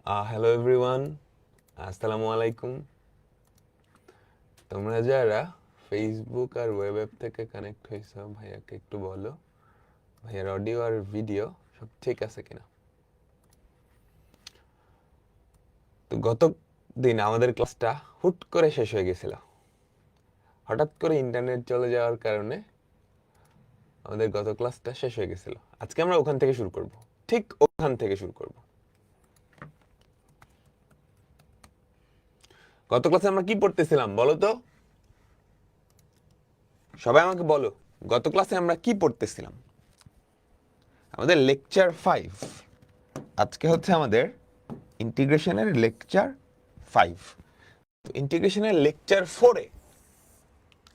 Hello everyone, আসসালামু আলাইকুম। তোমরা যারা ফেসবুক আর ওয়েব অ্যাপ থেকে কানেক্ট হয়েছো, ভাইয়াকে একটু বলো ভাইয়ার অডিও আর ভিডিও সব ঠিক আছে কিনা। তো গত দিন আমাদের ক্লাসটা হুট করে শেষ হয়ে গেছিল। হঠাৎ করে ইন্টারনেট চলে যাওয়ার কারণে আমাদের গত ক্লাসটা শেষ হয়ে গেছিল। আজকে আমরা ওখান থেকে শুরু করব, ঠিক ওখান থেকে শুরু করব। গত ক্লাসে আমরা কি পড়তেছিলাম বলো তো, সবাই আমাকে বলো। গত ক্লাসে আমরা কি পড়তেছিলাম? আমাদের লেকচার 5, আজকে হচ্ছে আমাদের ইন্টিগ্রেশনের লেকচার 5। তো ইন্টিগ্রেশনের লেকচার 4-এ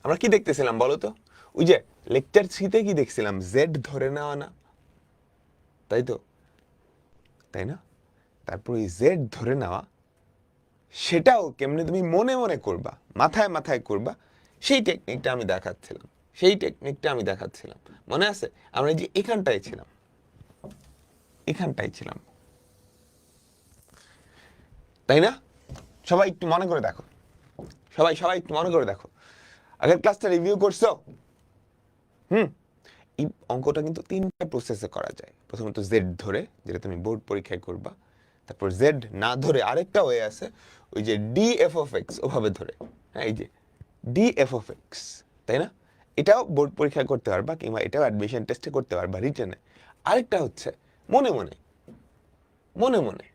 আমরা কি দেখতেছিলাম বলো তো? ওই যে লেকচার 3-তে কি দেখছিলাম? জেড ধরে নেওয়া না, তাই তো? তাই না? তারপর ওই জেড ধরে নেওয়া, সেটাও কেমনে তুমি মনে মনে করবা, মাথায় মাথায় করবা, সেই টেকনিকটা আমি দেখাচ্ছিলাম। মনে আছে? আমরা যে এখানটায় ছিলাম, তাই না? সবাই একটু মনে করে দেখো, সবাই একটু মনে করে দেখো। আগের ক্লাসটা রিভিউ করছো? এই অঙ্কটা কিন্তু 3টা প্রসেসে করা যায়। প্রথমত জেড ধরে, যেটা তুমি বোর্ড পরীক্ষায় করবা। তারপর জেড না ধরে আরেকটা ওয়ে আছে, ওই যে ডি এফ অফ এক্স, ওভাবে ধরে। হ্যাঁ, এই যে ডি এফ অফ এক্স, তাই না? এটাও বোর্ড পরীক্ষায় করতে পারবা, কিংবা এটাও অ্যাডমিশন টেস্টে করতে পারবা, রিটেনে। আরেকটা হচ্ছে মনে মনে মনে মনে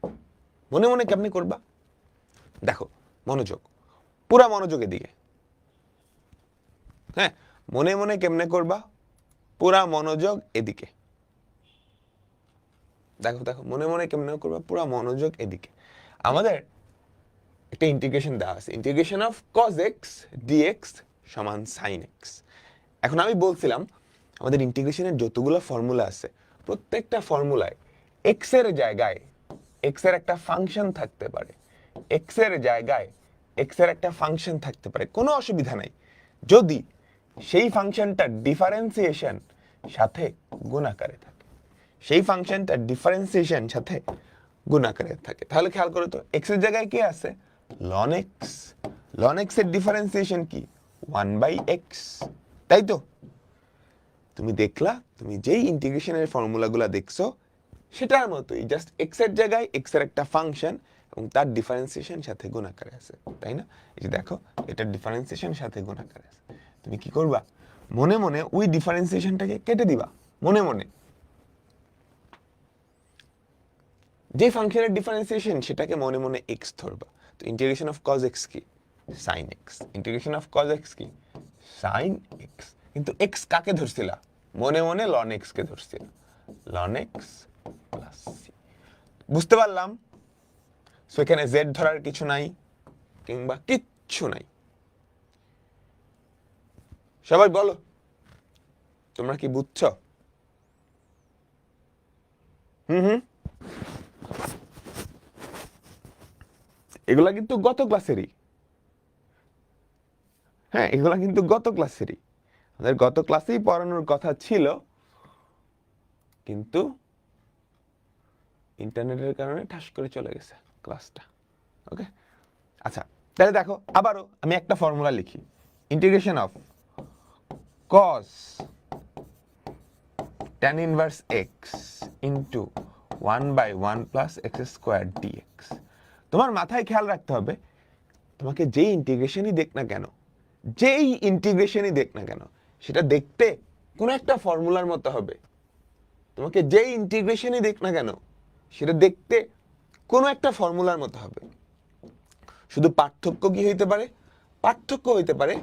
মনে মনে কেমনি করবা দেখো। মনোযোগ, পুরা মনোযোগের দিকে। হ্যাঁ, মনে মনে কেমনে করবা? পুরা মনোযোগ এদিকে। দেখো দেখো, মনে মনে কেমনে করবা? পুরা মনোযোগ এদিকে। আমাদের একটা ইন্টিগ্রেশন দেওয়া আছে, integration of cos x dx সমান sin x। এখন আমি বলছিলাম আমাদের ইন্টিগ্রেশনের যতগুলো ফর্মুলা আছে, প্রত্যেকটা ফর্মুলায় x এর জায়গায় x এর একটা ফাংশন থাকতে পারে, x এর জায়গায় x এর একটা ফাংশন থাকতে পারে, কোনো অসুবিধা নাই যদি সেই ফাংশনটা ডিফারেন্সিয়েশন সাথে গুণাকারে থাকে। সেই ফাংশনটা ডিফারেন্সিয়েশন সাথে গুণাকারে থাকে। তাহলে খেয়াল করো তো, x এর জায়গায় কি আছে? ln x। ln x এর ডিফারেন্সিয়েশন কি? 1/x, তাই তো? তুমি দেখলা, তুমি যেই ইন্টিগ্রেশনের ফর্মুলাগুলো দেখছো সেটার মতোই, জাস্ট x এর জায়গায় x এর একটা ফাংশন এবং তার ডিফারেন্সিয়েশন সাথে গুণাকারে আছে, তাই না? এই যে দেখো, এটার ডিফারেন্সিয়েশন সাথে গুণাকারে আছে। তুমি কি করবা? মনে মনে ওই ডিফারেন্সিয়েশনটাকে কেটে দিবা, মনে মনে। যে ফাংশনের ডিফারেন্সিয়েশন সেটাকে মনে মনে x ধরবা। তো ইন্টিগ্রেশন অফ cos x কি? sin x। Integration of cos x কি? sin x। কিন্তু x কাকে ধরছিলা? মনে মনে ln x কে ধরছিলা। ln x plus c। বুঝতে পারলাম? সো এখানে z ধরার কিছু নাই, কিংবা কিচ্ছু নাই। সবাই বলো, তোমরা কি বুঝছো? হুম, এগুলা কিন্তু গত ক্লাসেরই। হ্যাঁ, এগুলা কিন্তু গত ক্লাসেরই, আমাদের গত ক্লাসেই পড়ানোর কথা ছিল, কিন্তু ইন্টারনেটের কারণে ঠাস করে চলে গেছে ক্লাসটা। ওকে, আচ্ছা, তাহলে দেখো আবারও আমি একটা ফর্মুলা লিখি, integration of cos tan inverse x into 1/1 plus x square dx. তোমার মাথায় খেয়াল রাখতে হবে, তোমাকে যেই ইন্টিগ্রেশনই দেখ না কেন, সেটা দেখতে কোনো একটা ফর্মুলার মতো হবে। তোমাকে যেই ইন্টিগ্রেশনই দেখ না কেন, সেটা দেখতে কোনো একটা ফর্মুলার মতো হবে। শুধু পার্থক্য কি হইতে পারে? পার্থক্য হইতে পারে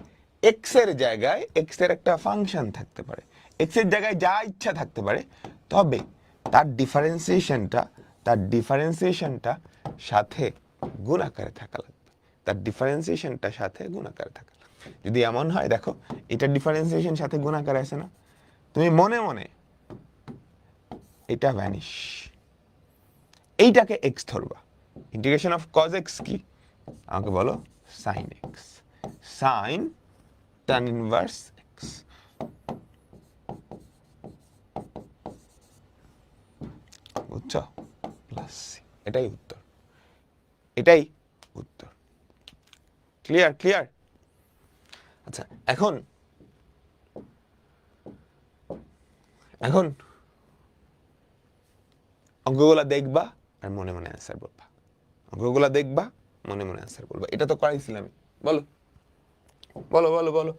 এক্স এর জায়গায় এক্স এর একটা ফাংশন থাকতে পারে, এক্স এর জায়গায় যা ইচ্ছা থাকতে পারে, তবে তার ডিফারেন্সিয়েশনটা সাথে গুণাকারে থাকা লাগবে। যদি এমন হয়, দেখো এটা ডিফারেন্সিয়েশন সাথে গুণাকারে আছে না, তুমি মনে মনে এটা ভ্যানিশ, এইটাকে এক্স ধরবা। ইন্টিগ্রেশন অফ cos x কি? আমাকে বলো, sin x। sin tan inverse x, বুঝছো? প্লাস c, এটাই উত্তর। এটাই উত্তর। Clear clear? আচ্ছা, এখন এখন অঙ্কগুলা দেখবা আর মনে মনে অ্যান্সার বলবা। অঙ্কগুলা দেখবা, মনে মনে অ্যান্সার বলবা। এটা তো করাইছিলাম আমি। বলো বলো বলো বলো।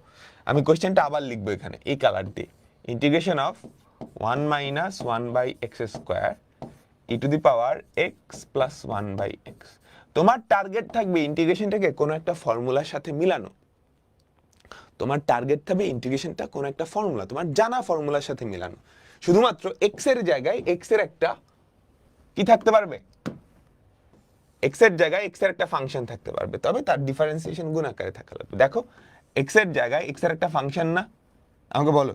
আমি কোশ্চেনটা আবার লিখবো এখানে এই কালার দিয়ে। Integration of 1 minus 1 by x square e to the power x plus 1 by x. তোমার টার্গেট থাকবে ইন্টিগ্রেশনটাকে কোনো একটা ফর্মুলার সাথে মিলানো। তোমার টার্গেট থাকবে ইন্টিগ্রেশনটা কোনো একটা ফর্মুলা, তোমার জানা ফর্মুলার সাথে মিলানো। শুধুমাত্র এক্স এর জায়গায় এক্স এর একটা কি থাকতে পারবে, এক্স এর জায়গায় এক্স এর একটা ফাংশন থাকতে পারবে, তবে তার ডিফারেন্সিয়েশন গুণ আকারে থাকা লাগবে। দেখো এক্স এর জায়গায় এক্স এর একটা ফাংশন না, আমাকে বলো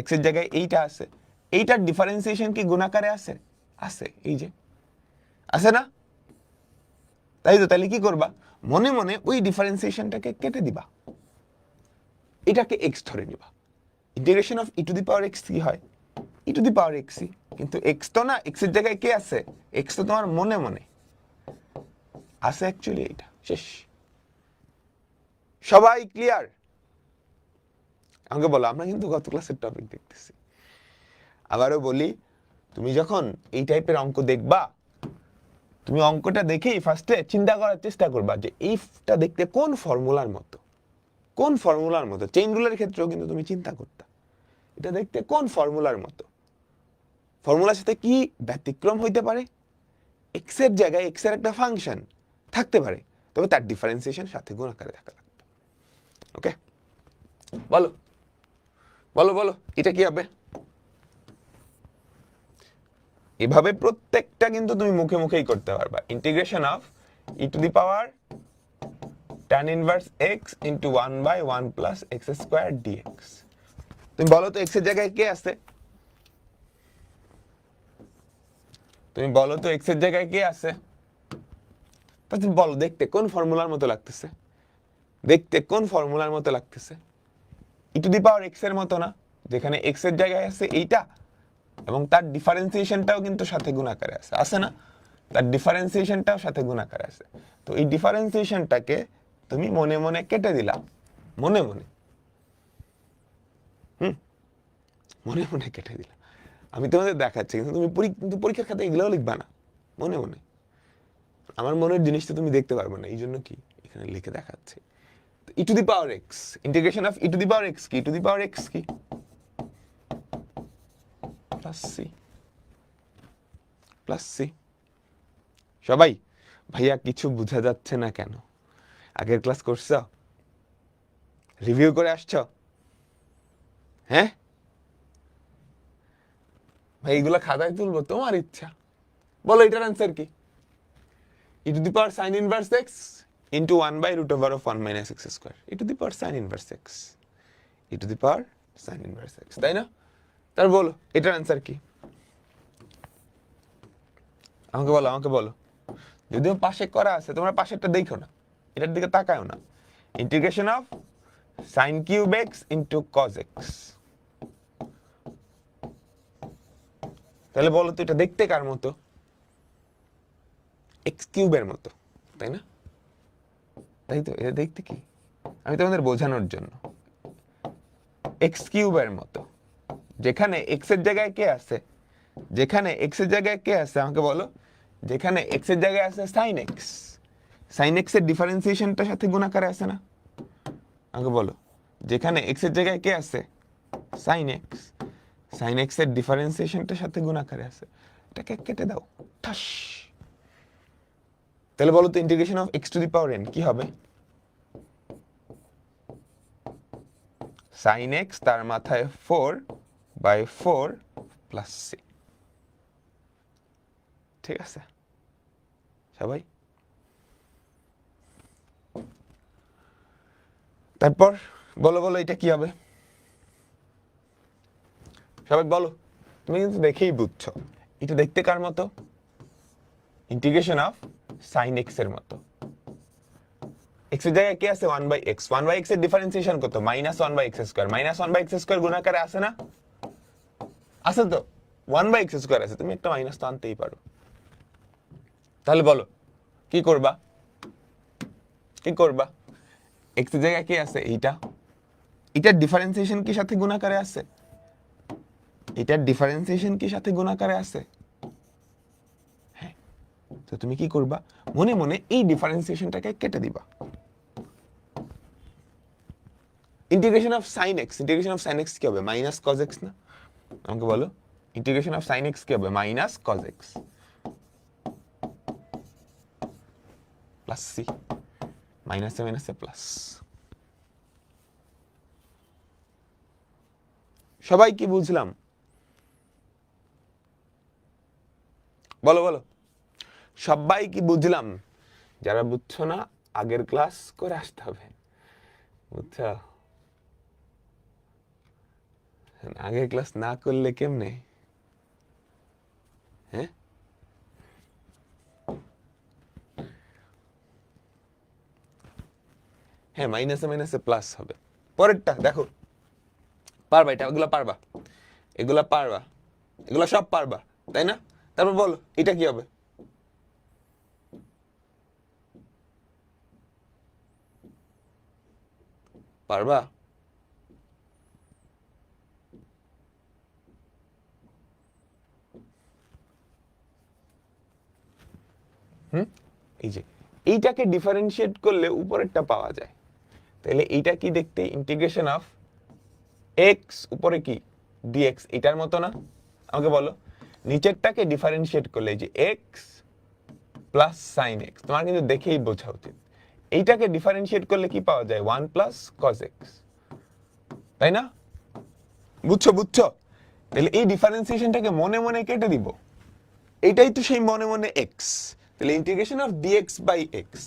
এক্স এর জায়গায় এইটা আছে, এইটার ডিফারেন্সিয়েশন কি গুণ আকারে আছে? আছে, এই যে আছে না? তাই তো, তাহলে কি করবা, মনে মনে ওই ডিফারেন্সিয়েশনটাকে কেটে দিবা, এটাকে এক্স ধরে নিবা। Integration of e to the power x কি হয়? ই টু দি পাওয়ার এক্স। কিন্তু এক্স তো না, এক্স এর জায়গায় কে আছে? এক্স তো তোমার মনে মনে আছে, অ্যাকচুয়ালি এটা শেষ। সবাই ক্লিয়ার? আমাকে বলো, আমরা কিন্তু গত ক্লাসের টপিক দেখতেছি। আবারও বলি, তুমি যখন এই টাইপের অঙ্ক দেখবা, তুমি অঙ্কটা দেখেই ফার্স্টে চিন্তা করার চেষ্টা করবা যে এইটা দেখতে কোন ফর্মুলার মতো, কোন ফর্মুলার মতো। চেইন রুলের ক্ষেত্রেও কিন্তু তুমি চিন্তা করতা, এটা দেখতে কোন ফর্মুলার মতো, ফর্মুলার সাথে কি ব্যতিক্রম হইতে পারে। এক্স এর জায়গায় এক্স এর একটা ফাংশন থাকতে পারে, তবে তার ডিফারেন্সিয়েশন সাথে গুণ আকারে থাকা লাগবে। ওকে, বলো বলো বলো, এটা কি হবে? এভাবে প্রত্যেকটা কিন্তু তুমি মুখে মুখেই করতে পারবা। Integration of e to the power tan inverse x into 1 by 1 plus x square dx। তুমি বলো তো x এর জায়গায় কে আছে? তুমি বলো তো x এর জায়গায় কে আছে? তা তুমি বলো, দেখতে কোন ফর্মুলার মতো লাগতেছে? দেখতে কোন ফর্মুলার মতো লাগতেছে? ই টু দি পাওয়ার x এর মতো না, যেখানে x এর জায়গায় আছে এইটা, এবং তার ডিফারেন্সিয়েশনটাও কিন্তু সাথে গুণ আকারে আছে, আছে না? তার ডিফারেন্সিয়েশনটাও সাথে গুণ আকারে আছে। তো এই ডিফারেন্সিয়েশনটাকে তুমি মনে মনে কেটে দিলা, মনে মনে, মনে মনে কেটে দিলা। আমি তোমাদের দেখাচ্ছি, কিন্তু তুমি কিন্তু পরীক্ষার খাতায় এগুলোও লিখবা না, মনে মনে। আমার মনের জিনিসটা তুমি দেখতে পারবে না, এই জন্য কি এখানে লিখে দেখাচ্ছি। E to the power x, integration of e to the power x কি? E to the power x কি? Plus c, plus c. সবাই, ভাইয়া কিছু বোঝা যাচ্ছে না কেন? আগের ক্লাস করছো? রিভিউ করে আসছো? হ্যাঁ ভাই, এগুলো খাতায় তুলবো, তোমার ইচ্ছা। বলো এটার অ্যান্সার কি? E to the power sine inverse x into 1 by root over of 1 minus x square. E to the power sine inverse x, e to the power sine inverse x, তাই না? তার বলো এটার অ্যান্সার কি? আমাকে বলো, আমাকে বলো। যদিও পাশে করা আছে, তোমরা পাশেরটা দেখো না, এটার দিকে তাকায়ও না। Integration of sine cube x into cos x. তাহলে বলো তো এটা দেখতে কার মতো? এক্স কিউবের মতো, তাই না? তাই তো, এটা দেখতে কি, আমি তোমাদের বোঝানোর জন্য, এক্স কিউবের মতো। যেখানে এক্স এর জায়গায় কে আছে? যেখানে এক্স এর জায়গায় কে আছে আমাকে বলো? যেখানে এক্স এর জায়গায় আছে সাইন এক্স, সাইন এক্স এর ডিফারেন্সিয়েশনটার সাথে গুণ আকারে আছে না? আমাকে বলো, যেখানে এক্স এর জায়গায় কে আছে? সাইন এক্স, সাইন এক্স এর ডিফারেন্সিয়েশনটার সাথে গুণ আকারে আছে, এটাকে কেটে দাও, ঠাস। তাহলে বলো তো integration of x to the power N কি হবে? সাইন এক্স তার মাথায় 4 বাই 4 প্লাস সি। ঠিক আছে সবাই? তারপর বলো বলো এটা কি হবে? সবাই বলো, তুমি কিন্তু দেখেই বুঝছো এটা দেখতে কার মতো? ইন্টিগ্রেশন অফ সাইন এক্স এর মতো। এক্স এর জায়গায় কি আছে? 1 বাই এক্স। 1 বাই এক্স এর ডিফারেন্সিয়েশন কত? Minus 1 by x square. Minus 1 by x square গুণ আকারে আছে না? আছে তো, 1 বাই এক্স স্কয়ার আছে, তুমি একটা মাইনাস তো আনতেই পারো। তাহলে বলো কি করবা? কি করবা, এক্স এর জায়গায় কি আছে, এইটা, এটার ডিফারেন্সিয়েশন কি সাথে গুণাকারে আছে, এটার ডিফারেন্সিয়েশন কি সাথে গুণাকারে আছে, হ্যাঁ। তো তুমি কি করবা, মনে মনে এই ডিফারেন্সিয়েশনটাকে কেটে দিবা। Integration of sine x, integration of sine x কি হবে, মাইনাস কজ এক্স না, আমাকে বলো ইন্টিগ্রেশন অফ সাইন এক্স কি হবে, minus cos x plus c, মাইনাসে মাইনাসে প্লাস। সবাই কি বুঝলাম, বলো বলো সবাই কি বুঝলাম, যারা বুঝছো না আগের ক্লাস করে আসতে হবে, বুঝছো, আগের ক্লাস না করলে কেমনে, হ্যাঁ। হ্যাঁ, মাইনাসে মাইনাসে প্লাস হবে। পরেরটা দেখো, পারবা এটা, ওগুলা পারবা, এগুলা পারবা, এগুলা সব পারবা, তাই না? তারপর বলো এটা কি হবে, পারবা? এই যে এইটাকে ডিফারেন্সিয়েট করলে উপরেরটা পাওয়া যায়, তাহলে এইটা কি দেখতে, ইন্টিগ্রেশন অফ এক্স উপরে কি ডিএক্স, এটার মতো না, আমাকে বলো। নিচেরটাকে ডিফারেন্সিয়েট করলে যে এক্স প্লাস সাইন এক্স, তোমার কিন্তু দেখেই বোঝা উচিত, এইটাকে ডিফারেন্সিয়েট করলে কি পাওয়া যায়, 1 প্লাস কজ এক্স, তাই না? বুঝছো বুঝছো, তাহলে এই ডিফারেন্সিয়েশনটাকে মনে মনে কেটে দিব, এইটাই তো সেই মনে মনে এক্স, তাহলে integration of dx by x,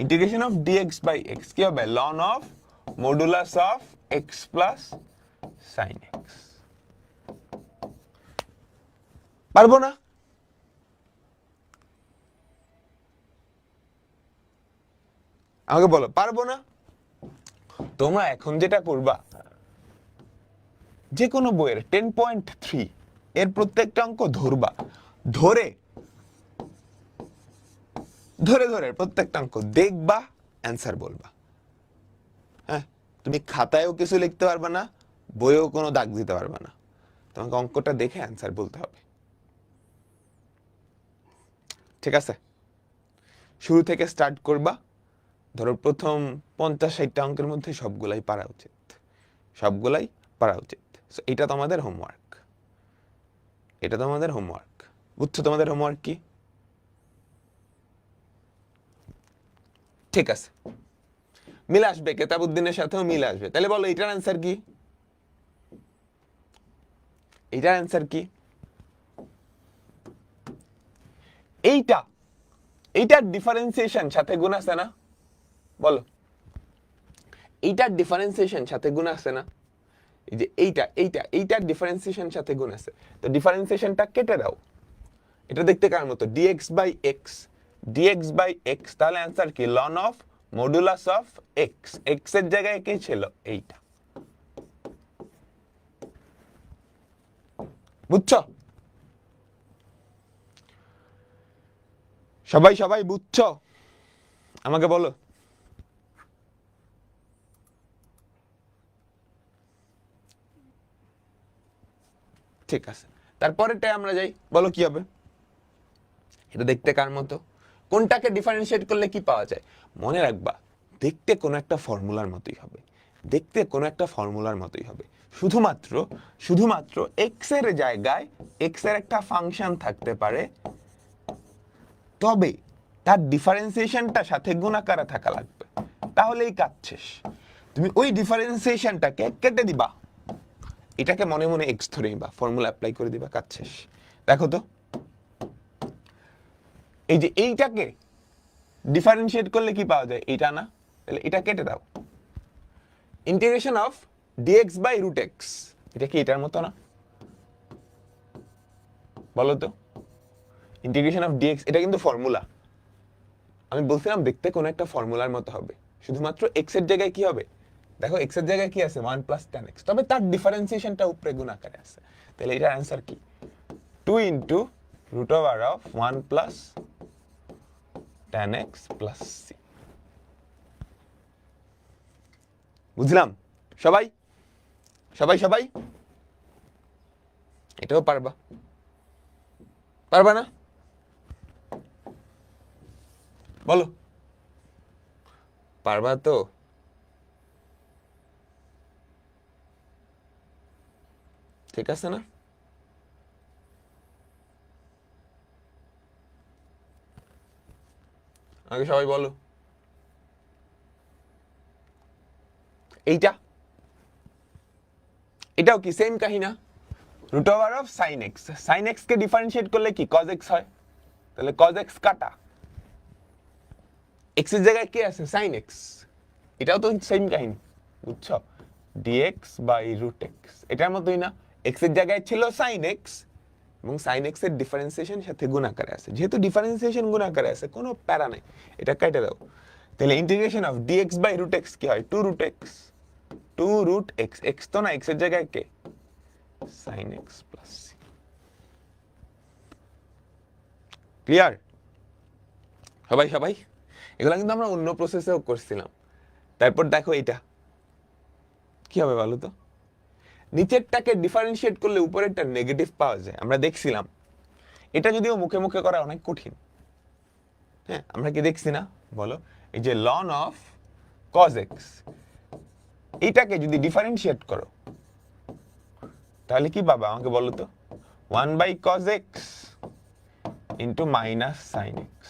integration of dx by x কি হবে, ln of modulus of x plus sine x. পারবো না? আমাকে বলো পারবো না? তোমরা এখন যেটা করবা, যে কোনো বইয়ের 10.3 এর প্রত্যেকটা অঙ্ক ধরবা, ধরে ধরে ধরে প্রত্যেকটা অঙ্ক দেখবা, অ্যান্সার বলবা। হ্যাঁ, তুমি খাতায়ও কিছু লিখতে পারবা না, বইয়েও কোনো দাগ দিতে পারবা না, তোমাকে অঙ্কটা দেখে অ্যান্সার বলতে হবে, ঠিক আছে? শুরু থেকে স্টার্ট করবা, ধরো প্রথম 50-60টা অঙ্কের মধ্যে সবগুলাই পারা উচিত, সবগুলাই পারা উচিত। সো এটা তোমাদের হোমওয়ার্ক, এটা তোমাদের হোমওয়ার্ক, বুঝছো তোমাদের হোমওয়ার্ক কি? ঠিক আছে, মিল আসবে, কেতাবউদ্দিনের সাথেও মিল আসবে। তাহলে বলো এটার অ্যান্সার কি, এটার অ্যান্সার কি, এইটা, এইটার ডিফারেন্সিয়েশন সাথে গুণ আছে না, বলো এইটার ডিফারেন্সিয়েশন সাথে গুণ আছে না, এই যে এইটার ডিফারেন্সিয়েশন সাথে গুণ আছে, তো ডিফারেন্সিয়েশনটা কেটে দাও, এটা দেখতে কার মতো, dx by x, dx by x, তাহলে অ্যান্সার কি, ln of modulus of x, x এর জায়গায় কি ছিল, এইটা, বুঝছো? সবাই সবাই বুঝছো, আমাকে বলো। ঠিক আছে, তারপরেরটাই আমরা যাই, বলো কি হবে, এটা দেখতে কার মতো, কোনটাকে ডিফারেন্সিয়েট করলে কি পাওয়া যায়, মনে রাখবা দেখতে কোনো একটা ফর্মুলার মতোই হবে, দেখতে কোনো একটা ফর্মুলার মতোই হবে, শুধুমাত্র শুধুমাত্র এক্স এর জায়গায় এক্স এর একটা ফাংশন থাকতে পারে, তবে তার ডিফারেন্সিয়েশনটা সাথে গুণাকারে থাকা লাগবে, তাহলেই কাজ শেষ। তুমি ওই ডিফারেন্সিয়েশনটাকে কেটে দিবা, এটাকে মনে মনে এক্স ধরে নিবা, ফর্মুলা অ্যাপ্লাই করে দিবা, কাজ শেষ। দেখো তো, এই যে এইটাকে ডিফারেন্সিয়েট করলে কি পাওয়া যায়, এটা না, তাহলে এটা কেটে দাও, integration of dx by root x, এটা কি এটার মতো না, বলো তো, ইন্টিগ্রেশন অফ ডিএক্স, এটা কিন্তু ফর্মুলা, আমি বলছিলাম দেখতে কোন একটা ফর্মুলার মতো হবে, শুধুমাত্র এক্স এর জায়গায় কি হবে, দেখো এক্স এর জায়গায় কি আছে, 1 প্লাস tan x, তবে তার ডিফারেন্সিয়েশনটা উপরে গুণ আকারে আছে, তাহলে এটার অ্যান্সার কি, 2 into root over of 1 plus tan x plus c, বুঝলাম? সবাই সবাই সবাই এটাও পারবা? পারবা না? বলো, পারবা তো? ঠিক আছে না? আগে সবাই বলো। এইটা এটাও কি সেম কাহিনা? Root over of sine x, sine x কে ডিফারেন্সিয়েট করলে কি কজ এক্স হয়, তাহলে কজ এক্স কাটা, এক্স এর জায়গায় কি আছে সাইন এক্স, এটাও তো সেম কাহিনী, বুঝছো? ডিএক্স বাই রুট এক্স, এটার মতোই না, এক্স এর জায়গায় ছিল সাইন এক্স এবং সাইন এক্স এর ডিফারেন্সিয়েশন সাথে গুণাকারে আছে, যেহেতু ডিফারেন্সিয়েশন গুণাকারে আছে কোনো প্যারা নাই, এটা কেটে দাও, তাহলে integration of dx by root x কি হয়, two root x, two root x, x তো না, এক্স এর জায়গায় কে sine x plus c. Clear? সবাই সবাই এগুলো কিন্তু আমরা অন্য প্রসেসেও করছিলাম। তারপর দেখো এটা কি হবে বলো তো, নিচেরটাকে ডিফারেন্সিয়েট করলে উপরেরটা নেগেটিভ পাওয়া যায়, আমরা দেখছিলাম। এটা যদিও মুখে মুখে করা অনেক কঠিন, হ্যাঁ আমরা কি দেখছি না বলো, এই যে লন অফ কজ এক্স, এইটাকে যদি ডিফারেন্সিয়েট করো তাহলে কি পাবা আমাকে বলো তো, 1/cos x into minus sine x,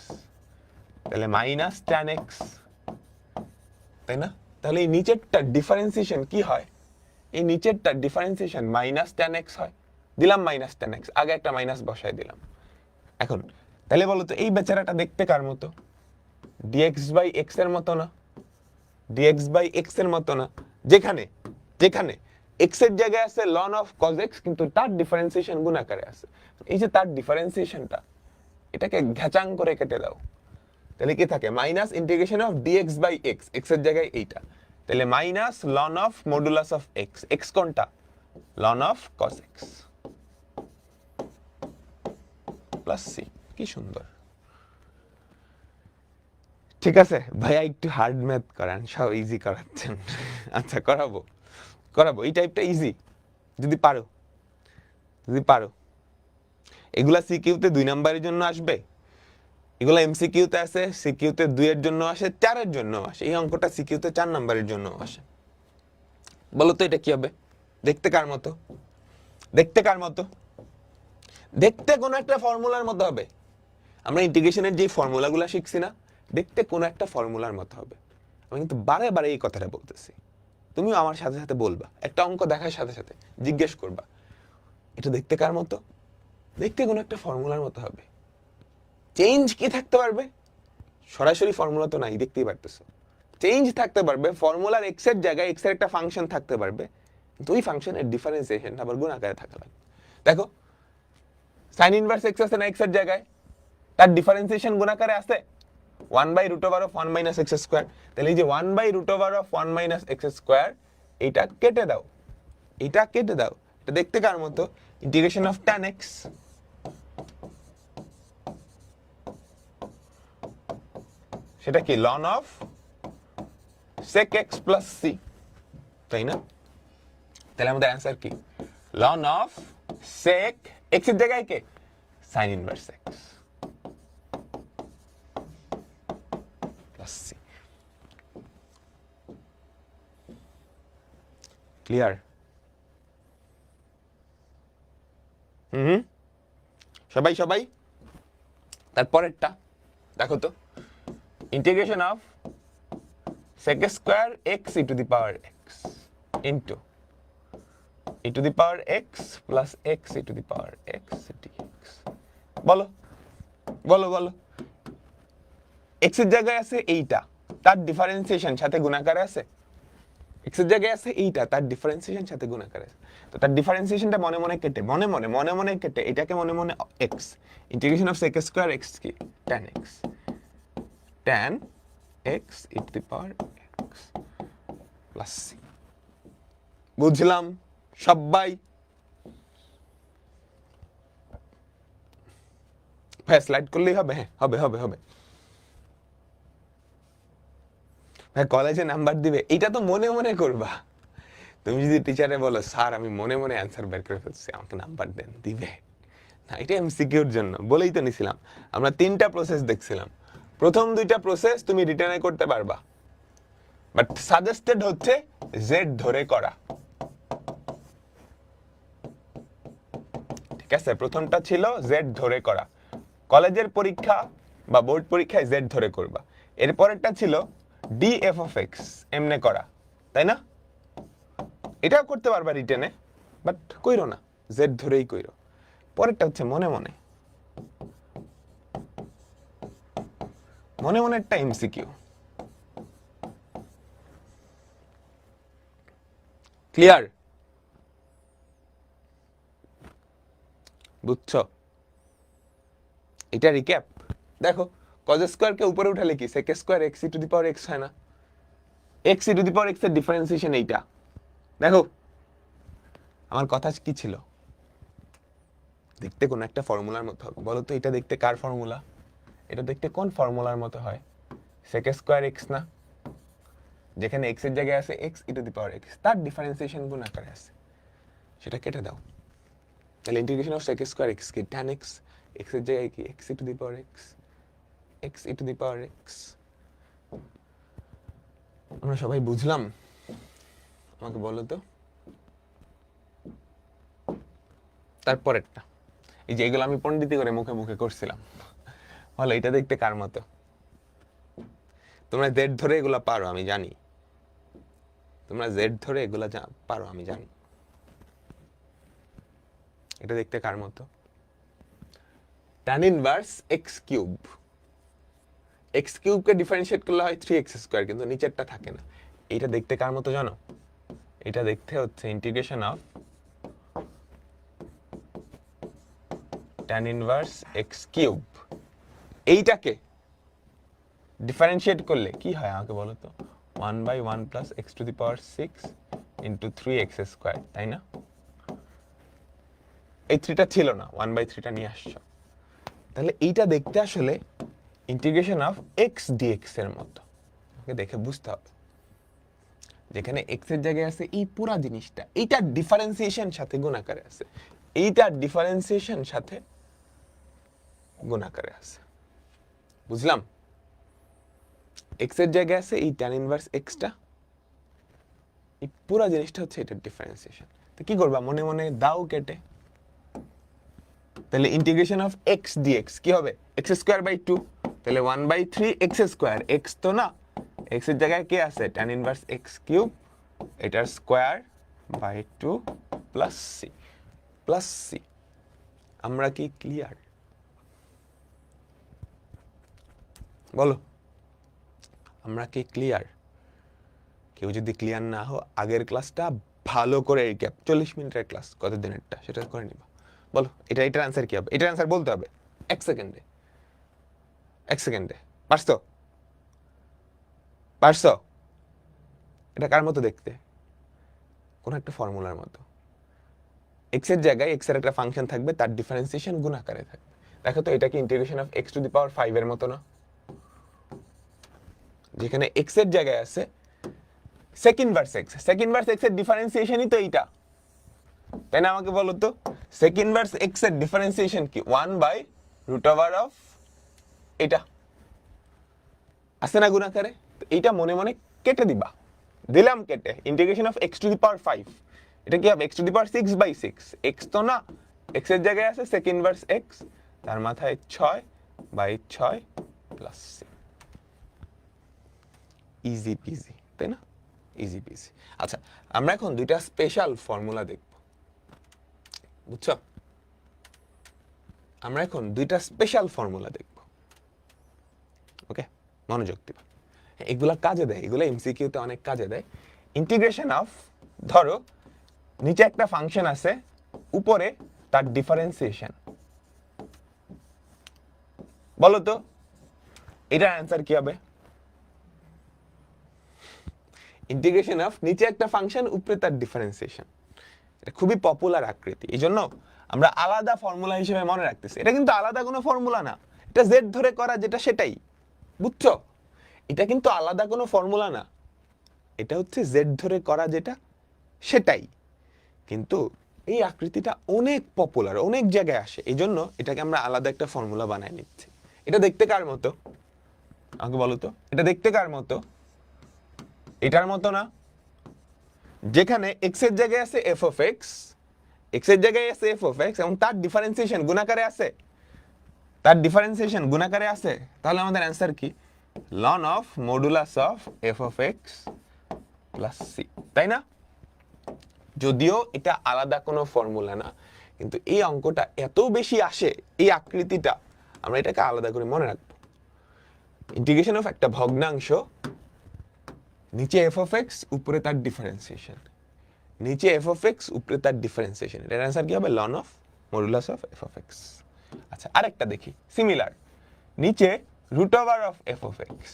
তাহলে মাইনাস ট্যান এক্স, তাই না? তাহলে এই নিচেরটা ডিফারেন্সিয়েশন কি হয়, এই নিচেরটা ডিফারেন্সিয়েশন মাইনাস ট্যান এক্স হয়, দিলাম মাইনাস ট্যান এক্স, আগে একটা মাইনাস বসায় দিলাম। এখন তাহলে বলো তো এই বেচারাটা দেখতে কার মতো, ডিএক্স বাই এক্স এর মতো না, ডিএক্স বাই এক্স এর মতো না, যেখানে যেখানে এক্স এর জায়গায় আছে লন অফ কজ এক্স কিন্তু তার ডিফারেন্সিয়েশন গুণ আকারে আছে, এই যে তার ডিফারেন্সিয়েশনটা এটাকে ঘ্যাচাং করে কেটে দাও, তাহলে কি থাকে minus integration of dx by x, x এর জায়গায় এইটা, তাহলে minus ln of modulus of x, x কোনটা ln of cos x plus c. কি সুন্দর, ঠিক আছে ভাইয়া একটু হার্ড ম্যাথ করান, সব ইজি করাচ্ছেন, আচ্ছা করাবো করাবো, এই টাইপটা ইজি যদি পারো, যদি পারো। এগুলা সিকিউতে 2 নাম্বারের জন্য আসবে, এগুলা এমসিকিউতে আছে, সিকিউতে 2 এর জন্য আসে, 4 এর জন্য আসে, এই অঙ্কটা সিকিউতে 4 নাম্বারের জন্য আসে। বলো তো এটা কি হবে, দেখতে কার মতো, দেখতে কার মতো, দেখতে কোন একটা ফর্মুলার মতো হবে, আমরা ইন্টিগ্রেশনের যে ফর্মুলাগুলো শিখছি না, দেখতে কোন একটা ফর্মুলার মতো হবে। আমি কিন্তু বারে বারে এই কথাটা বলতেছি, তুমিও আমার সাথে সাথে বলবা, একটা অঙ্ক দেখার সাথে সাথে জিজ্ঞেস করবা এটা দেখতে কার মতো, দেখতে কোন একটা ফর্মুলার মতো হবে। চেঞ্জ কি থাকতে পারবে, সরাসরি ফর্মুলা তো নাই, দেখতেই পারতেছো, চেঞ্জ থাকতে পারবে ফর্মুলার এক্স এর জায়গায় এক্স এর একটা ফাংশন থাকতে পারবে, কিন্তু ওই ফাংশনের ডিফারেন্সিয়েশন আবার গুণ আকারে থাকা লাগবে। দেখো সাইন ইনভার্স এক্স আছে না এক্স এর জায়গায়, তার ডিফারেন্সিয়েশন গুণ আকারে আছে 1/√1 - x স্কয়ার, তাহলে এই যে 1/√1 - x স্কয়ার এটা কেটে দাও, এটা কেটে দাও, এটা দেখতে কার মতো, ইন্টিগ্রেশন অফ tan x, সেটা কি ln of sec x plus c, তাই না? তাহলে আমাদের অ্যান্সার কি ln অফ sec x এর জায়গায় কে sin inverse x plus c। Clear? সবাই সবাই তারপরেরটা দেখো তো, integration of sec square x e two the power x into e two the power x plus x e two the power x dx। বলো বলো বলো, x এর জায়গায় আছে এইটা, তার ডিফারেন্সিয়েশন সাথে গুণাকারে আছে, x এর জায়গায় আছে এইটা, তার ডিফারেন্সিয়েশন সাথে গুণাকারে আছে, তো তার ডিফারেন্সিয়েশনটা মনে মনে কেটে, মনে মনে কেটে এটাকে মনে মনে x, integration of sec square x কি tan x, tan x e two the power x plus c। বুঝলাম সবাই? ভাই স্লাইড করলেই হবে, হ্যাঁ হবে হবে হবে। হ্যাঁ কলেজে নাম্বার দিবে, এটা তো মনে মনে করবা। তুমি যদি টিচারে বলো স্যার আমি মনে মনে অ্যান্সার বের করে ফেলছি, আমাকে নাম্বার দেন, দিবে না। এটা এমসিকিউর জন্য বলেই তো নিছিলাম। আমরা 3টা প্রসেস দেখছিলাম, প্রথম 2টা প্রসেস তুমি রিটার্নে করতে পারবা, বাট সাজেস্টেড হচ্ছে জেড ধরে করা। ঠিক আছে, প্রথমটা ছিল জেড ধরে করা, কলেজের পরীক্ষা বা বোর্ড পরীক্ষায় জেড ধরে করবা। এরপরেরটা ছিল ডি এফ অফ এক্স এমনে করা, তাই না? এটাও করতে পারবা রিটেনে, বাট কইরো না, জেড ধরেই কইরো। পরেরটা হচ্ছে মনে মনে, মনে মনেরটা এমসিকিউ। ক্লিয়ার? বুঝছো? এটা রিক্যাপ। দেখো কজ স্কয়ারকে উপরে উঠালে কি sec square x e to the power x হয় না? X e to the power x এর ডিফারেন্সিয়েশন এইটা। দেখো আমার কথা কি ছিল, দেখতে কোন একটা ফর্মুলার মতো হবে। বলো তো এটা দেখতে কার ফর্মুলা? এটা দেখতে কোন ফর্মুলার মতো হয়? সেক স্কয়ার এক্স না, যেখানে এক্স এর জায়গায় আছে x e to the power x, তার ডিফারেন্সিয়েশন গুণ আকারে আছে, সেটা কেটে দাও। তাহলে integration of sec square x কি tan এক্স, এক্স এর জায়গায় কি x e to the power x, x e to the power x. আমরা সবাই বুঝলাম? আমাকে বলো তো তারপরেরটা, এই যে এগুলো আমি পণ্ডিতি করে মুখে মুখে করছিলাম, বলো এটা দেখতে কার মতো? তোমরা জেড ধরে এগুলা পারো আমি জানি, তোমরা জেড ধরে এগুলা পারো আমি জানি। এটা দেখতে কার মতো? tan inverse x cube. X কিউবকে ডিফারেন্সিয়েট করলে হয় 3x স্কয়ার, কিন্তু নিচেরটা থাকে না। এটা দেখতে কার মতো জানো? এটা দেখতে হচ্ছে integration of tan inverse x cube. এইটাকে ডিফারেন্সিয়েট করলে কি হয় আমাকে বলো তো? 1/1 plus x to the power 6 into 3x square, তাই না? এই 3টা ছিল না, 1/3টা নিয়ে আসছো। তাহলে এইটা দেখতে আসলে ইন্টিগ্রেশন অফ এক্স ডিএক্স এর মতো। ওকে দেখে বুঝতে হবে, যেখানে এক্স এর জায়গায় আছে এই পুরা জিনিসটা, এইটা ডিফারেন্সিয়েশন সাথে গুণ আকারে আছে, এইটা ডিফারেন্সিয়েশন সাথে গুণ আকারে আছে। বুঝলাম? এক্স এর জায়গায় আছে এই tan ইনভার্স এক্সটা, এই পুরা জিনিসটা হচ্ছে এটার ডিফারেন্সিয়েশন। তো কি করবা? মনে মনে দাও কেটে। তাহলে ইন্টিগ্রেশন অফ এক্স ডিএক্স কি হবে? এক্স স্কয়ার বাই 2, তাহলে 1/3 এক্স স্কয়ার, এক্স তো না, এক্স এর জায়গায় কে আছে? tan ইনভার্স এক্স কিউব, এটার square by 2 plus c, plus c. আমরা কি ক্লিয়ার? বলো আমরা কি ক্লিয়ার? কেউ যদি ক্লিয়ার না হো, আগের ক্লাসটা ভালো করে রিক্যাপ, 40 মিনিটের ক্লাস কত দিনেরটা সেটা করে নিবা। বলো এটার আনসার কি হবে? এটার আনসার বলতে হবে 1 সেকেন্ডে, 1 সেকেন্ডে। পারছো? পারছো? এটা কার মতো দেখতে? কোন একটা ফর্মুলার মতো। এক্স এর জায়গায় এক্স এর একটা ফাংশন থাকবে, তার ডিফারেন্সিয়েশন গুণ আকারে থাকবে। দেখো তো এটা কি integration of x to the power 5 এর মতো না? যেখানে এক্স এর জায়গায় আছে sec inverse x, sec inverse x এর ডিফারেন্সিয়েশনই তো এইটা, তাই না? আমাকে বলো তো সেক ইনভার্স এক্স এর ডিফারেন্সিয়েশন কি? 1/√ওভার অফ এটা আছে না গুণ আকারে? এইটা মনে মনে কেটে দিবা। দিলাম কেটে, integration of x to the power 5, এটা কি হবে? X to the power 6/6, x তো না, এক্স এর জায়গায় আছে সেক ইনভার্স এক্স, তার মাথায় 6/6 প্লাস সি। ইজি পিজি, তাই না? Easy PG. আচ্ছা আমরা এখন দুইটা স্পেশাল ফর্মুলা দেখব, বুঝছো? আমরা এখন দুইটা স্পেশাল ফর্মুলা দেখব। ওকে, মনোযোগ দিবা। এগুলা কাজে দেয়, এগুলো এমসিকিউতে অনেক কাজে দেয়। ইন্টিগ্রেশন অফ, ধরো নিচে একটা ফাংশন আছে, উপরে তার ডিফারেন্সিয়েশন। বলো তো এটার অ্যান্সার কি হবে? ইন্টিগ্রেশন অফ নিচে একটা ফাংশন, উপরে তার ডিফারেন্সিয়েশন। এটা খুবই পপুলার আকৃতি, এই জন্য আমরা আলাদা ফর্মুলা হিসেবে মনে রাখতেছি। এটা কিন্তু আলাদা কোনো ফর্মুলা না, এটা জেড ধরে করা যেটা সেটাই, বুঝছো? এটা কিন্তু আলাদা কোনো ফর্মুলা না, এটা হচ্ছে জেড ধরে করা যেটা সেটাই, কিন্তু এই আকৃতিটা অনেক পপুলার, অনেক জায়গায় আসে, এই জন্য এটাকে আমরা আলাদা একটা ফর্মুলা বানায় নিচ্ছি। এটা দেখতে কার মতো আমাকে বলো তো, এটা দেখতে কার মতো? এটার মতো না, যেখানে এক্স এর জায়গায় আছে এফ অফ এক্স, এক্স এর জায়গায় আছে এফ অফ এক্স এবং তার ডিফারেন্সিয়েশন গুণাকারে আছে, তার ডিফারেন্সিয়েশন গুণাকারে আছে, তাহলে আমাদের অ্যান্সার কি? Ln of modulus of f of x plus c, তাই না? যদিও এটা আলাদা কোনো ফর্মুলা না, কিন্তু এই অঙ্কটা এত বেশি আসে, এই আকৃতিটা, আমরা এটাকে আলাদা করে মনে রাখবো। ইন্টিগ্রেশন অফ একটা ভগ্নাংশ, নিচে এফ অফ এক্স, উপরে তার ডিফারেন্সিয়েশন, নিচে এফ অফ এক্স, উপরে তার ডিফারেন্সিয়েশন, এটার অ্যান্সার কি হবে? Ln of modulus of f of x. আচ্ছা, আরেকটা দেখি সিমিলার, নিচে root over of f of x,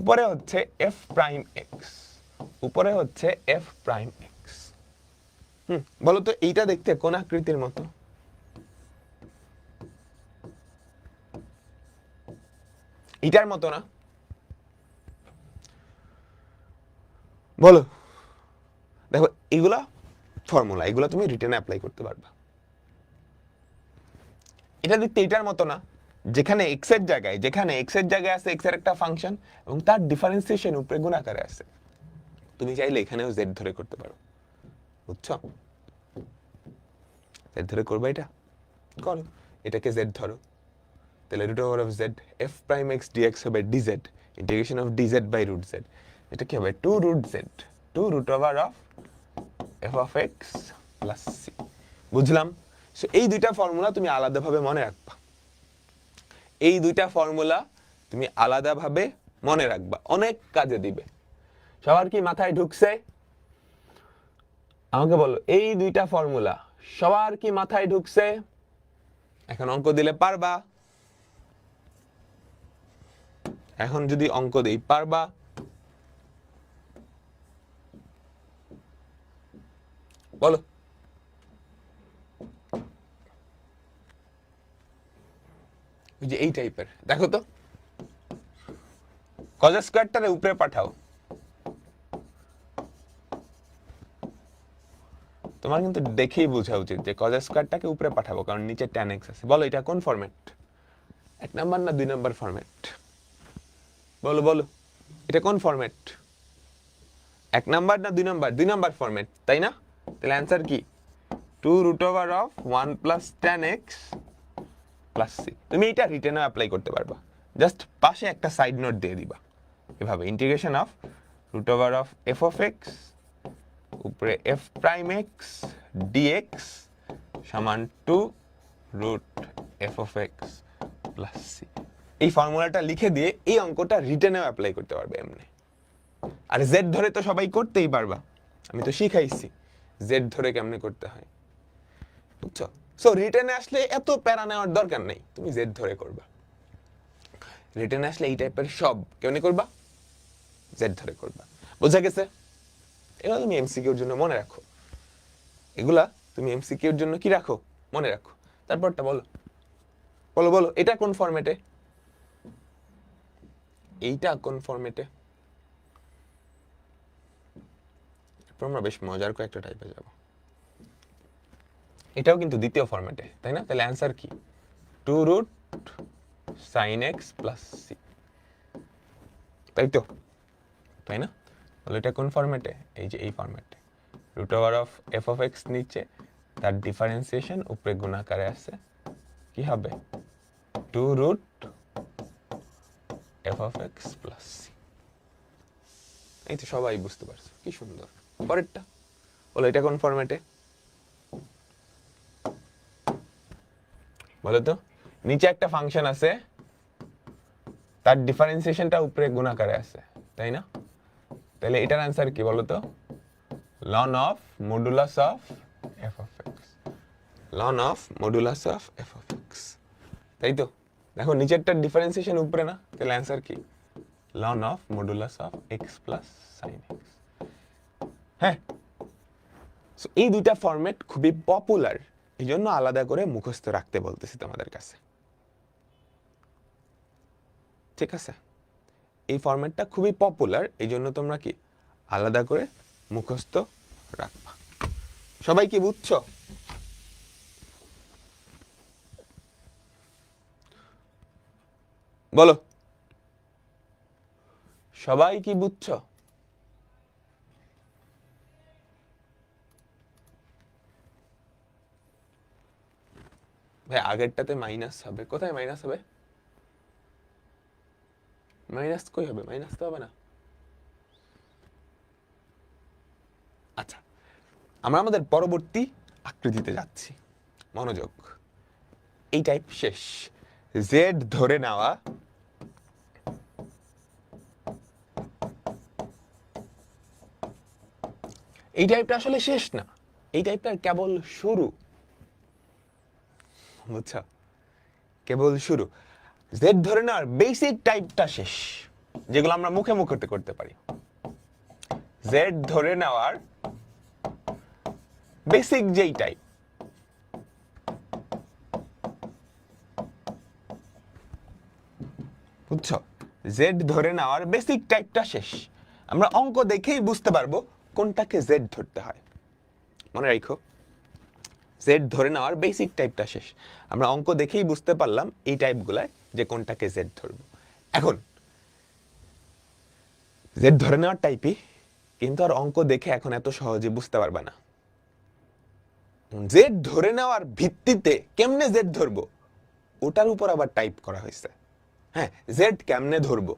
উপরে হচ্ছে এফ প্রাইম এক্স, উপরে হচ্ছে এফ প্রাইম এক্স। বলো তো এইটা দেখতে কোন আকৃতির মতো? এটার মতো না? বলো, দেখো এগুলা ফর্মুলা, এগুলা তুমি রিটেনে অ্যাপ্লাই করতে পারবা। এটা দেখতে এটার মতো না, যেখানে এক্স এর জায়গায়, যেখানে এক্স এর জায়গায় আছে এক্স এর একটা ফাংশন এবং তার ডিফারেন্সিয়েশন উপরে গুণাকারে আছে, তুমি চাইলে এখানেও জেড ধরে করতে পারো, বুঝছো? জেড ধরে করবে, এটা করো, এটাকে জেড ধরো, তাহলে root over of z f prime x dx হবে dz, integration of dz by root z, এটা কি হবে? Two root z, two root over of f of x plus c. বুঝলাম? সো এই দুইটা ফর্মুলা তুমি আলাদাভাবে মনে রাখবা, এই দুইটা ফর্মুলা তুমি আলাদাভাবে মনে রাখবা, অনেক কাজে দিবে। সবার কি মাথায় ঢুকছে? আমাকে বলো, এই দুইটা ফর্মুলা সবার কি মাথায় ঢুকছে? এখন অঙ্ক দিলে পারবা? এখন যদি অঙ্ক দেই পারবা? বলো। ওই যে এই টাইপের, দেখো তো, কজ স্কয়ারটারে উপরে পাঠাও, তোমার কিন্তু দেখেই বোঝা উচিত যে কজ স্কয়ারটাকে উপরে পাঠাবো, কারণ নিচে tan x আছে। বলো এটা কোন ফরম্যাট? 1 নাম্বার না 2 নাম্বার ফরম্যাট? বলো বলো, এটা কোন ফরম্যাট? 1 নাম্বার না 2 নাম্বার? 2 নাম্বার ফরম্যাট, তাই না? তাহলে অ্যান্সার কি? 2 root over of 1 plus tan x plus c। তুমি এটা রিটেনে অ্যাপ্লাই করতে পারবা, জাস্ট পাশে একটা সাইড নোট দিয়ে দিবা, এভাবে integration of root over of f of x উপরে এফ প্রাইম এক্স ডিএক্স সমান 2 root f of x plus c. এই ফর্মুলাটা লিখে দিয়ে এই অঙ্কটা রিটেনেও অ্যাপ্লাই করতে পারবে এমনি। আর জেড ধরে তো সবাই করতেই পারবা, আমি তো শিখাইছি জেড ধরে কেমনে করতে হয়, বুঝছো? সো রিটেনে আসলে এত প্যারা নেওয়ার দরকার নেই, তুমি জেড ধরে করবা। রিটেনে আসলে এই টাইপের সব কেমনে করবা? জেড ধরে করবা। বোঝা গেছে? এগুলো তুমি এমসিকিউর জন্য মনে রাখো, এগুলা তুমি এমসিকিউর জন্য কি রাখো? মনে রাখো। তারপরটা বলো, বলো বলো, এটা কোন ফরম্যাটে? এইটা কোন ফরম্যাটে? আমরা বেশ মজার কয়েকটা টাইপে যাব। এটাও কিন্তু দ্বিতীয় ফরম্যাটে, তাই না? তাহলে অ্যান্সার কি? 2 root sin x plus c, তাই তো? তাই না? তাহলে এটা কোন ফরম্যাটে? এই যে এই ফরম্যাটে, root over of f of x নিচে, তার ডিফারেন্সিয়েশন উপরে গুণাকারে আছে, কি হবে? 2 root f of x plus c. এই তো সবাই বুঝতে পারছো, কি সুন্দর। পরেরটা বলো, এটা কোন ফরম্যাটে? বলো তো, নিচে একটা ফাংশন আছে, তার ডিফারেন্সিয়েশনটা উপরে গুণাকারে আছে, তাই না? তাহলে এটার অ্যান্সার কি বলো তো? Ln of modulus of f of x, ln of modulus of f of x, তাই তো? দেখো নিচেরটার ডিফারেন্সিয়েশন উপরে না, তাহলে অ্যান্সার কি? Ln of modulus of x plus sine x. হ্যাঁ, এই দুইটা ফরম্যাট খুবই পপুলার, এই জন্য আলাদা করে মুখস্থ রাখতে বলতেছি তোমাদের কাছে, ঠিক আছে? এই ফরম্যাটটা খুবই পপুলার, এই জন্য তোমরা কি আলাদা করে মুখস্থ রাখবা। সবাই কি বুঝছো? বলো, সবাই কি বুঝছো? ভাই আগেরটাতে মাইনাস হবে, কোথায় মাইনাস হবে? মাইনাস কই হবে? মাইনাস তো হবে না। আচ্ছা, আমরা আমাদের পরবর্তী আকৃতিতে যাচ্ছি, মনোযোগ। এই টাইপ শেষ। জেড ধরে নেওয়া এই টাইপটা আসলে শেষ না, এই টাইপটার কেবল শুরু, বুঝছো? কেবল শুরু। জেড ধরে নেওয়ার বেসিক টাইপটা শেষ, যেগুলো আমরা মুখে মুখে করতে পারি। জেড ধরে নেওয়ার বেসিক যেই টাইপ, বুঝছো? জেড ধরে নেওয়ার বেসিক টাইপটা শেষ। আমরা অঙ্ক দেখেই বুঝতে পারবো কোনটাকে জেড ধরতে হয়। মনে রাখো, জেড ধরে নেওয়ার বেসিক টাইপটা শেষ। আমরা অঙ্ক দেখেই বুঝতে পারলাম এই টাইপগুলায় যে কোনটাকে জেড ধরবো। এখন জেড ধরে নেওয়ার টাইপই, কিন্তু আর অঙ্ক দেখে এখন এত সহজে বুঝতে পারবে না। জেড ধরে নেওয়ার ভিত্তিতে কেমনে জেড ধরবো ওটার উপর আবার টাইপ করা হয়েছে। হ্যাঁ, জেড কেমনে ধরবো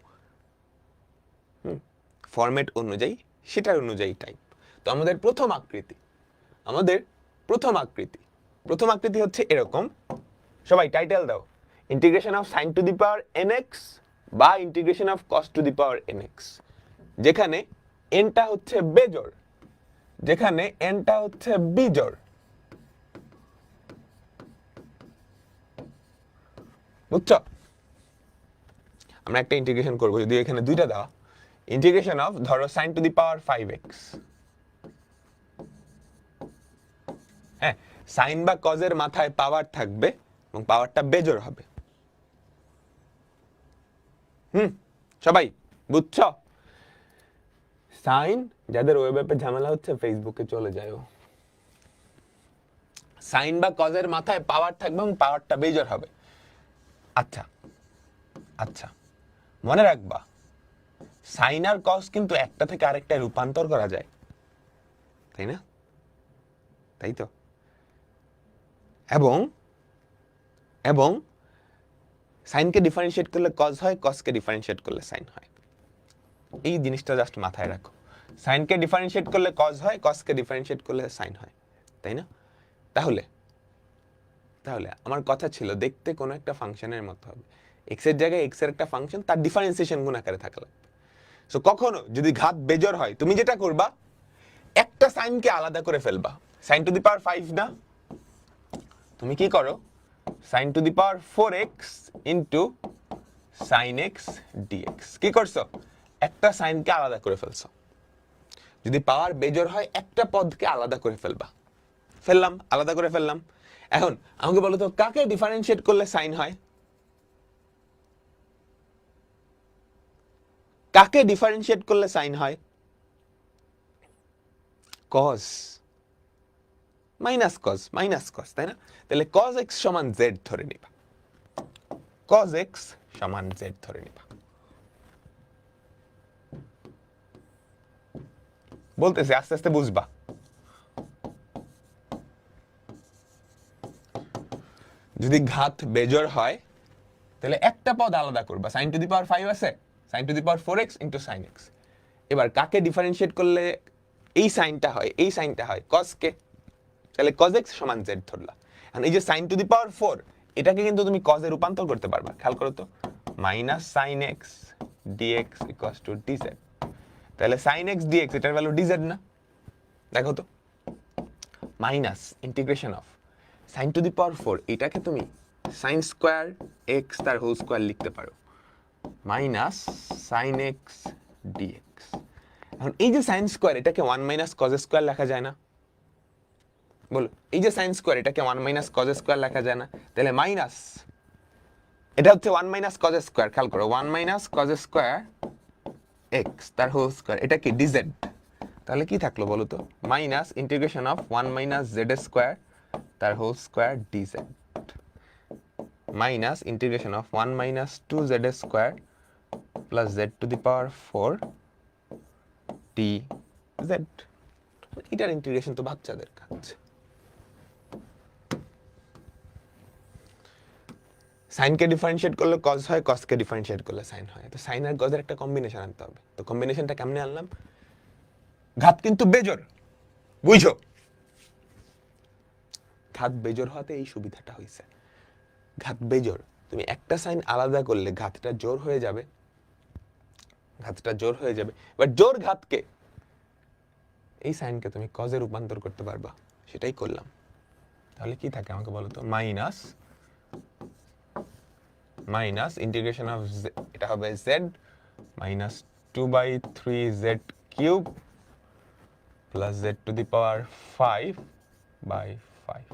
ফরম্যাট অনুযায়ী, সেটার অনুযায়ী টাইপ। তো আমাদের প্রথম আকৃতি হচ্ছে এরকম। সবাই টাইটেল দাও, integration of sine to the power nx বা integration of cos two the power nx, যেখানে nটা হচ্ছে বেজোড়, যেখানে nটা হচ্ছে বিজোড়। বুঝছো? আমরা একটা ইন্টিগ্রেশন করবো, যদি এখানে দুইটা দেওয়া, ইন্টিগ্রেশন অফ ধরো sine to the power 5x। হ্যাঁ, সাইন বা কজের মাথায় পাওয়ার থাকবে এবং পাওয়ারটা বেজোড় হবে। সবাই বুঝছো? সাইন, যাদের ওয়েব অ্যাপে ঝামেলা হচ্ছে ফেসবুকে চলে যায়। সাইন বা কজের মাথায় পাওয়ার থাকবে এবং পাওয়ারটা বেজোড় হবে। আচ্ছা আচ্ছা, মনে রাখবা সাইন আর কস কিন্তু একটা থেকে আরেকটা রূপান্তর করা যায়, তাই না? তাই তো। এবং এবং সাইনকে ডিফারেন্সিয়েট করলে কজ হয়, কসকে ডিফারেন্সিয়েট করলে সাইন হয়। এই জিনিসটা জাস্ট মাথায় রাখো। সাইনকে ডিফারেন্সিয়েট করলে কজ হয়, কসকে ডিফারেন্সিয়েট করলে সাইন হয়, তাই না? তাহলে তাহলে আমার কথা ছিল দেখতে কোনো একটা ফাংশনের মতো হবে, এক্স এর জায়গায় এক্স এর একটা ফাংশন, তার ডিফারেন্সিয়েশন গুণ আকারে থাকা লাগবে। সো কখনো যদি ঘাত বেজোড় হয়, তুমি যেটা করবা একটা সাইনকে আলাদা করে ফেলবা। সাইন টু দি পাওয়ার 5 না, তুমি কি করো sine to the power 4x into sine x dx. কি করছো? একটা সাইনকে আলাদা করে ফেলছো। যদি পাওয়ার বেজোড় হয় একটা পদকে আলাদা করে আলাদা করে ফেললাম। এখন আমাকে বলো তো কাকে ডিফারেন্সিয়েট করলে সাইন হয়? কাকে ডিফারেন্সিয়েট করলে সাইন হয়? কস মাইনাস কস, তাই না? তাহলে cos x সমান z ধরে নিবা, cos x সমান z ধরে নিবা। বলতেছি আস্তে আস্তে বুঝবা। যদি ঘাত বেজোড় হয় তাহলে একটা পদ আলাদা করবা। সাইন টু দি পাওয়ার 5 আছে, sine to the power 4x into sine x. এবার কাকে ডিফারেন্সিয়েট করলে এই সাইনটা হয় cos কে, তাহলে cos x সমান z ধরলা। এখন এই যে সাইন টু দি পাওয়ার 4, এটাকে কিন্তু তুমি cos এ রূপান্তর করতে পারবা। খেয়াল করো তো, minus sine x dx equals to dz। তাহলে সাইন এক্স ডিএক্স এটার ভ্যালু dz না? দেখো তো, minus integration of sine to the power 4, এটাকে তুমি সাইন স্কোয়ার এক্স তার হোল স্কোয়ার লিখতে পারো, মাইনাস সাইন এক্স ডিএক্স। এখন এই যে সাইন স্কোয়ার, এটাকে 1 মাইনাস কজ স্কোয়ার লেখা যায় না? বলো, এই যে সাইন স্কোয়ার, এটাকে 1 মাইনাস কজ স্কোয়ার লেখা যায় না? তাহলে মাইনাস, এটা হচ্ছে 1 মাইনাস কজ স্কোয়ার। খেয়াল করো, 1 মাইনাস কজ স্কোয়ার এক্স তার হোল স্কোয়ার, এটা কি ডিজেড, তাহলে কি থাকলো বলো তো, minus integration of 1 minus z square তার whole square dz minus integration of 1 minus 2 z square plus z to the power 4 d z. এটার ইন্টিগ্রেশন তো বাচ্চাদের কাজ। সাইনকে ডিফারেন্সিয়েট করলে কজ হয়, কজকে ডিফারেন্সিয়েট করলে সাইন হয়। তো সাইন আর কজের একটা কম্বিনেশন আনতে হবে। তো কম্বিনেশনটা কেমনে আনলাম, ঘাত কিন্তু বেজোর, বুঝছো, ঘাত বেজোর হওয়াতে এই সুবিধাটা হয়েছে। ঘাত বেজোর, তুমি একটা সাইন আলাদা করলে ঘাতটা জোর হয়ে যাবে, ঘাতটা জোর হয়ে যাবে। বাট জোর ঘাতকে, এই সাইনকে তুমি কজে রূপান্তর করতে পারবা, সেটাই করলাম। তাহলে কি থাকে আমাকে বলো তো, মাইনাস মাইনাস ইন্টিগ্রেশন অফ এটা হবে z minus 2/3 z cube plus z to the power 5/5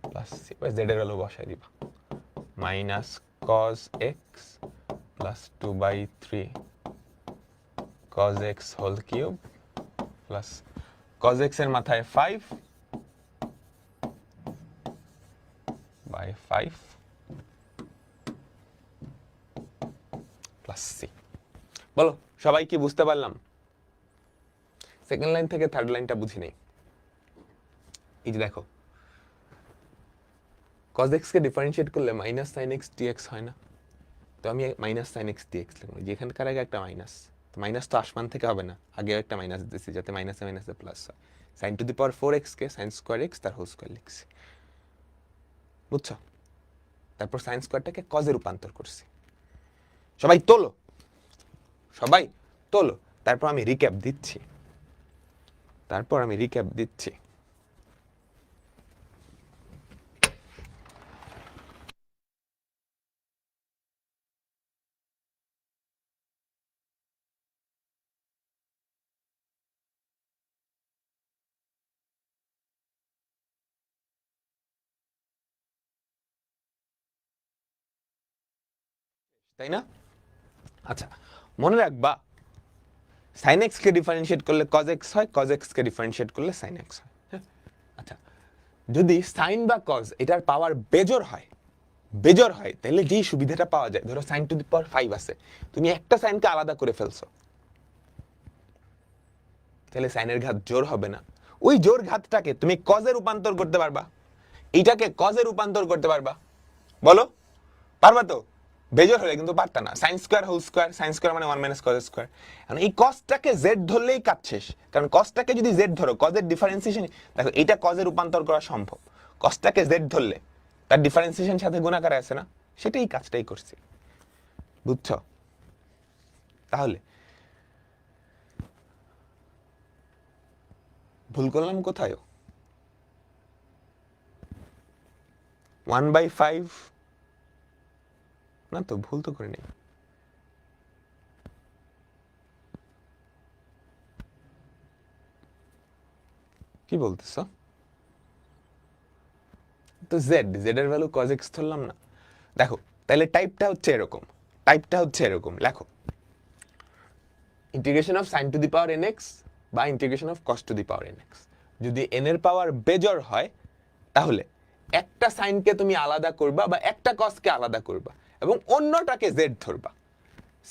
plus z এর ভ্যালু বসাই দিবা, minus cos x plus 2/3 cos x whole cube plus cos x এর মাথায় 5/5 প্লাস সি। বলো সবাই কি বুঝতে পারলাম? সেকেন্ড লাইন থেকে থার্ড লাইনটা বুঝি নেই। এই যে দেখো, cos x কে ডিফারেন্সিয়েট করলে মাইনাস সাইন এক্স ডিএক্স হয় না? তো আমি মাইনাস সাইন এক্স ডিএক্স লিখব, যেখানকার আগে একটা মাইনাস, তো মাইনাস তো আসমান থেকে হবে না, আগে একটা মাইনাস দিয়েছি যাতে মাইনাসে মাইনাসে প্লাস হয়। Sine to the power 4x কে সাইন স্কোয়ার এক্স তার হোল স্কোয়ার লিখছি, বুঝছো? তারপর সাইন স্কোয়ারটাকে কজে রূপান্তর করছি। সবাই তোলো, সবাই তোলো। তারপর আমি রিক্যাপ দিচ্ছি, তাই না? আচ্ছা, মনে রাখবা সাইন এক্স কে ডিফারেন্সিয়েট করলে কজ এক্স হয়, কজ এক্স কে ডিফারেন্সিয়েট করলে সাইন এক্স হয়। আচ্ছা, যদি সাইন বা কজ এটার পাওয়ার বেজোর হয়, তাহলে যেই সুবিধাটা পাওয়া যায়, ধরো সাইন টু দি পাওয়ার 5 আছে, তুমি একটা সাইনকে আলাদা করে ফেলছো, তাহলে সাইনের ঘাত জোর হবে না। ওই জোর ঘাতটাকে তুমি কজে রূপান্তর করতে পারবা, এইটাকে কজে রূপান্তর করতে পারবা, বলো পারবা তো? বেজোর হলে কিন্তু পারতা না। Sine square whole square, sine square মানে 1 মাইনাস কজ স্কোয়ার। এখন এই কজটাকে জেড ধরলেই কাজ শেষ, কারণ কজটাকে যদি জেড ধরো, কজের ডিফারেন্সিয়েশন, দেখো এটা কজে রূপান্তর করা সম্ভব। কজটাকে জেড ধরলে তার ডিফারেন্সিয়েশন সাথে গুণাকারে আছে না, সেটাই কাজটাই করছি, বুঝছো? তাহলে ভুল করলাম কোথায়? 1/5 না তো, ভুল তো করে নেই। কি বলতেছ? তো জেড এর ভ্যালু cos x ধরলাম না। দেখো তাহলে টাইপটা হচ্ছে এরকম, লেখো integration of sin to the power nx বা integration of cos to the power nx। যদি n এর পাওয়ার বেজোর হয়, তাহলে একটা সাইনকে তুমি আলাদা করবা বা একটা কসকে আলাদা করবা এবং অন্যটাকে জেড ধরবা।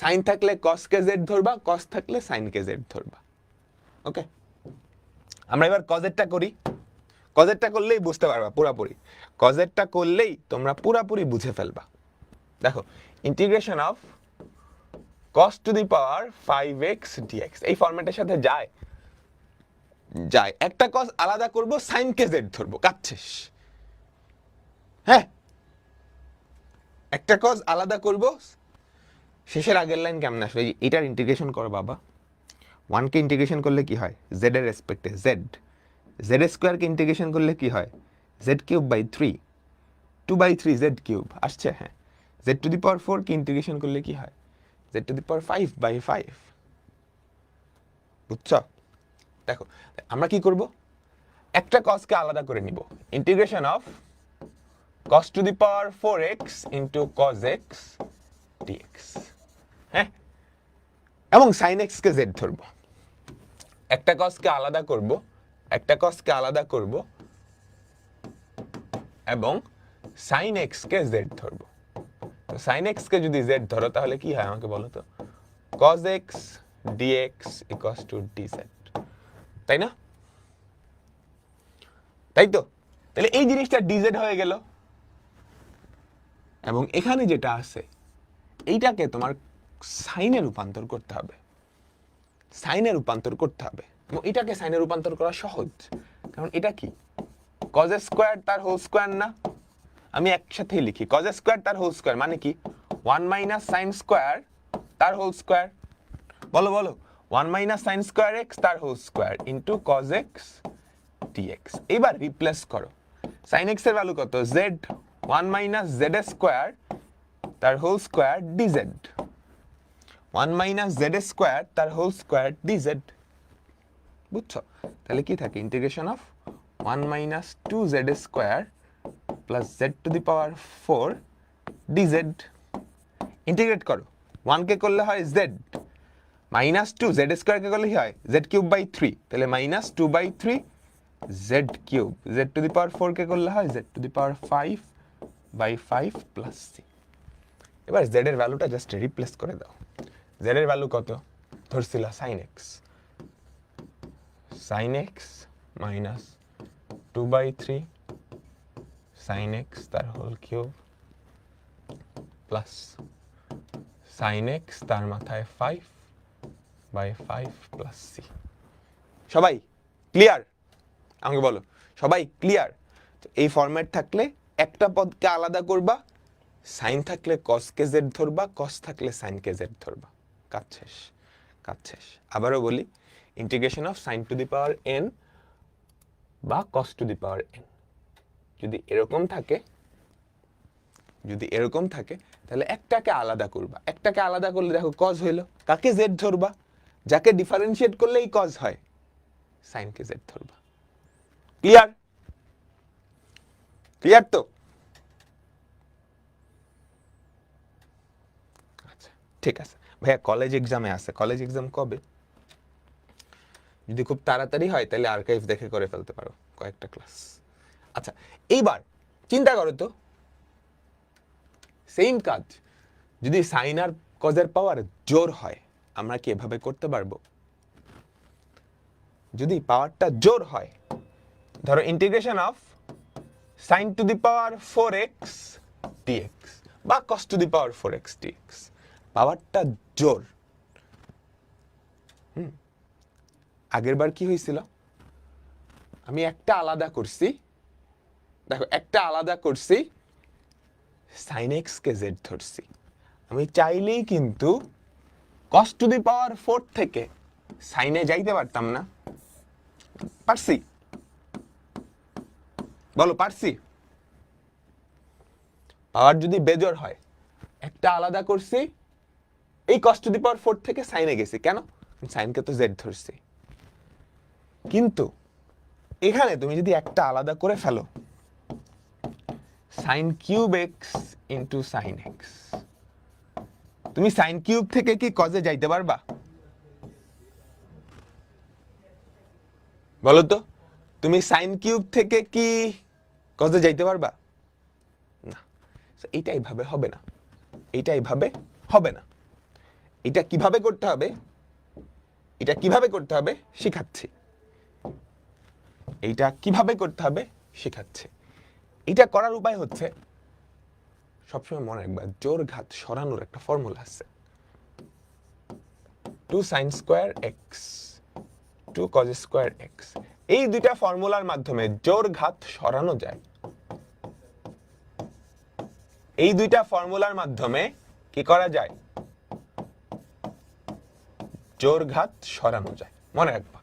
সাইন থাকলে কসকে জেড ধরবা, কস থাকলে সাইনকে জেড ধরবা। ওকে, আমরা এবার কজেরটা করি। কজেরটা করলেই বুঝতে পারবা পুরাপুরি, কজেরটা করলেই তোমরা পুরাপুরি বুঝে ফেলবা। দেখো integration of cos to the power 5x dx এই ফরম্যাটের সাথে যায়। একটা cos আলাদা করব, সাইনকে জেড ধরবো, কাজ শেষ। হ্যাঁ, একটা cos আলাদা করব, শেষের আগের লাইন কেমন আসবে? এটার ইন্টিগ্রেশন করো বাবা। 1 কে ইন্টিগ্রেশন করলে কি হয়? z এর রেসপেক্টে z স্কয়ার কে ইন্টিগ্রেশন করলে কি হয়? z³ 2/3 z³ আসছে। হ্যাঁ, z to the power 4 K integration করলে কি হয়? z to the power 5/5। বুঝছো? দেখো আমরা কি করব, একটা cos কে আলাদা করে নিব, integration of cos to the power 4x into cos x dx। হ্যাঁ, এবং সাইন এক্স কে জেড ধরবো, একটা কসকে আলাদা করব, একটা কসকে আলাদা করব এবং সাইন এক্স কে জেড ধরবো। তো সাইন এক্স কে যদি জেড ধরো তাহলে কি হয় আমাকে বলো তো, cos x dx equals to dz, তাই না? তাই তো, তাহলে এই জিনিসটা dz হয়ে গেল এবং এখানে যেটা আছে এইটাকে তোমার সাইনে রূপান্তর করতে হবে, সাইনে রূপান্তর করতে হবে এবং এটাকে সাইনে রূপান্তর করা সহজ, কারণ এটা কি cos স্কয়ার তার হোল স্কয়ার না, আমি একসাথেই লিখি cos স্কয়ার তার হোল স্কয়ার মানে কি 1 মাইনাস সাইন স্কয়ার তার হোল স্কয়ার, বলো বলো 1 মাইনাস সাইন স্কয়ার x তার whole square into cos x dx। এবার রিপ্লেস করো, সাইন x এর ভ্যালু কত, z 1 মাইনাস z স্কয়ার তার whole square dz, 1 minus z square তার হোল স্কয়ার dz, বুঝছো? তাহলে কি থাকে integration of 1 minus 2z square plus z to the power 4 dz। Integrate করো, 1 কে করলে হয় z মাইনাস 2, z স্কয়ার কে করলে কি হয় z কিউব বাই 3, তাহলে minus 2 by 3 z cube, z to the power 4 কে করলে হয় z to the power 5 by 5 plus c। এবার z এর ভ্যালুটা জাস্ট রিপ্লেস করে দাও, z এর ভ্যালু কত ধরছিলা sin x, sin x minus 2 by 3 sin x তার whole cube plus sin x তার মাথায় 5 বাই 5 প্লাস c। সবাই ক্লিয়ার? আমাকে বলো সবাই ক্লিয়ার? এই ফরম্যাট থাকলে একটা পদকে আলাদা করবা, সাইন থাকলে cos কে z ধরবা, cos থাকলে sin কে z ধরবা, কাজ শেষ, কাজ শেষ। আবারও বলি, integration of sin to the power n বা cos to the power n যদি এরকম থাকে, যদি এরকম থাকে তাহলে একটাকে আলাদা করবা, একটাকে আলাদা করলে দেখো cos হইলো, কাকে z ধরবা, যাকে ডিফারেন্সিয়েট করলে এই cos হয়, sin কে z ধরবা। ক্লিয়ার? ক্লিয়ার তো? আচ্ছা ঠিক আছে ভাইয়া, কলেজ এক্সামে আছে, কলেজ এক্সাম কবে? যদি খুব তাড়াতাড়ি হয় তাহলে আর্কাইভ দেখে করে ফেলতে পারো কয়েকটা ক্লাস। আচ্ছা এইবার চিন্তা করো তো, সেম কাজ যদি সাইন আর কজের পাওয়ার জোর হয় আমরা কি এভাবে করতে পারবো? যদি পাওয়ারটা জোর হয়, ধরো integration of sin to the power 4x dx বা cos to the power 4x dx, পাওয়ারটা জোর। আগের বার কি হয়েছিল, আমি একটা আলাদা করছি, দেখো একটা আলাদা করছি, sin x কে z ধরছি, আমি চাইলেই কিন্তু cos টু দি পাওয়ার 4 থেকে সাইনে যাইতে পারতাম না, পারছি? বলো পারছি? পাওয়ার যদি বেজোর হয়, একটা আলাদা করছি, এই cos টু দি পাওয়ার 4 থেকে সাইনে গেছি, কেন? সাইনকে তো z ধরছি। কিন্তু এখানে তুমি যদি একটা আলাদা করে ফেলো, sin cube x into sin x, তুমি sin কিউব থেকে কি কজে যাইতে পারবা? বলো তো, তুমি sin কিউব থেকে কি কজে যাইতে পারবা? না, এইটা এইভাবে হবে না, এইটা এইভাবে হবে না। এটা কিভাবে করতে হবে, এটা কিভাবে করতে হবে শেখাচ্ছি, এইটা কিভাবে করতে হবে শেখাচ্ছি। এটা করার উপায় হচ্ছে, সবসময় মনে রাখবা জোর ঘাত সরানোর একটা ফর্মুলা আছে, 2 sin square x 2 cos square x, এই দুইটা ফর্মুলার মাধ্যমে জোর ঘাত সরানো যায়। এই দুইটা ফর্মুলার মাধ্যমে কি করা যায়? জোর ঘাত সরানো যায়, মনে রাখবা।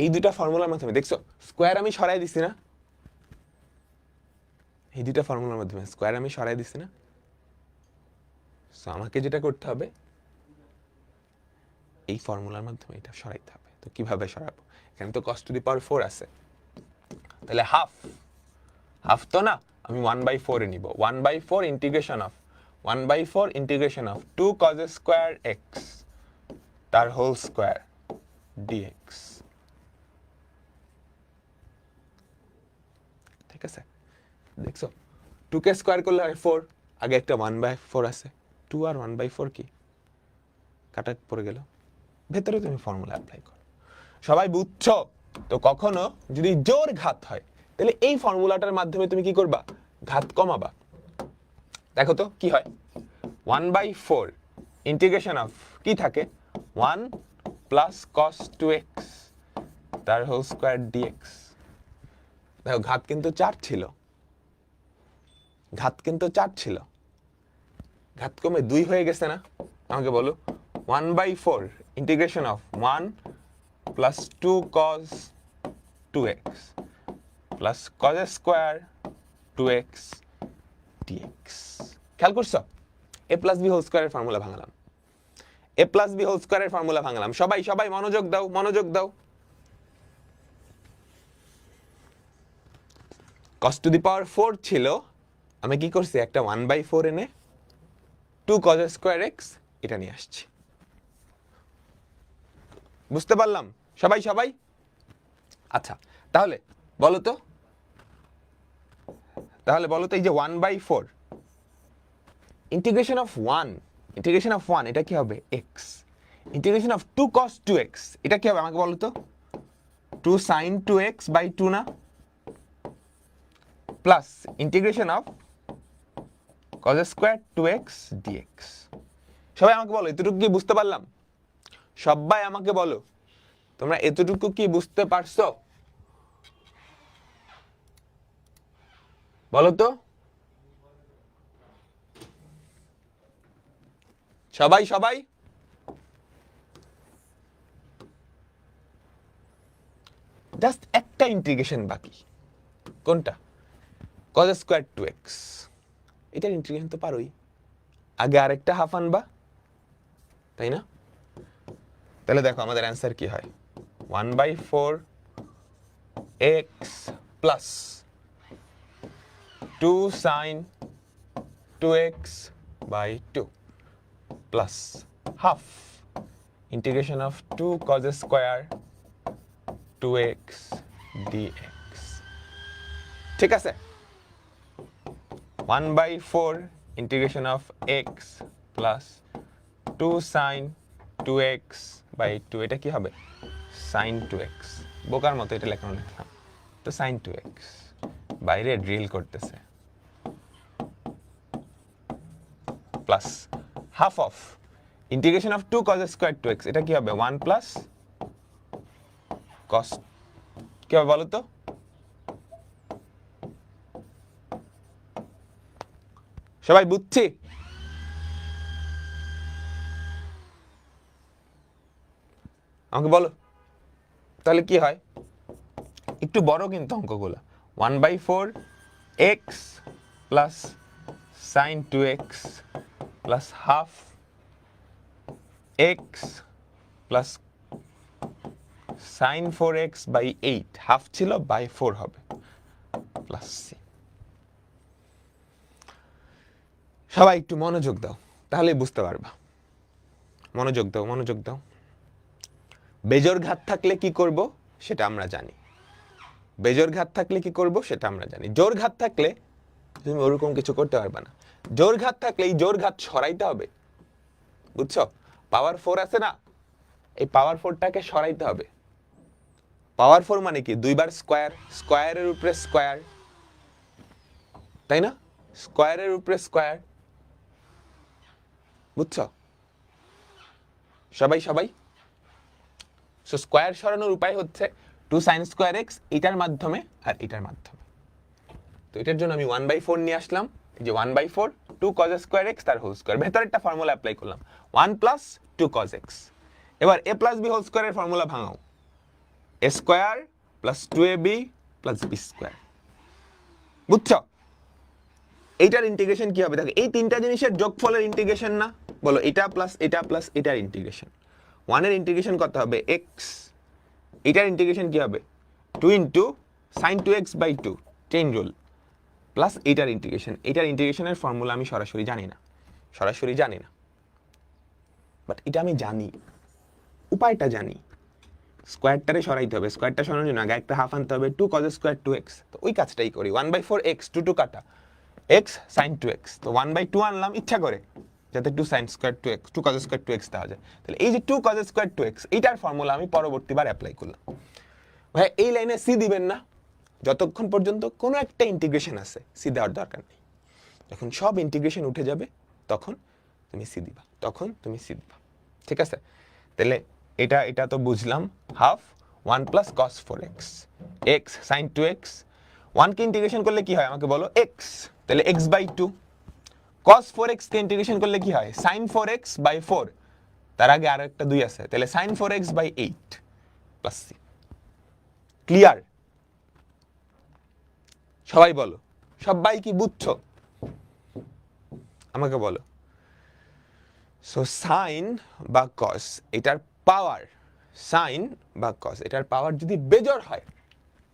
এই দুইটা ফর্মুলার মাধ্যমে, দেখছো স্কয়ার আমি সরাই দিছি না, এই দুইটা ফর্মুলার মাধ্যমে স্কয়ার আমি সরাই দিছি না, সো আমাকে যেটা করতে হবে এই ফর্মুলার মাধ্যমে এটা সরাইতে হবে। তো কিভাবে সরাবো? এখানে তো cos টু দি পাওয়ার 4 আছে, তাহলে হাফ, হাফ তো না, আমি 1/4 এ নিব, 1/4 integration of 1/4 integration of 2 cos square x তার হোল স্কোয়ার ডিএক্স। ঠিক আছে, দেখছো 2k স্কোয়ার করলে হয় 4, আগে একটা 1/4 আছে, 2 আর 1/4 কি কাটা পড়ে গেল, ভেতরে তুমি ফর্মুলা অ্যাপ্লাই করো। সবাই বুঝছো তো? কখনো যদি জোর ঘাত হয় তাহলে এই ফর্মুলাটার মাধ্যমে তুমি কি করবা, ঘাত কমাবা। দেখো তো কি হয়, 1/4 ইন্টিগ্রেশন অফ কি থাকে, 1 প্লাস cos 2x তার হোল স্কোয়ার ডিএক্স। দেখো ঘাত কিন্তু 4 ছিল, ঘাত কিন্তু 4 ছিল, ঘাত কমে 2 হয়ে গেছে না? আমাকে বলো, 1/4 integration of 1 plus 2 cos 2x plus cos square 2x dx। খেয়াল করছো? a প্লাস বি হোল স্কোয়ারের ফর্মুলা ভাঙলাম, a প্লাস বি হোল স্কোয়ারের ফর্মুলা ভাঙলাম। সবাই সবাই মনোযোগ দাও, মনোযোগ দাও। cos টু দি পাওয়ার 4 ছিল, আমি কি করছি, একটা 1/4 এনে 2 cos স্কোয়ার x এটা নিয়ে আসছি। বুঝতে পারলাম সবাই সবাই? আচ্ছা, তাহলে বলো তো, এই যে 1/4 ইন্টিগ্রেশন অফ 1 এটা কি হবে, x। Integration of 2 cos 2x এটা কি হবে আমাকে বলো তো, 2 sin 2x বাই 2 না, plus integration of cos square 2x dx। সবাই আমাকে বলো এতটুকু কি বুঝতে পারলাম? সবাই আমাকে বলো তোমরা এতটুকু কি বুঝতে পারছো? বলো তো সবাই সবাই। জাস্ট একটা ইন্টিগ্রেশন বাকি, কোনটা, cos স্কোয়ার 2x। এটার ইন্টিগ্রেশন তো পারোই, আগে আরেকটা হাফ আনবা, তাই না? তাহলে দেখো আমাদের অ্যান্সার কি হয়, 1/4 x plus 2 sin 2x by 2 plus half integration of 2 cos square 2x dx। ঠিক আছে, 1/4 integration of x plus 2 sin 2x by 2, এটা কি হবে, sin 2x। বোকার মতো এটা লিখলাম, তো sin 2x বাইরে ড্রিল করতেছে, plus half of integration of 2 cos square 2x এটা কি হবে, 1 প্লাস cos, কি হবে বলো তো? সবাই বুঝছি? আমাকে বলো তাহলে কি হয়, একটু বড় কিন্তু অঙ্কগুলো, 1/4 x plus sin 2x plus half x plus sin 4x by 8, half ছিল বাই 4 হবে, প্লাস c। সবাই একটু মনোযোগ দাও, তাহলেই বুঝতে পারবা। মনোযোগ দাও, মনোযোগ দাও। বেজোর ঘাত থাকলে কি করব সেটা আমরা জানি, বেজোর ঘাত থাকলে কি করব সেটা আমরা জানি। জোর ঘাত থাকলে তুমি ওরকম কিছু করতে পারবে না। জোর ঘাত থাকলে এই জোর ঘাত সরাইতে হবে, বুঝছো? পাওয়ার 4 আছে না, এই পাওয়ার 4টাকে সরাইতে হবে। পাওয়ার 4 মানে কি, দুইবার স্কোয়ার, স্কোয়ারের উপরে স্কোয়ার, তাই না? স্কোয়ারের উপরে স্কোয়ার, বুঝছো সবাই সবাই? সো স্কোয়ার সরানোর উপায় হচ্ছে 2 sin স্কোয়ার x এটার মাধ্যমে আর এটার মাধ্যমে। তো এটার জন্য আমি 1/4 নিয়ে আসলাম, এই যে 1/4 2 cos স্কোয়ার x তার হোল স্কোয়ার, ভেতরে একটা ফর্মুলা অ্যাপ্লাই করলাম 1 প্লাস 2 cos x। এবার a প্লাস b হোল স্কোয়ারের ফর্মুলা ভাঙাও, a square plus 2ab plus b square, বুঝছো? এইটার ইন্টিগ্রেশন কি হবে, দেখো এই তিনটা জিনিসের যোগফলের ইন্টিগ্রেশন না, বলো এটা প্লাস এটা প্লাস এটার ইন্টিগ্রেশন। 1 এর ইন্টিগ্রেশন কত হবে, x, এটার ইন্টিগ্রেশন কি হবে, 2 into sin 2x by 2 chain rule, plus এটার ইন্টিগ্রেশন। এটার ইন্টিগ্রেশনের ফর্মুলা আমি সরাসরি জানি না, বাট এটা আমি জানি, উপায়টা জানি, স্কোয়ারটারে সরাইতে হবে, স্কোয়ারটা সরানোর জন্য আগে একটা হাফ আনতে হবে, 2 cos স্কোয়ার 2x, তো ওই কাজটাই করি, 1/4 x 2 কাটা x sin 2x, তো 1/2 আনলাম ইচ্ছা করে যাতে 2 sin square 2x 2 cos square 2x দেওয়া যায়। তাহলে এই যে 2 cos স্কোয়ার 2x এইটার ফর্মুলা আমি পরবর্তীবার অ্যাপ্লাই করলাম। ভাই এই লাইনে সি দিবেন না যতক্ষণ পর্যন্ত কোনো একটা ইন্টিগ্রেশন আছে, সি দেওয়ার দরকার নেই। যখন সব ইন্টিগ্রেশন উঠে যাবে তখন তুমি সি দিবা, তখন তুমি সি দিবা, ঠিক আছে? তাহলে এটা তো বুঝলাম, half 1 plus cos 4x x sin 2x, 1 কে ইন্টিগ্রেশন করলে কি হয় আমাকে বলো, x, তাহলে x/2, cos 4x কে ইন্টিগ্রেশন করলে কি হয়, sin 4x/4, তার আগে আরো একটা 2 আছে, তাহলে sin 4x/8 plus c। Clear? সবাই বলো, সবাই কি বুঝছো? আমাকে বলো। সো সাইন বা কস এটার পাওয়ার, সাইন বা কস এটার পাওয়ার যদি বেজোড় হয়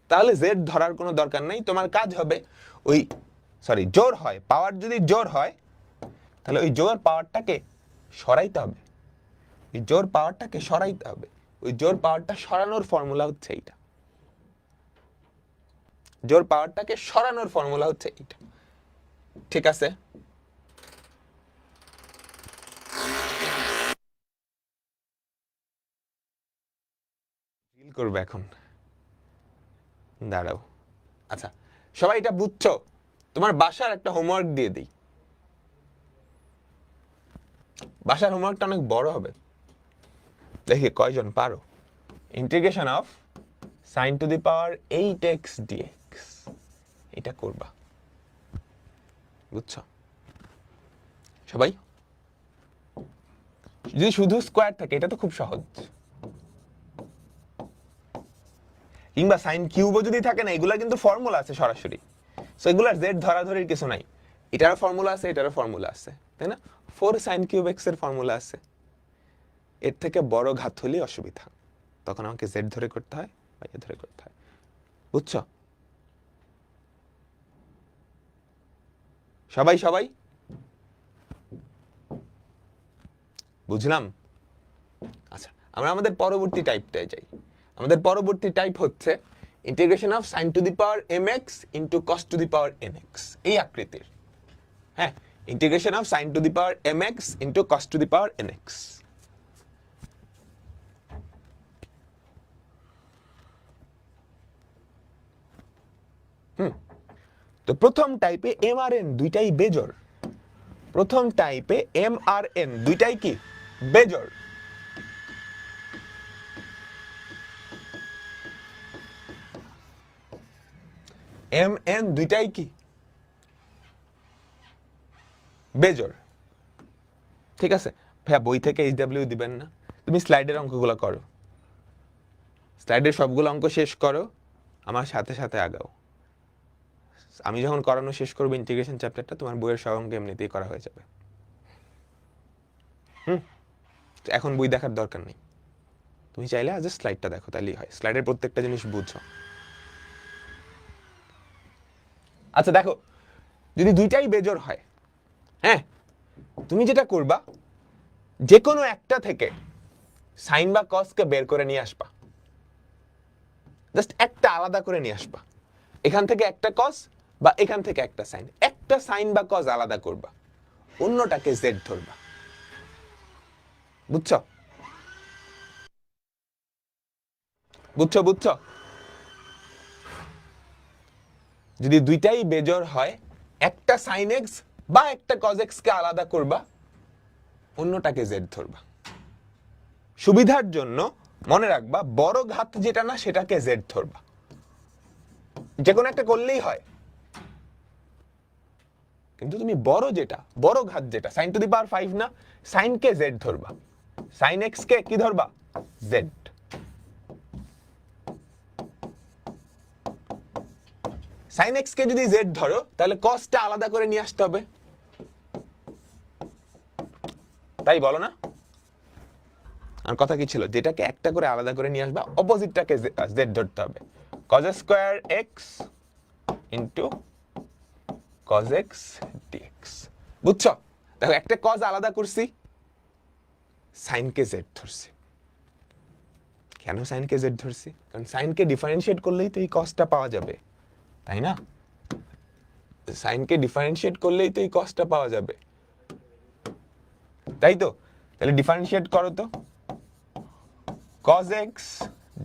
তাহলে জেড ধরার কোনো দরকার নাই, তোমার কাজ হবে ওই জোর হয়, পাওয়ার যদি জোর হয় তাহলে ওই জোর পাওয়ারটাকে সরাইতে হবে, ওই জোর পাওয়ারটাকে সরাইতে হবে, ওই জোর পাওয়ারটা সরানোর ফর্মুলা হচ্ছে এইটা, জোর পাওয়ারটাকে সরানোর ফর্মুলা হচ্ছে এইটা, ঠিক আছে? ফিল করবে এখন, দাঁড়াও। আচ্ছা সবাই এটা বুঝছো? তোমার বাসার একটা হোমওয়ার্ক দিয়ে দিই, বাসার হোমওয়ার্কটা অনেক বড় হবে, দেখি কয়জন পারো। Integration of sin to the power 8x dx, এটা করবা, বুঝছো? সবাই যদি শুধু স্কোয়ার থাকে এটা তো খুব সহজ, কিংবা সাইন কিউবও যদি থাকে না, এগুলা কিন্তু ফর্মুলা আছে সরাসরি, সো এগুলার জেড ধরাধরির কিছু নাই, এটারও ফর্মুলা আছে এটারও ফর্মুলা আছে, তাই না? 4 sin কিউব x এর ফর্মুলা আছে, এর থেকে বড় ঘাত হলে অসুবিধা, তখন আমাকে জেড ধরে করতে হয় বা এ ধরে করতে হয়, বুঝছো? সবাই সবাই বুঝলাম? আচ্ছা আমরা আমাদের পরবর্তী টাইপটায় যাই। আমাদের পরবর্তী টাইপ হচ্ছে integration of sin to the power mx into cos to the power nx, এই আকৃতির, হ্যাঁ, integration of sin to the power mx into cos to the power nx। তো প্রথম টাইপে m আর n দুইটাই বেজোড়, প্রথম টাইপে m আর n দুইটাই কি বেজোড়, m n দুইটাই কি বেজোড়, ঠিক আছে? ভাইয়া বই থেকে HW দিবেন না, তুমি স্লাইডের অঙ্কগুলো করো, স্লাইডের সবগুলো অঙ্ক শেষ করো, আমার সাথে সাথে আগাও, আমি যখন করানো শেষ করবো ইন্টিগ্রেশন চ্যাপ্টারটা, তোমার বইয়ের সব অঙ্ক এমনিতেই করা হয়ে যাবে। এখন বই দেখার দরকার নেই, তুমি চাইলে আজ স্লাইডটা দেখো, তাহলেই হয়, স্লাইডের প্রত্যেকটা জিনিস বুঝছো। আচ্ছা দেখো, যদি দুইটাই বেজোড় হয়, হ্যাঁ, তুমি যেটা করবা যে কোনো একটা থেকে সাইন বা কসকে বের করে নিয়ে আসবা, জাস্ট একটা আলাদা করে নিয়ে আসবা, এখান থেকে একটা কস বা এখান থেকে একটা সাইন, একটা সাইন বা কস আলাদা করবা, অন্যটাকে জেড ধরবা, বুঝছো? বুঝছো বুঝছো? যদি দুইটাই বেজোড় হয়, একটা সাইন এক্স বা একটা কজ এক্স কে আলাদা করবা, অন্যটাকে জেড ধরবা। সুবিধার জন্য মনে রাখবা বড় ঘাত যেটা না সেটাকে জেড ধরবা, যে কোনো একটা করলেই হয়, কিন্তু তুমি বড় যেটা, বড় ঘাত যেটা, সাইন টু দি পাওয়ার 5 না, সাইন কে জেড ধরবা, সাইন এক্স কে কি ধরবা, জেড। সাইন এক্স কে যদি জেড ধরো তাহলে কসটা আলাদা করে নিয়ে আসতে হবে, তাই বলো না? আর কথা কি ছিল, যেটাকে একটা করে আলাদা করে নিয়ে আসবা, অপোজিটটাকে জেড ধরতে হবে, cos square x into cos x dx, বুঝছো? দেখো একটা cos আলাদা করছি, সাইন কে জেড ধরছি, কেন সাইনকে জেড ধরছি? কারণ সাইনকে ডিফারেন্সিয়েট করলেই তো এই কসটা পাওয়া যাবে, তাই না? সাইনকে ডিফারেন্সিয়েট করলেই তো এই কসটা পাওয়া যাবে, তাই তো? তাহলে ডিফারেন্সিয়েট করো তো, cos x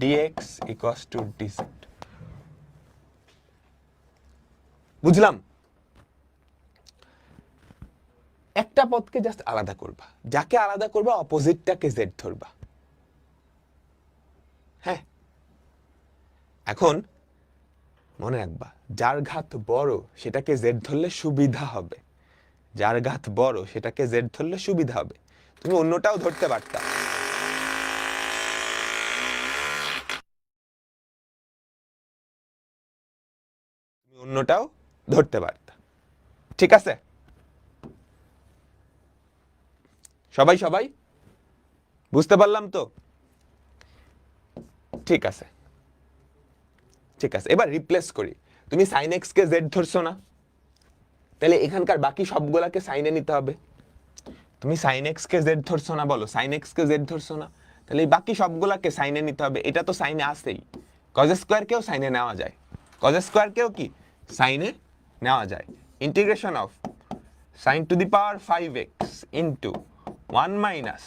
dx equals to dz। বুঝলাম? একটা পদকে জাস্ট আলাদা করবা, যাকে আলাদা করবা অপোজিটটাকে জেড ধরবা। হ্যাঁ, এখন মনে রাখবা যার ঘাত বড় সেটাকে জেড ধরলে সুবিধা হবে, যার ঘাত বড় সেটাকে জেড ধরলে সুবিধা হবে। তুমি অন্যটাও ধরতে পারতা, তুমি অন্যটাও ধরতে পারতা, ঠিক আছে? সবাই সবাই বুঝতে পারলাম তো? ঠিক আছে, ঠিক আছে, এবার রিপ্লেস করি। তুমি সাইন এক্স কে জেড ধরছো না, তাহলে এখানকার বাকি সবগুলাকে সাইনে নিতে হবে। তুমি সাইন এক্স কে জেড ধরছো না, বলো সাইন এক্স কে জেড ধরছো না, তাহলে এই বাকি সবগুলাকে সাইনে নিতে হবে। এটা তো সাইনে আসেই, কজ স্কোয়ার কেও সাইনে নেওয়া যায়, কজ স্কোয়ার কেও কি সাইনে নেওয়া যায়। Integration of sine to the power 5x into 1 minus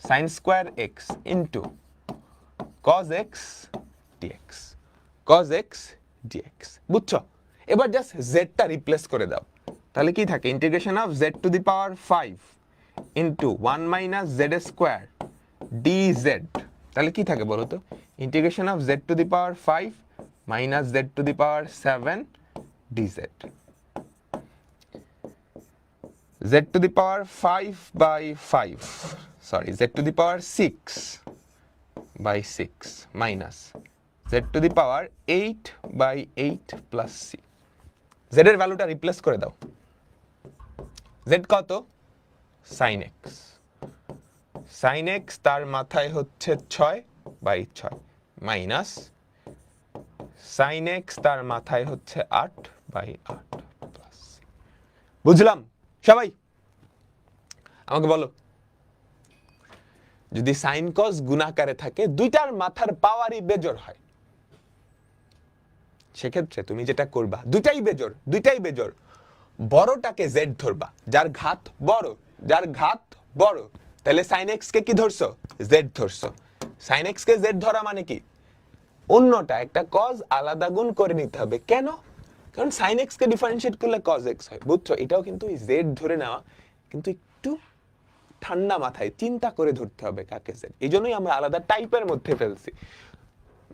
sign square x into cos x dx, cos x dx। বুঝছো? এবার জাস্ট জেডটা রিপ্লেস করে দাও, তাহলে কি থাকে? Integration of z to the power 5 into 1 minus z square dz। তাহলে কি থাকে বলো তো? Integration of z to the power 5 minus z to the power 7 dz। z to the power 5 by 5, sorry, z to the power 6 by 6 minus z to the power 8 by 8 plus c। z এর ভ্যালুটা replace করে দাও। z কত? sin x, sin x তার মাথায় হচ্ছে 6 by 6 minus sin x তার মাথায় হচ্ছে 8 by 8 প্লাস c। বুঝলাম সবাই? আমাকে বলো, যদি সাইন কস গুণাকারে থাকে, দুইটার মাথার পাওয়ারই বেজোড় হয়, সেক্ষেত্রে তুমি যেটা করবা, দুইটাই বেজোড়, বড়টাকে জেড ধরবা, যার ঘাত বড়, যার ঘাত বড়। তাহলে সাইন এক্স কে কি ধরছো? জেড ধরছো। সাইন এক্স কে জেড ধরা মানে কি? অন্যটা একটা কজ আলাদা গুণ করে নিতে হবে। কেন? কারণ সাইন এক্স কে ডিফারেন্সিয়েট করলে কজ এক্স হয়। বুঝছো? এটাও কিন্তু জেড ধরে নেওয়া, কিন্তু একটু ঠান্ডা মাথায় চিন্তা করে ধরতে হবে কাকে জেড। এই জন্যই আমরা আলাদা টাইপের মধ্যে ফেলছি।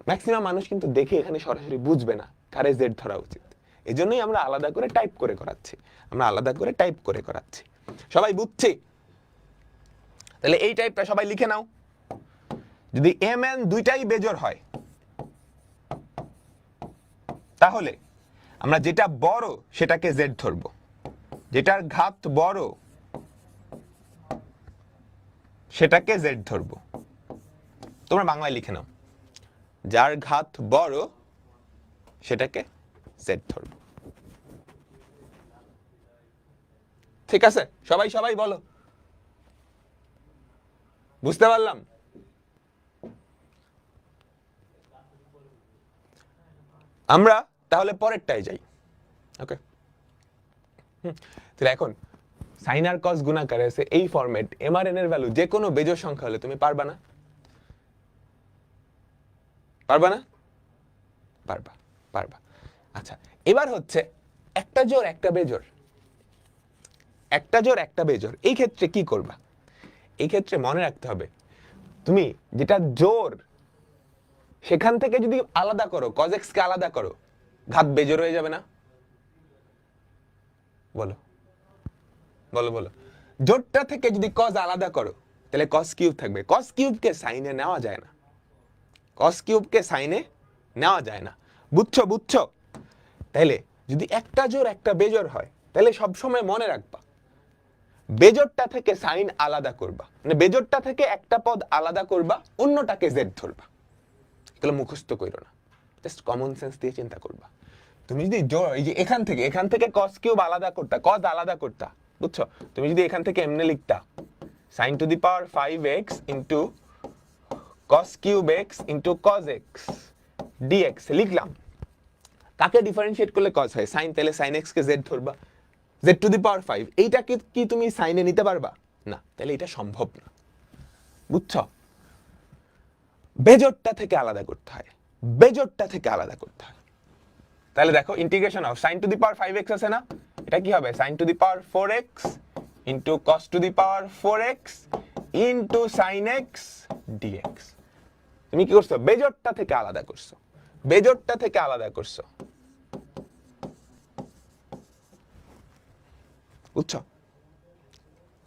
ম্যাক্সিমাম মানুষ কিন্তু দেখে এখানে সরাসরি বুঝবে না কারে জেড ধরা উচিত, এই জন্যই আমরা আলাদা করে টাইপ করে করাচ্ছি। সবাই বুঝছি? তাহলে এই টাইপটা সবাই লিখে নাও। যদি এম এন দুইটাই বেজোড় হয়, তাহলে আমরা যেটা বড় সেটাকে জেড ধরবো, যেটার ঘাত বড় সেটাকে জেড ধরবো। তোমরা বাংলায় লিখে নাও, যার ঘাত বড় সেটাকে জেড ধরবো। ঠিক আছে? সবাই সবাই বলো, বুঝতে পারলাম? আমরা তাহলে পরেরটায় যাই। ওকে, তাহলে এখন সাইন আর কস গুণাকারে আছে এই ফরম্যাট, এমআরএন এর ভ্যালু যে কোনো বেজোড় সংখ্যা হলে তুমি পারবা না? পারবা না? পারবা। আচ্ছা, এবার হচ্ছে একটা জোড় একটা বেজোড়, এই ক্ষেত্রে কি করবা? এই ক্ষেত্রে মনে রাখতে হবে, তুমি যেটা জোড় সেখান থেকে যদি আলাদা করো, cos x কে আলাদা করো, ঘাত বেজোড় হয়ে যাবে না? বলো বলো বলো। জোড়টা থেকে যদি cos আলাদা করো, তাহলে cos কিউব থাকবে। cos কিউবকে সাইনে নেওয়া যায় না, বুঝছো? তাহলে যদি একটা জোড় একটা বেজোড় হয়, তাহলে সবসময় মনে রাখবা বেজোড়টা থেকে সাইন আলাদা করবা, মানে বেজোড়টা থেকে একটা পদ আলাদা করবা, অন্যটাকে জেড ধরবা। তাহলে মুখস্থ কইরো না, জাস্ট কমন সেন্স দিয়ে চিন্তা করবা। তুমি যদি এই যে এখান থেকে cos কিউব আলাদা করতা, cos আলাদা করতা, বুঝছো? তুমি যদি এখান থেকে এমনি লিখতা sin to the power 5x into cos cube x into cos x dx লিখলাম। কাকে ডিফারেন্সিয়েট করলে cos হয়? sin, তাহলে sin x কে z ধরবা, z টু দি পাওয়ার 5। এইটাকে কি তুমি সাইনে নিতে পারবা? না, তাহলে এটা সম্ভব না। বুঝছো? বেজোড়টা থেকে আলাদা করতে হয়, বেজোড়টা থেকে আলাদা করতে হয়। তাহলে দেখো integration of sin to the power 5x আছে না, এটা কি হবে? sin to the power 4x into cos to the power 4x into sin x dx। তুমি কি করছো? বেজোড়টা থেকে আলাদা করছো, বেজোড়টা থেকে আলাদা করছো। বুঝছো?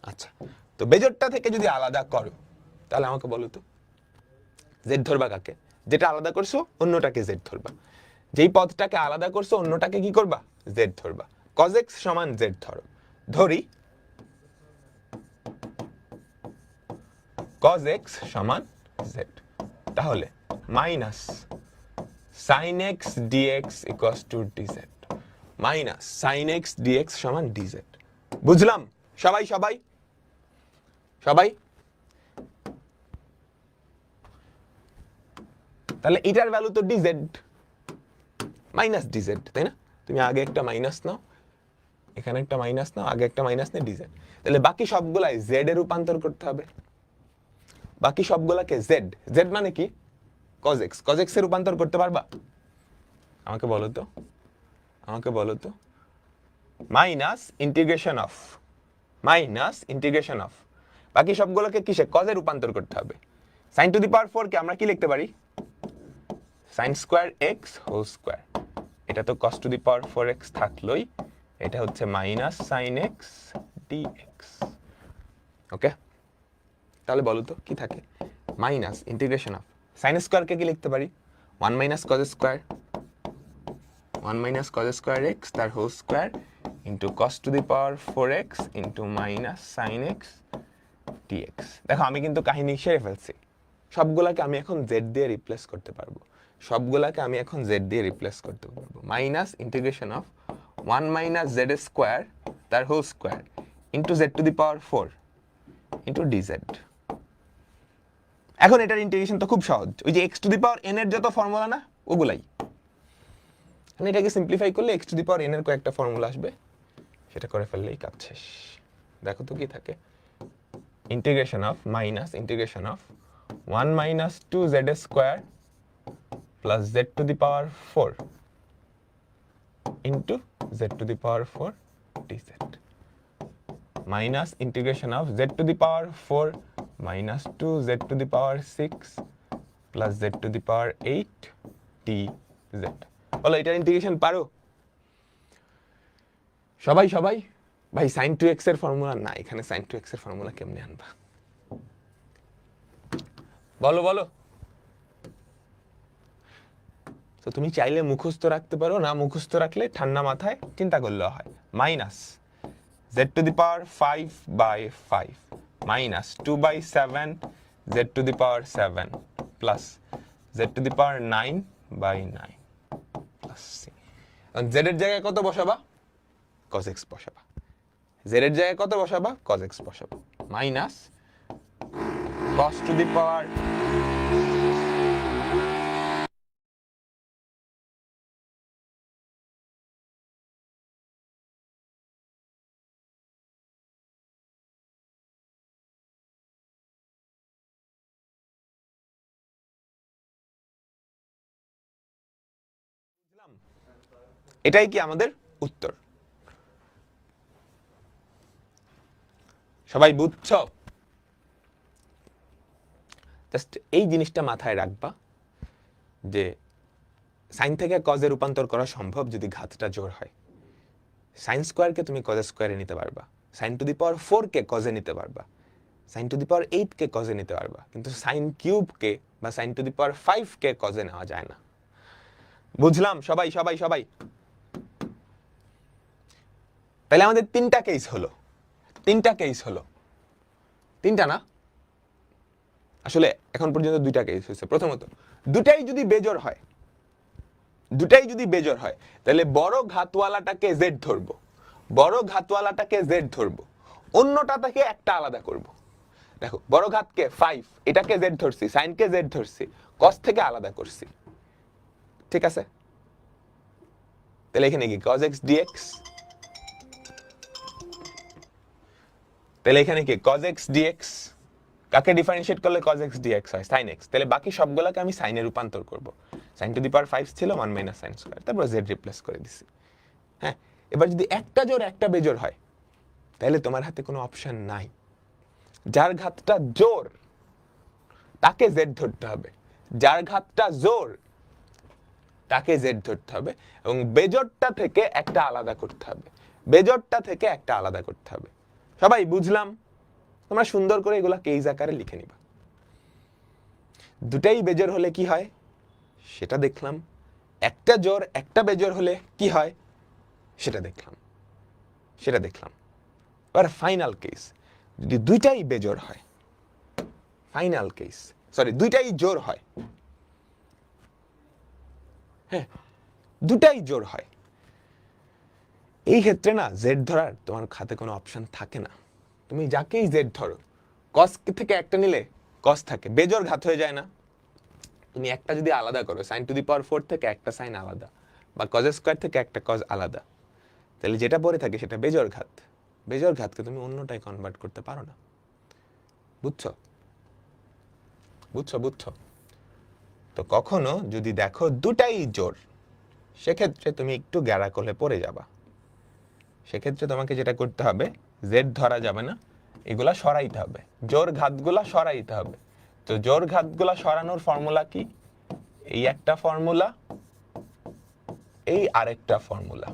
আচ্ছা, তো বেজোড়টা থেকে যদি আলাদা করো তাহলে আমাকে বলো তো জেড ধরবা কাকে? যেটা আলাদা করছো অন্যটাকে জেড ধরবা, যেই পদটাকে আলাদা করছো অন্যটাকে কি করবা? জেড ধরবা। cos x সমান জেড ধরো, ধরি cos x সমান জেড, তাহলে minus sin x dx equals to dz, minus sin x dx সমান dz। বুঝলাম সবাই? সবাই সবাই তাহলে এটার ভ্যালু তো dz মাইনাস dz, তাই না? তুমি আগে একটা মাইনাস নাও, এখানে একটা মাইনাস নাও, আগে একটা মাইনাস নে dz। তাহলে বাকি সবগুলাই z এ রূপান্তর করতে হবে, বাকি সবগুলাকে z, z মানে কি? cos x, cos x এ রূপান্তর করতে পারবা? আমাকে বলো তো, আমাকে বলো তো। Minus integration of, minus integration of, বাকি সবগুলোকে কিসে? cos এ রূপান্তর করতে হবে। sin টু দি পাওয়ার 4 কে আমরা কি লিখতে পারি? sin square x whole square, এটা তো cos to the power 4x থাকলোই, এটা হচ্ছে minus sin x dx। Okay, তাহলে বলো তো কি থাকে? Minus integration of sin square কে কি লিখতে পারি? 1 minus cos square, 1 minus cos square x তার whole square into cos to the power 4x into minus sin x dx। দেখো আমি কিন্তু কাহিনী সেরে ফেলছি, সবগুলাকে আমি এখন z দিয়ে রিপ্লেস করতে পারবো, সবগুলাকে আমি এখন z দিয়ে রিপ্লেস করতে পারবো। Minus integration of 1 minus z square তার whole square into z to the power 4 into dz। এখন এটার ইন্টিগ্রেশন তো খুব সহজ, ওই যে x to the power n এর যত ফর্মুলা না ওগুলাই, আমি এটাকে সিম্পলিফাই করলে x to the power n এর কয়েকটা ফর্মুলা আসবে, সেটা করে ফেললেই কাজ শেষ। দেখো তো কি থাকে? Integration of minus integration of 1 minus 2z square plus z to the power 4 into z to the power 4 dz, minus integration of z to the power 4 minus 2z two the power 6 plus z to the power 8 dz। বলো এটার integration পারো সবাই? সবাই ভাই sin 2x এর formula না, এখানে sin 2x এর ফর্মুলা কেমনে আনবা? বলো বলো। তো তুমি চাইলে মুখস্থ রাখতে পারো, না মুখস্থ রাখলে ঠান্ডা মাথায় চিন্তা করলেও হয়। Minus z to the power 5 by 5 minus 2 by 7 z to the power 7 plus z to the power 9 by 9 plus c। z এর জায়গায় কত বসাবা? cos x বসাবা। z এর জায়গায় কত বসাবা? cos x বসাবা। Minus cos to the power এটাই কি আমাদের উত্তর? সবাই বুঝছো? জাস্ট এই জিনিসটা মাথায় রাখবা যে সাইন থেকে কজে রূপান্তর করা সম্ভব যদি ঘাতটা জোড় হয়। সাইন স্কোয়ারকে তুমি কজ স্কোয়ারে নিতে পারবা, সাইন টু দি পাওয়ার 4 কে কজে নিতে পারবা, সাইন টু দি পাওয়ার 8 কে কজে নিতে পারবা, কিন্তু সাইন কিউব কে বা সাইন টু দি পাওয়ার 5 কে কজে নেওয়া যায় না। বুঝলাম সবাই? সবাই সবাই তাহলে আমাদের তিনটা কেস হলো, তিনটা কেস হলো, তিনটা না আসলে এখন পর্যন্ত দুইটা কেস হয়েছে। প্রথমত দুটাই যদি বেজোড় হয়, দুটাই যদি বেজোড় হয় তাহলে বড় ঘাতওয়ালাটাকে জেড ধরবো, বড় ঘাতওয়ালাটাকে জেড ধরবো, অন্যটা থেকে একটা আলাদা করব। দেখো বড় ঘাতকে 5, এটাকে z ধরছি, সাইনকে z ধরছি, cos থেকে আলাদা করছি, ঠিক আছে? তাহলে এখানে কি cos x dx, তাহলে এখানে কি cos x dx, কাকে ডিফারেন্সিয়েট করলে cos x dx হয়? sin x। তাহলে বাকি সবগুলোকে আমি সাইনে রূপান্তর করব। sin টু দি পাওয়ার 5 ছিল 1 মাইনাস sin স্কয়ার, তারপর z রিপ্লেস করে দিছি। হ্যাঁ, এবার যদি একটা জোড় একটা বেজোড় হয় তাহলে তোমার হাতে কোনো অপশন নাই। যার ঘাতটা জোড় তাকে z ধরতে হবে, যার ঘাতটা জোড় তাকে z ধরতে হবে, এবং বেজোড়টা থেকে একটা আলাদা করতে হবে, বেজোড়টা থেকে একটা আলাদা করতে হবে। সবাই বুঝলাম? তোমরা সুন্দর করে এগুলা কেস আকারে লিখে নিবা। দুটাই বেজোড় হলে কি হয় সেটা দেখলাম, একটা জোড় একটা বেজোড় হলে কি হয় সেটা দেখলাম, এবার ফাইনাল কেস, যদি দুইটাই বেজোড় হয়, ফাইনাল কেস, সরি দুইটাই জোড় হয়, হ্যাঁ দুটাই জোড় হয়, এই ক্ষেত্রে না জেড ধরার তোমার খাতে কোনো অপশন থাকে না। তুমি যাকেই জেড ধরো, কস থেকে একটা নিলে কস থাকে, বেজোড় ঘাত হয়ে যায় না? তুমি একটা যদি আলাদা করো, সাইন টু দি পাওয়ার 4 থেকে একটা সাইন আলাদা, বা কজ স্কয়ার থেকে একটা কজ আলাদা, তাহলে যেটা পরে থাকে সেটা বেজোড় ঘাত। বেজোড় ঘাতকে তুমি অন্যটাই কনভার্ট করতে পারো না। বুঝছো? তো কখনো যদি দেখো দুটাই জোড়, সেক্ষেত্রে তুমি একটু গ্যারা করলে পড়ে যাবা। সেক্ষেত্রে তোমাকে যেটা করতে হবে, জেড ধরা যাবে না, এগুলা সরাইতে হবে, জোর ঘাতগুলা সরাইতে হবে। তো জোর ঘাতগুলা সরানোর ফর্মুলা কি? এই একটা ফর্মুলা, এই আরেকটা ফর্মুলা,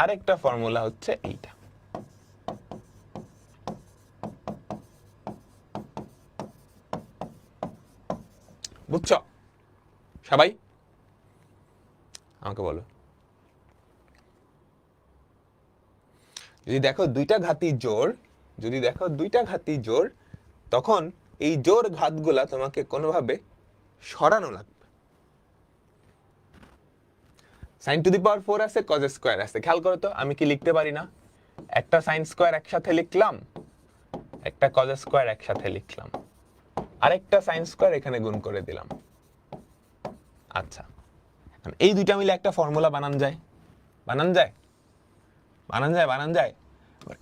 আরেকটা ফর্মুলা হচ্ছে এইটা। বুঝছো সবাই? আমাকে বলো, যদি দেখো দুইটা ঘাতি জোড়, তখন এই জোড় ঘাতগুলা তোমাকে কোনোভাবে সরানো লাগবে। সাইন টু দি পাওয়ার 4 আছে, কজ স্কয়ার আছে, খেয়াল করো তো আমি কি লিখতে পারি না? একটা সাইন স্কয়ার একসাথে লিখলাম, একটা কজ স্কয়ার একসাথে লিখলাম, আরেকটা সাইন স্কয়ার এখানে গুণ করে দিলাম। আচ্ছা, এই দুইটা মিলে একটা ফর্মুলা বানান যায়।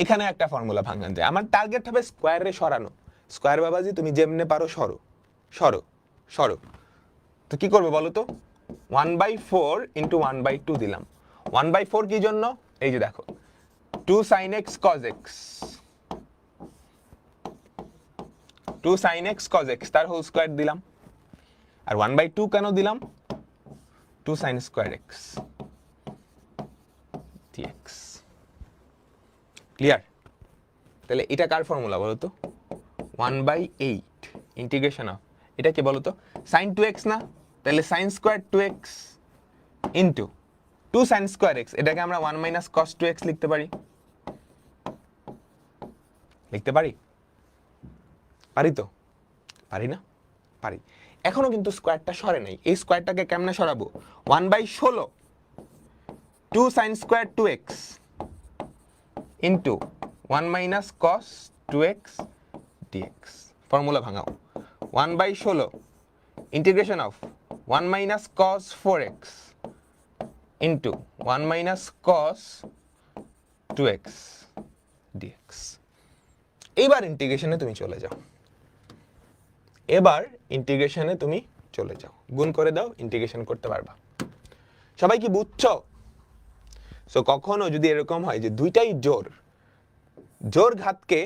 এখানে একটা ফর্মুলা ভাঙান যায়। আমার টার্গেট হবে স্কয়ারে সরানো। স্কয়ার বাবাজি তুমি যেমনে পারো সরো। তো কি করবে বলো তো? 1/4 ইন্টু 1/2 দিলাম। 1/4 কি জন্য? এই যে দেখো 2 sin x cos x, 2 sin x cos x তার হোল স্কয়ার দিলাম। আর 1/2 কেন দিলাম? 2 sin square x dx। Clear? তাহলে এটা কার ফর্মুলা বলো তো? 1/8 ইন্টিগ্রেশন অফ, এটা কি বলো তো? sin 2x না? তাহলে sin square 2x into 2 sin square x, এটাকে আমরা 1 minus cos 2x লিখতে পারি তো? পারি না? পারি। এখনো কিন্তু স্কয়ারটা সরে নাই। এই স্কয়ারটাকে কেমনে সরাবো? 1/16 2 sin square 2x into 1 minus cos 2x dx। Formula ভাঙাও। 1/16 integration of 1 minus cos 4x into 1 minus cos 2x dx। এবার ইন্টিগ্রেশনে তুমি চলে যাও, গুণ করে দাও, ইন্টিগ্রেশন করতে পারবা। সবাই কি বুঝছো? সো কখনো যদি এরকম হয় যে দুইটাই জোর ঘাতকে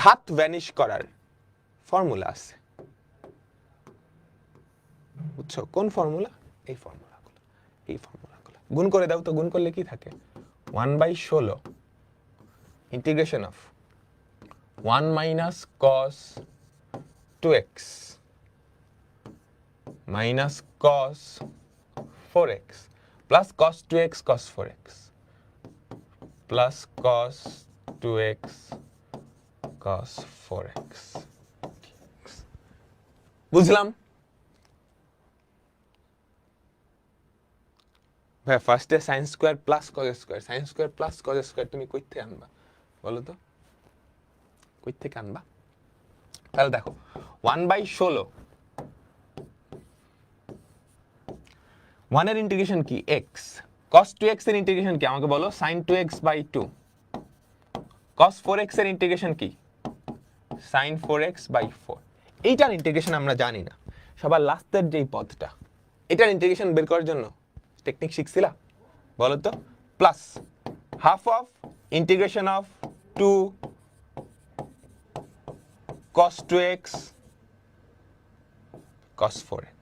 ঘাত ভ্যানিশ করার ফর্মুলা আছে, বুঝছো? কোন ফর্মুলা? এই ফর্মুলাগুলো গুণ করে দাও তো। গুণ করলে কি থাকে? 1/16 integration of 1 minus cos 2x minus cos 4x plus cos 2x cos 4x plus cos 2x cos 4x। বুঝলাম? ভাই ফার্স্টে sin square plus cos square, sin square plus cos square তুমি কইতে আনবা? বলো তো কই থেকে আনবা? তাহলে দেখো 1/16 1 এর ইন্টিগ্রেশন কি x, cos 2x এর ইন্টিগ্রেশন কি আমাকে বলো, sin 2x/2, cos 4x এর ইন্টিগ্রেশন কি sin 4x/4। এইটার ইন্টিগ্রেশন আমরা জানি না, সবার লাস্টের যেই পদটা, এটার ইন্টিগ্রেশন বের করার জন্য টেকনিক শিখছিলা বলো তো, plus half of integration of 2 cos 2x cos 4x।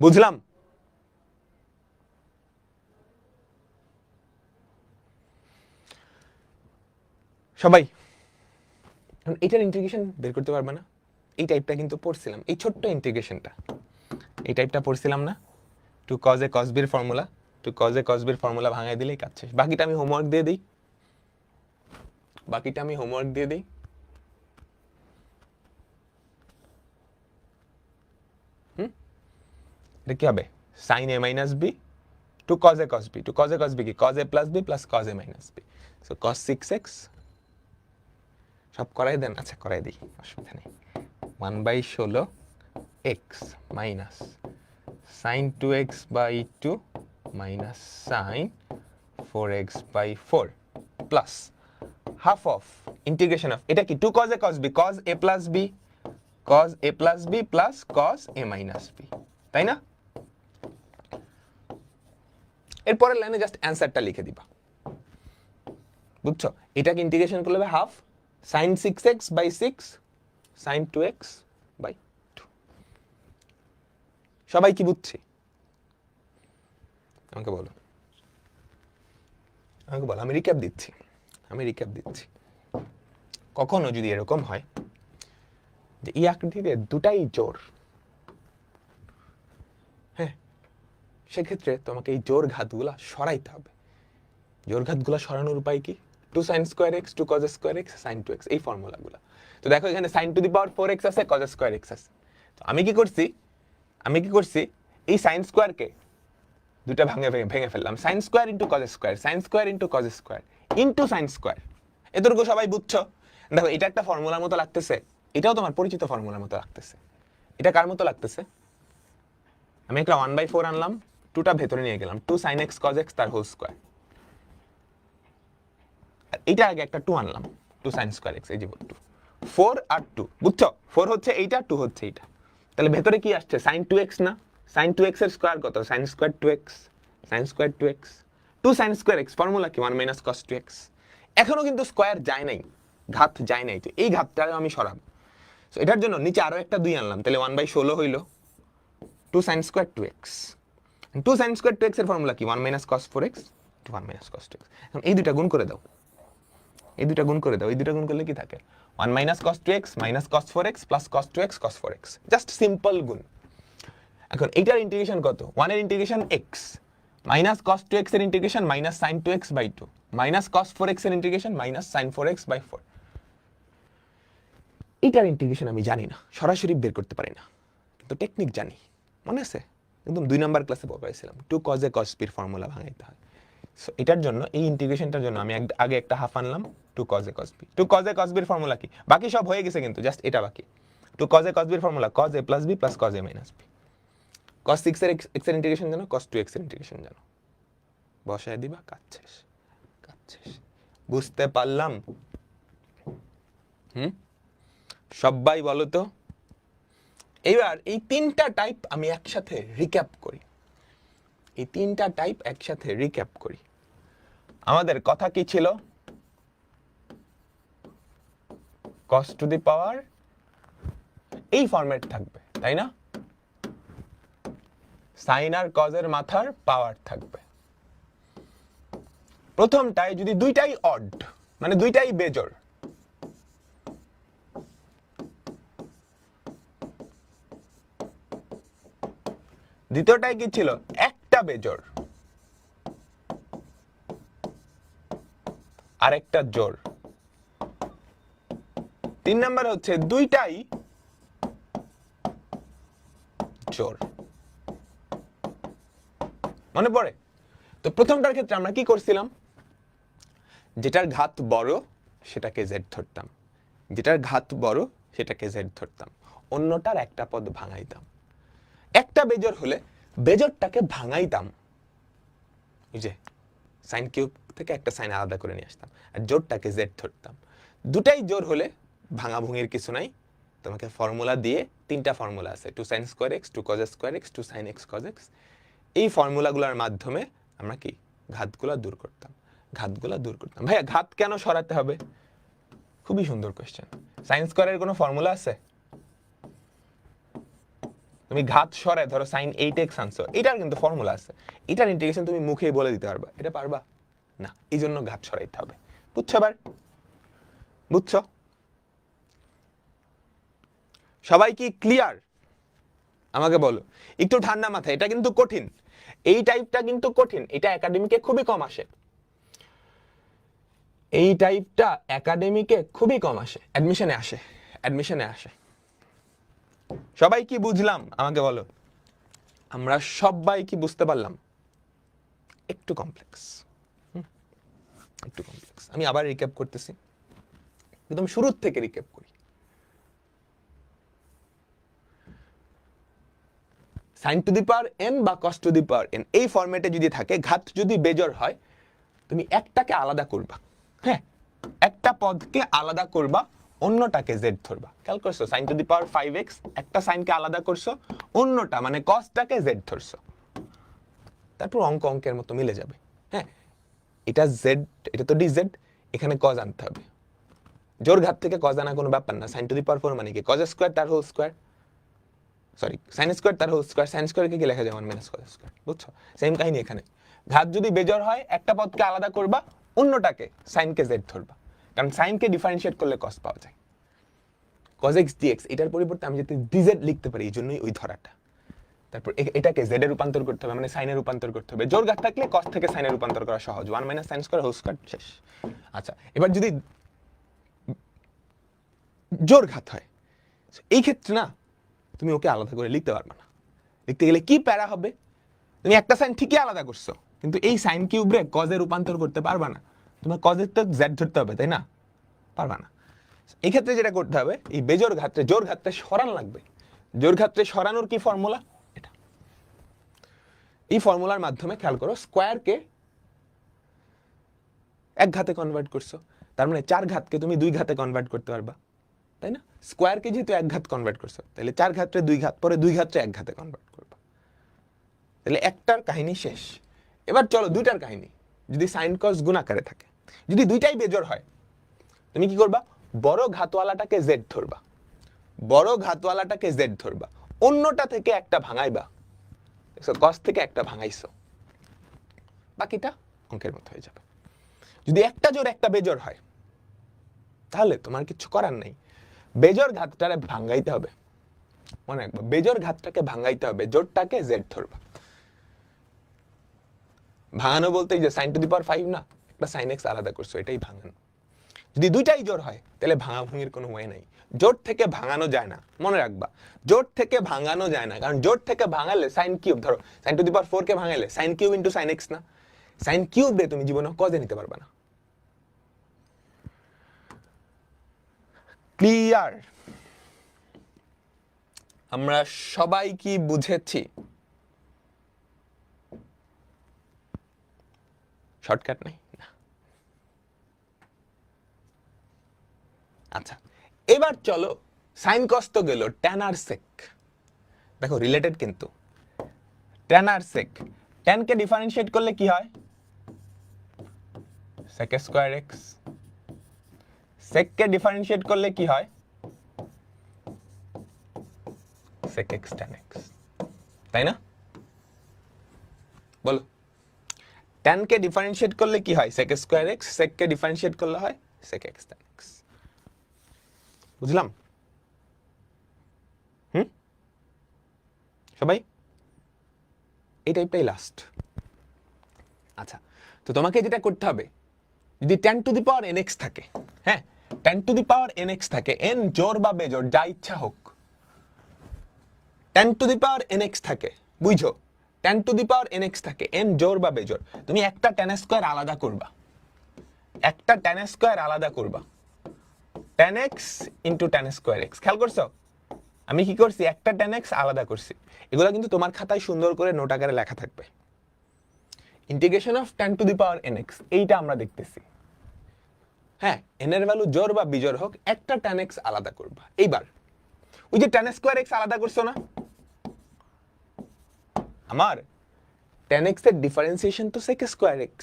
বুঝলাম? সবাই এটার ইন্টিগ্রেশন বের করতে পারবে না? এই টাইপটা কিন্তু পড়ছিলাম, এই ছোট্ট ইন্টিগ্রেশনটা, এই টাইপটা পড়ছিলাম না, 2 cos a cos b এর formula, 2 cos a cos b এর ফর্মুলা ভাঙায় দিলেই কাজ শেষ। বাকিটা আমি হোমওয়ার্ক দিয়ে দিই, বাকিটা আমি হোমওয়ার্ক দিয়ে দিই। এটা কি হবে? sin a minus b, 2 cos a cos b, 2 cos a cos b কি cos a plus b plus cos a minus b, so cos 6x, সব করাই দেন, আচ্ছা করাই দিই, অসুবিধা নেই। 1/16 x minus sin 2x/2 minus sin 4x/4 plus half of integration of, এটা কি 2 cos a cos b, cos a plus b, cos a plus b plus cos a minus b, তাই না? এরপরের লাইনে জাস্ট অ্যান্সারটা লিখে দিবা, বুঝছো? এটাকে ইন্টিগ্রেশন করলে হবে half sin 6x/6 sin 2x/2। সবাই কি বুঝছি? আমাকে বলো, আমাকে বলো, আমি রিক্যাপ দিচ্ছি, আমি রিক্যাপ দিচ্ছি। কখনো যদি এরকম হয় যে এই আকৃতিতে দুটাই জোর, হ্যাঁ, সেক্ষেত্রে তোমাকে এই জোর ঘাতগুলা সরাইতে হবে। জোর ঘাতগুলা সরানোর উপায় কি? 2 sin square x 2 cos square x sin 2x, এই ফর্মুলাগুলো। তো দেখো এখানে sin to the power 4x আছে, cos square x আছে। তো আমি কি করছি, এই sin স্কয়ার কে দুটো ভেঙে ফেললাম, sin square into cos square, sin square into cos square into sin square. এতটুকু সবাই বুঝছো? দেখো এটা একটা ফর্মুলার মতো লাগতেছে, এটাও তোমার পরিচিত ফর্মুলার মতো লাগতেছে। এটা কার মতো লাগতেছে? আমি একটা 1/4 আনলাম, 2টা ভেতরে নিয়ে গেলাম, 2 sin x cos x তার হোল স্কয়ার। এইটা আগে একটা 2 আনলাম, 2 sin স্কয়ার x, এই যে 2 4 আর 2, বুঝছো? 4 হচ্ছে এইটা, 2 হচ্ছে এইটা। তাহলে ভেতরে কি আসছে? sin 2x না? sin 2x এর স্কয়ার কত? sin square 2x, sin square 2x, 2 sin square x, formula কি 1 minus cos 2x। এখনো কিন্তু স্কয়ার যায় নাই, ঘাত যায় নাই, তো এই ঘাতটা আমি সরাবো। সো এটার জন্য নিচে আরো একটা 2 আনলাম, তাহলে 1/16 হইলো 2 sin square 2x। 2 sin square 2x এর ফর্মুলা কি 1 minus cos 4x, 1 minus cos 2x। এখন এই দুইটা গুণ করে দাও, এই দুইটা গুণ করে দাও, এই দুইটা গুণ করলে কি থাকে? 1 minus cos 2x minus cos 4x plus cos 2x cos 4x, just simple গুণ। এখন এইটার ইন্টিগ্রেশন কত? 1 এর integration x minus cos 2x এর integration minus sin 2x/2 minus cos 4x এর ইন্টিগ্রেশন মাইনাস sin 4x/4। এইটার ইন্টিগ্রেশন আমি জানি না, সরাসরি বের করতে পারি না, কিন্তু টেকনিক জানি। মনে আছে? একদম 2 নাম্বার ক্লাসে পড়াইছিলাম, 2 cos a cos b এর ফর্মুলা ভাঙাইতে হয়। সো এটার জন্য, এই ইন্টিগ্রেশনটার জন্য আমি আগে একটা হাফ আনলাম, 2 cos a cos b। 2 cos a cos b এর ফর্মুলা কি? বাকি সব হয়ে গেছে, কিন্তু জাস্ট এটা বাকি। 2 cos a cos b এর formula cos a plus b plus cos a minus b। cos 6 এর x এর ইন্টিগ্রেশন জানো, cos 2x এর ইন্টিগ্রেশন জানো, বসায় দিবা, কাজ শেষ, কাজ শেষ। বুঝতে পারলাম? সবাই বলো তো। এইবার এই তিনটা টাইপ আমি একসাথে রিক্যাপ করি, এই তিনটা টাইপ একসাথে রিক্যাপ করি। আমাদের কথা কি ছিল? cos টু দি পাওয়ার এই ফরম্যাট থাকবে, তাই না? সাইন আর cos এর মাথার পাওয়ার থাকবে। প্রথমটায় যদি দুইটাই অড, মানে দুইটাই বেজোড়, দ্বিতীয়টায় কি ছিল? একটা বেজোড় আর একটা জোড়। 3 নাম্বার হচ্ছে দুইটাই জোড়। মনে পড়ে? তো প্রথমটার ক্ষেত্রে আমরা কি করছিলাম, যেটার ঘাত বড় সেটাকে জেড ধরতাম, যেটার ঘাত বড় সেটাকে জেড ধরতাম, অন্যটার একটা পদ ভাঙাইতাম। একটা বেজোড় হলে বেজোড়টাকে ভাঙাইতাম, এই যে সাইন কিউব থেকে একটা সাইন আলাদা করে নিয়ে আসতাম, আর জোড়টাকে জেড ধরতাম। দুটাই জোড় হলে ভাঙাভুঙির কিছু নাই, তোমাকে ফর্মুলা দিয়ে, তিনটা ফর্মুলা আছে, 2 sin square x, 2 cos square x, 2 sin x cos x। এই ফর্মুলাগুলোর মাধ্যমে আমরা কি ঘাতগুলো দূর করতাম, ঘাতগুলো দূর করতাম। ভাইয়া ঘাত কেন সরাতে হবে? খুবই সুন্দর কোশ্চেন। সাইন স্কয়ারের কোনো ফর্মুলা আছে? তুমি ঘাত সরায় ধরো sin 8x আনছো, এটার কিন্তু ফর্মুলা আছে, এটার ইন্টিগ্রেশন তুমি মুখেই বলে দিতে পারবা, এটা পারবা না, এই জন্য ঘাত সরাইতে হবে। বুঝছো এবার? বুঝছো? সবাই কি ক্লিয়ার? আমাকে বলো একটু ঠান্ডা মাথায়, এটা কিন্তু কঠিন, এই টাইপটা কিন্তু কঠিন, এটা একাডেমিকে খুবই কম আসে, এই টাইপটা একাডেমিকে খুবই কম আসে, অ্যাডমিশনে আসে, অ্যাডমিশনে আসে। সবাই কি বুঝলাম আমাকে বলো? আমরা সবাই কি বুঝতে পারলাম? একটু কমপ্লেক্স, একটু কমপ্লেক্স। আমি আবার রিক্যাপ করতেছি, একদম শুরুর থেকে রিক্যাপ করি। sin to the power n বা cos to the power n এই ফরম্যাটে যদি থাকে, ঘাত যদি বেজোড় হয়, তুমি একটাকে আলাদা করবা, হ্যাঁ একটা পদকে আলাদা করবা, অন্যটাকে z ধরবা। খেয়াল করছো, sin to the power 5x, একটা সাইনকে আলাদা করছো, অন্যটা মানে cosটাকে z ধরছো, তারপর অঙ্ক অঙ্কের মতো মিলে যাবে। হ্যাঁ এটা z, এটা তো dz, এখানে cos আনতে হবে, জোর ঘাত থেকে cos আনা কোনো ব্যাপার না। sin টু দি পাওয়ার 4 মানে কি cos স্কয়ার তার whole square, sorry sin square তার হোল স্কয়ার, sin স্কয়ারকে কি লেখা যায় 1 - cos স্কয়ার। বুঝছো? সেম কাহিনী এখানে, ঘাত যদি বেজোড় হয় একটা পদকে আলাদা করবা, অন্যটাকে সাইনকে z ধরবা, কারণ সাইনকে ডিফারেনশিয়েট করলে cos পাওয়া যায়। cos x dx এটার পরিবর্তে আমি যদি dz লিখতে পারি, এই জন্যই ওই ধরাটা। তারপর এটাকে z এ রূপান্তর করতে হবে, মানে সাইনে রূপান্তর করতে হবে। জোর ঘাত থাকলে cos থেকে সাইনে রূপান্তর করা সহজ, 1 - sin স্কয়ার হোল স্কয়ার, শেষ। আচ্ছা এবার যদি জোর ঘাত হয়, এই ক্ষেত্রে না তুমি ওকে আলাদা করে লিখতে পারবে না, লিখতে গেলে কি প্যারা হবে, তুমি একটা সাইন ঠিকই আলাদা করছো, কিন্তু এই সাইন কিউবরে cos এ রূপান্তর করতে পারবা না, তোমার cos এর তো z ধরতে হবে, তাই না? পারবা না। এই ক্ষেত্রে যেটা করতে হবে, এই বেজোর ঘাতরে জোর ঘাতরে সরান লাগবে। জোর ঘাতরে সরানোর কি ফর্মুলা? এটা, এই ফর্মুলার মাধ্যমে খেয়াল করো, স্কয়ারকে এক ঘাতে কনভার্ট করছো, তার মানে চার ঘাতকে তুমি দুই ঘাতে কনভার্ট করতে পারবা, তাই না? স্কয়ারকে যেহেতু এক ঘাত কনভার্ট করছো, তাহলে চার ঘাতরে দুই ঘাত, পরে দুই ঘাতরে এক ঘাতে কনভার্ট করবা, তাহলে একটার কাহিনী শেষ। এবার চলো দুইটার কাহিনী। যদি সাইন কস গুণাকারে থাকে, যদি দুইটাই বেজোড় হয়, তুমি কি করবা? বড় ঘাতওয়ালাটাকে z ধরবা, বড় ঘাতওয়ালাটাকে z ধরবা, অন্যটা থেকে একটা ভাঙাইবা, দেখছো cos থেকে একটা ভাঙাইছো, বাকিটা অঙ্কের মতো হয়ে যাবে। যদি একটা জোড় একটা বেজোড় হয়, তাহলে তোমার কিছু করার নাই, বেজোড় ঘাতটারে ভাঙাইতে হবে, মনে রাখবা বেজোড় ঘাতটাকে ভাঙাইতে হবে, জোড়টাকে z ধরবা। ভাঙানো বলতে এই যে sin টু দি পাওয়ার 5 না, একটা sin x আলাদা করছো, এটাই ভাঙানো। যদি দুইটাই জোড় হয়, তাহলে ভাঙাভুঙির কোনো ওয়ে নাই, জোড় থেকে ভাঙানো যায় না, মনে রাখবা জোড় থেকে ভাঙানো যায় না, কারণ জোড় থেকে ভাঙালে sin কিউব, ধরো sin টু দি পাওয়ার 4 কে ভাঙালে sin cube into sin x না, sin কিউব দিয়ে তুমি জীবনে cos এ নিতে পারবে না। ক্লিয়ার? আমরা সবাই কি বুঝেছি? শর্টকাট নাই না। আচ্ছা এবার চলো, সাইন কস তো গেল, ট্যান আর সেক দেখো রিলেটেড কিন্তু, ট্যান আর সেক, ট্যান কে ডিফারেন্সিয়েট করলে কি হয়? sec স্কয়ার x, sec কে ডিফারেন্সিয়েট করলে কি হয়? sec x tan x, তাই না? বলো, tan কে ডিফারেন্সিয়েট করলে কি হয়? sec স্কয়ার x, sec কে ডিফারেন্সিয়েট করলে হয় sec x tan x। বুঝলাম? সবাই এই টাইপটাই লাস্ট। আচ্ছা তো তোমাকে যেটা করতে হবে, যদি tan to the power nx থাকে, হ্যাঁ tan to the power nx থাকে, n জোড় বা বেজোড় যা ইচ্ছা হোক, tan to the power nx থাকে, বুঝছো? tan to the power nx থাকে, n জোড় বা বেজোড়, তুমি একটা tan স্কয়ার আলাদা করবা, একটা tan স্কয়ার আলাদা করবা, tan x into tan square x। খেয়াল করছো আমি কি করছি, একটা tan x আলাদা করছি। এগুলো কিন্তু তোমার খাতায় সুন্দর করে নোট আকারে লেখা থাকবে। Integration of tan to the power nx, এইটা আমরা দেখতেছি। হ্যাঁ, n এর ভ্যালু জোড় বা বিজোড় হোক, একটা tan x আলাদা করবা। এইবার ওই যে tan স্কয়ার x আলাদা করছো না, আমার tan x এর ডিফারেন্সিয়েশন তো sec স্কয়ার x।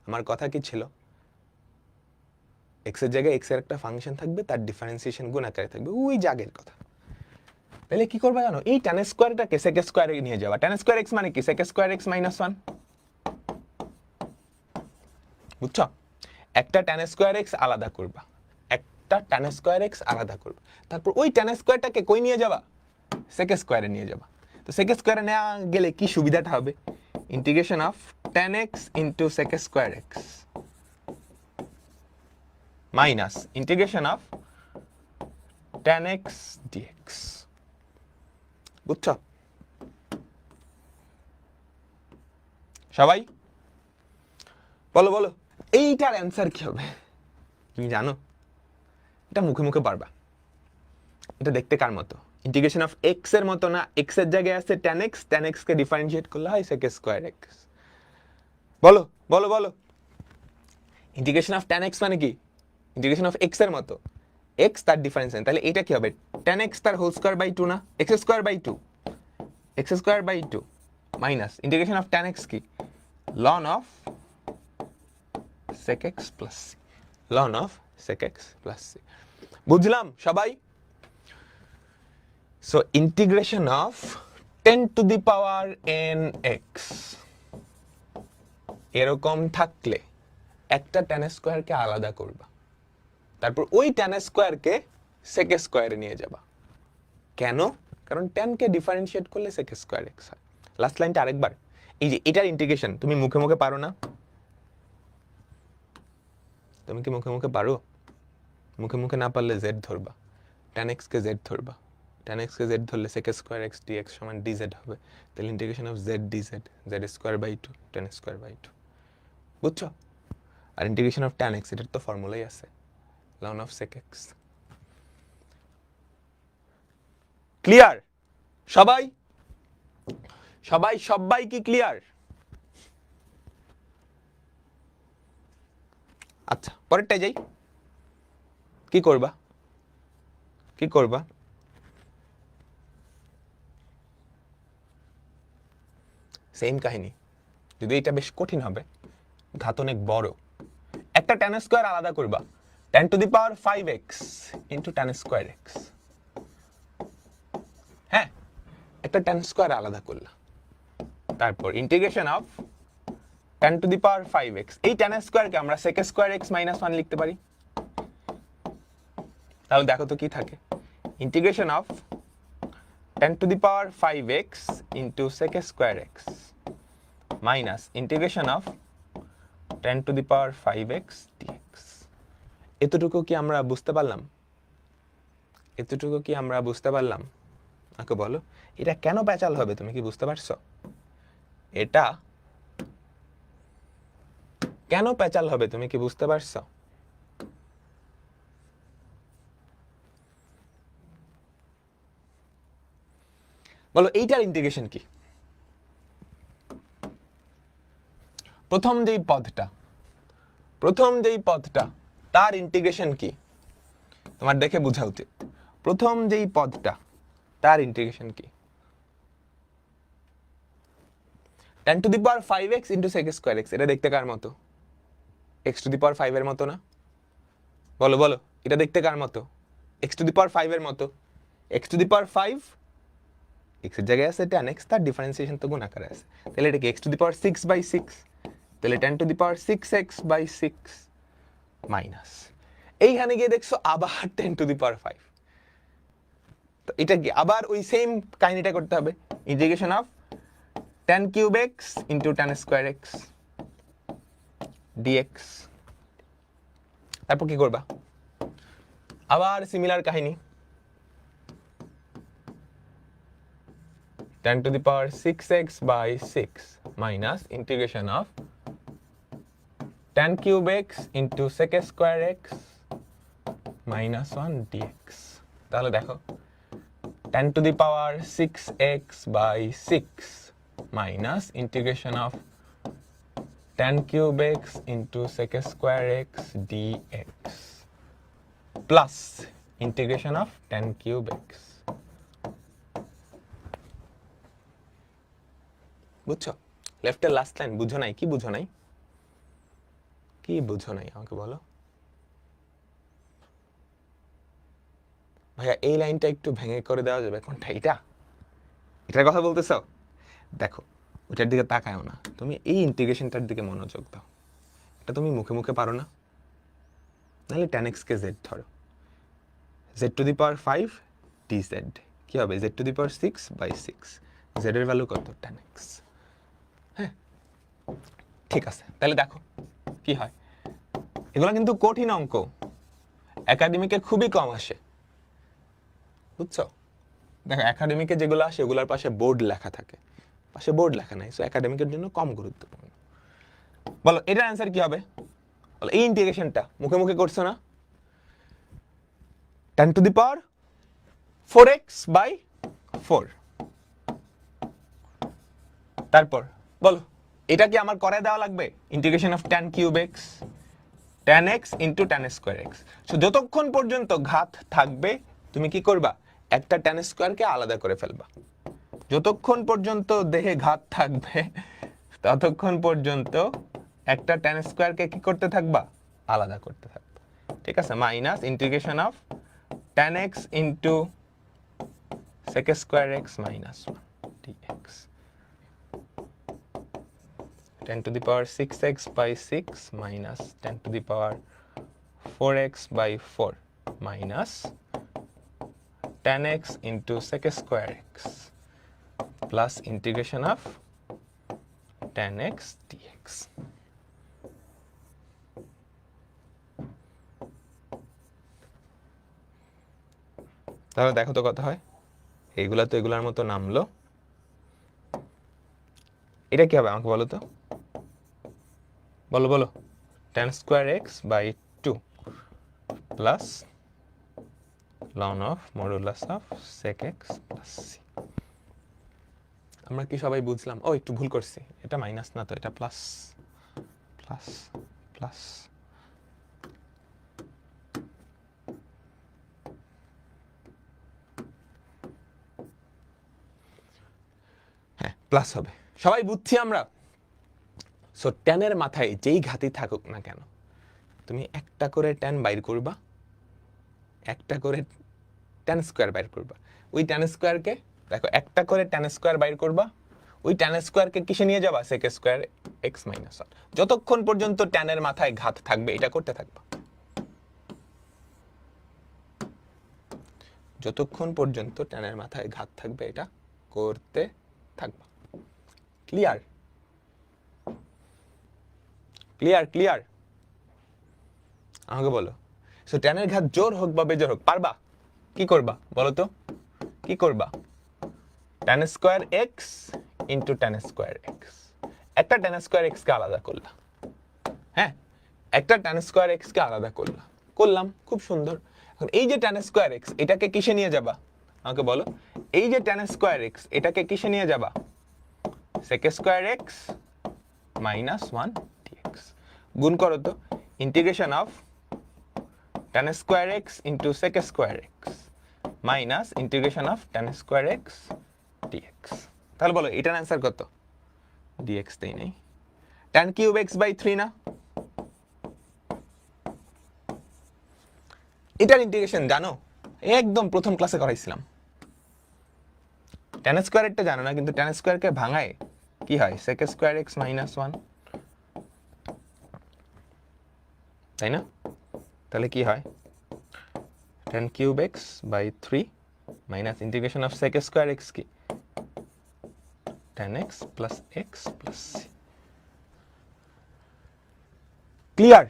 আমার কথা কি ছিল, x এর জায়গায় x এর একটা ফাংশন থাকবে, তার ডিফারেন্সিয়েশন গুণ আকারে থাকবে, ওই জাগের কথা। তাহলে কি করবা জানো, এই tan স্কয়ারটাকে sec স্কয়ারে নিয়ে যাবা। tan স্কয়ার x মানে কি, sec স্কয়ার x মাইনাস 1। বুঝছো, একটা tan স্কয়ার x আলাদা করবা, একটা tan স্কয়ার x আলাদা করবা, তারপর ওই tan স্কয়ারটাকে কই নিয়ে যাবা, sec স্কয়ারে নিয়ে যাবা। তো sec স্কয়ারে নেওয়া গেলে কি সুবিধাটা হবে, integration of tan x into sec square x minus integration of tan x dx। বুঝছো সবাই, বলো বলো এইটার অ্যান্সার কি হবে তুমি জানো? এটা মুখে মুখে পারবা। এটা দেখতে কার মতো, ইন্টিগ্রেশন অফ x এর মতো না, x এর জায়গায় আছে tan x কে ডিফারেনশিয়েট করলে হয় sec স্কয়ার x। বলো বলো বলো, ইন্টিগ্রেশন অফ tan x মানে কি, ইন্টিগ্রেশন অফ x এর মতো, x তার ডিফারেন্সিয়েশন, তাহলে এটা কি হবে, tan x তার হোল স্কয়ার বাই 2 না, x square by 2, x square by 2 minus integration of tan x কি, ln of sec x plus c, ln of sec x plus c। বুঝলাম সবাই? So integration of 10 two the power nx এরকম থাকলে একটা tan স্কয়ারকে আলাদা করবা, তারপর ওই tan স্কয়ারকে sec স্কয়ারে নিয়ে যাবা। কেন? কারণ tan কে ডিফারেনশিয়েট করলে sec স্কয়ার x হয়। লাস্ট লাইনটা আরেকবার, এই যে এটার ইন্টিগ্রেশন তুমি মুখে মুখে পারো না? তুমি কি মুখে মুখে পারো? মুখে মুখে না পারলে z ধরবা, tan x কে z ধরবা, tan x কে z ধরলে sec স্কয়ার x dx সমান dz হবে। তাহলে integration of z dz, z square by 2 tan square by 2। বুঝছো? আর ইন্টিগ্রেশন অফ tan x এটার তো ফর্মুলাই আছে, ln of sec x। Clear সবাই? সবাই সবাই কি ক্লিয়ার? আচ্ছা পরেরটাই যাই। কি করবা, কি করবা, সেম কাহিনী, যদি এটা বেশ কঠিন হবে, ঘাত অনেক বড়। একটা tan স্কয়ার আলাদা করবা, tan to the power 5x into tan square x। হ্যাঁ, একটা tan স্কয়ার আলাদা করলা, তারপর integration of tan to the power 5x, এই tan স্কয়ারকে আমরা sec স্কয়ার x মাইনাস 1 লিখতে পারি। তাহলে দেখো তো কি থাকে, integration of tan to the power 5x into sec square x minus integration of tan to the power 5x dx। এতটুকু কি আমরা বুঝতে পারলাম? এতটুকু কি আমরা বুঝতে পারলাম? আমাকে বলো, এটা কেন প্যাচাল হবে তুমি কি বুঝতে পারছো? এটা কেন প্যাচাল হবে তুমি কি বুঝতে পারছো? বলো এইটার ইন্টিগ্রেশন কি? প্রথম যেই পদটা তার ইন্টিগ্রেশন কি তোমার দেখে বোঝা উচিত। প্রথম যেই পদটা তার ইন্টিগ্রেশন কি, tan to the power 5x into sec square x। এটা দেখতে কার মতো? x টু দি পাওয়ার 5 এর মতো না? বলো বলো, এটা দেখতে কার মতো? x টু দি পাওয়ার 5 এর মতো। x to the power 5, x এর জায়গায় আছে tan x, তার ডিফারেন্সিয়েশন তো গুণ আকারে আছে, তাহলে এটা কি x to the power 6 by 6, তাহলে tan to the power 6x by 6 minus এইখানে গিয়ে দেখছো আবার tan টু দি পাওয়ার 5। তো এটা কি আবার ওই সেম কাহিনীটা করতে হবে, integration of tan cube x into tan square x dx। তারপর কি করবা, আবার সিমিলার কাহিনী, 10 to the power 6x by 6 minus integration of 10 cube x into sec square x minus 1 dx. তাহলে দেখো 10 to the power 6x by 6 minus integration of 10 cube x into sec square x dx plus integration of 10 cube x. বুঝছো? লেফটের last line বুঝো নাই? কি বুঝো নাই? কি বুঝো নাই আমাকে বলো ভাইয়া। এই লাইনটা একটু ভেঙে করে দেওয়া যাবে? কোনটা? এটার কথা বলতেছো? দেখো ওটার দিকে তাকায়ও না, তুমি এই ইন্টিগ্রেশনটার দিকে মনোযোগ দাও। এটা তুমি মুখে মুখে পারো না? নাহলে 10x কে z ধরো, z to the power 5 dz কি হবে? z to the power 6 by 6, z এর ভ্যালু কত? 10x। হ্যাঁ ঠিক আছে, তাহলে দেখো কি হয়। এগুলো কিন্তু কঠিন অঙ্ক, একাডেমিকে খুবই কম আসে, বুঝছো? দেখো একাডেমিকে যেগুলো আসে ওগুলোর পাশে বোর্ড লেখা থাকে, পাশে বোর্ড লেখা নাই, সো একাডেমিকের জন্য কম গুরুত্বপূর্ণ। বলো এটার অ্যান্সার কি হবে? বলো এই ইন্টিগ্রেশনটা মুখে মুখে করছো না? 10 two the power 4x by 4। তারপর বলো এটা কি আমার করে দেওয়া লাগবে? Integration of 10 cube x 10x into 10 square x। So যতক্ষণ পর্যন্ত ঘাত থাকবে তুমি কি করবা? একটা 10 স্কোয়ারকে আলাদা করে ফেলবা। যতক্ষণ পর্যন্ত দেহে ঘাত থাকবে ততক্ষণ পর্যন্ত একটা 10 স্কোয়ারকে কি করতে থাকবা? আলাদা করতে থাকবা। ঠিক আছে, minus integration of 10x into sec square x minus 1 dx 10 to the power 6x by 6 minus 10 to the power 4x by 4 minus 10x into sec square x plus integration of 10x dx. তাহলে দেখো তো কত হয়। এইগুলা তো এগুলার মতো নামলো, এটা কি হবে আমাকে বলো তো? বলো বলো 10 square x by 2 plus ln of modulus of sec x plus c। আমরা কি সবাই বুঝলাম? ও একটু ভুল করছি, এটা মাইনাস না তো, এটা প্লাস প্লাস প্লাস। হ্যাঁ প্লাস হবে, সবাই বুঝছি আমরা। সো 10 এর মাথায় যেই ঘাতই থাকুক না কেন তুমি একটা করে 10 বাইর করবা, একটা করে 10 স্কোয়ার বাইর করবা। ওই 10 স্কোয়ারকে দেখো একটা করে 10 স্কোয়ার বাইর করবা, ওই 10 স্কোয়ারকে কিসে নিয়ে যাবা? sec square x minus 1। যতক্ষণ পর্যন্ত 10 এর মাথায় ঘাত থাকবে এটা করতে থাকবা, যতক্ষণ পর্যন্ত 10 এর মাথায় ঘাত থাকবে এটা করতে থাকবা। ক্লিয়ার? ক্লিয়ার ক্লিয়ার আমাকে বলো। সো 10 এর ঘাত জোর হোক বা বেজোর হোক পারবা? কি করবা বলো তো? কি করবা? 10 square x into 10 square x। একটা 10 স্কোয়ার x কে আলাদা করলা, হ্যাঁ একটা 10 স্কোয়ার x কে আলাদা করলাম, খুব সুন্দর। এখন এই যে 10 স্কোয়ার x এটাকে কিসে নিয়ে যাবা আমাকে বলো? এই যে 10 স্কোয়ার x এটাকে কিসে নিয়ে যাবা? sec square x minus 1 dx। গুণ করো তো, integration of 10 square x into sec square x minus integration of 10 square x dx। তাহলে বলো এটার অ্যান্সার কত? dx দেই নাই, 10 কিউব x বাই 3 না? এটার ইন্টিগ্রেশন জানো? একদম প্রথম ক্লাসে করাইছিলাম। 10 স্কোয়ারটা জানো না, কিন্তু 10 স্কোয়ারকে ভাঙায় কি হয়? sec স্কোয়ার x মাইনাস 1, তাই না? তাহলে কি হয়? 10 cube x by 3 minus integration of sec square x কি? 10x plus x plus c। Clear?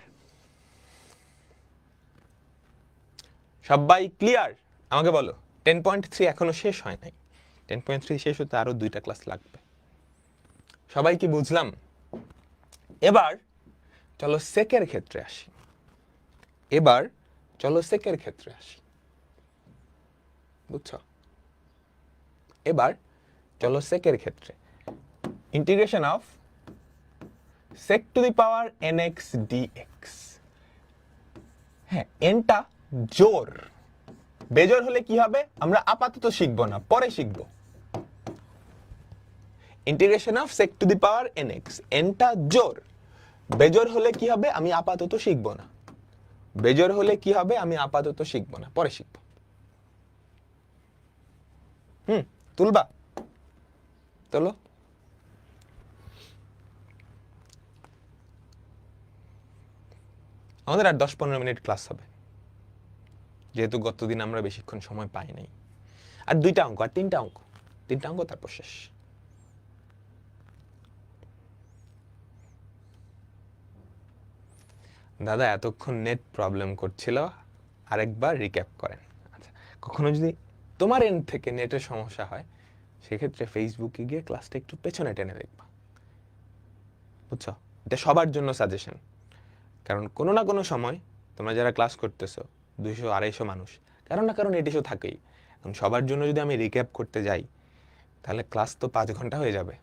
সবাই ক্লিয়ার আমাকে বলো? 10.3 এখনো শেষ হয় নাই, 10.3 শেষ হতে আরো 2টা ক্লাস লাগবে। সবাই কি বুঝলাম? এবার চলো সেকের ক্ষেত্রে আসি। বুঝছো? এবার চলো সেকের ক্ষেত্রে। Integration of sec to the power nx dx। হ্যাঁ, এনটা জোর, বেজোর হলে কি হবে আমরা আপাতত শিখবো না, পরে শিখবো। Integration of sec to the power nx, এনটা জোর, বেজোর হলে কি হবে আমি আপাতত শিখবো না। বেজোর হলে কি হবে আমি আপাতত শিখবো না, পরে শিখবো। তুলবা? তোলো। আমাদের আর 10-15 মিনিট ক্লাস হবে, যেহেতু গতদিন আমরা বেশিক্ষণ সময় পাই নাই। আর 2টা অঙ্ক, আর 3টা অঙ্ক, 3টা অঙ্ক তারপর শেষ। দাদা এতক্ষণ নেট প্রবলেম করছিল, আরেকবার রিক্যাপ করেন। আচ্ছা, কখনো যদি তোমার এন্ড থেকে নেটের সমস্যা হয়, সেক্ষেত্রে ফেসবুকে গিয়ে ক্লাসটা একটু পেছনে টেনে দেখবা, বুঝছো? এটা সবার জন্য সাজেশন, কারণ কোনো না কোনো সময় তোমরা যারা ক্লাস করতেছো 200-250 মানুষ কারণ না কারণ নেট ইস্যু থাকেই। এখন সবার জন্য যদি আমি রিক্যাপ করতে যাই, তাহলে ক্লাস তো 5 ঘন্টা হয়ে যাবে,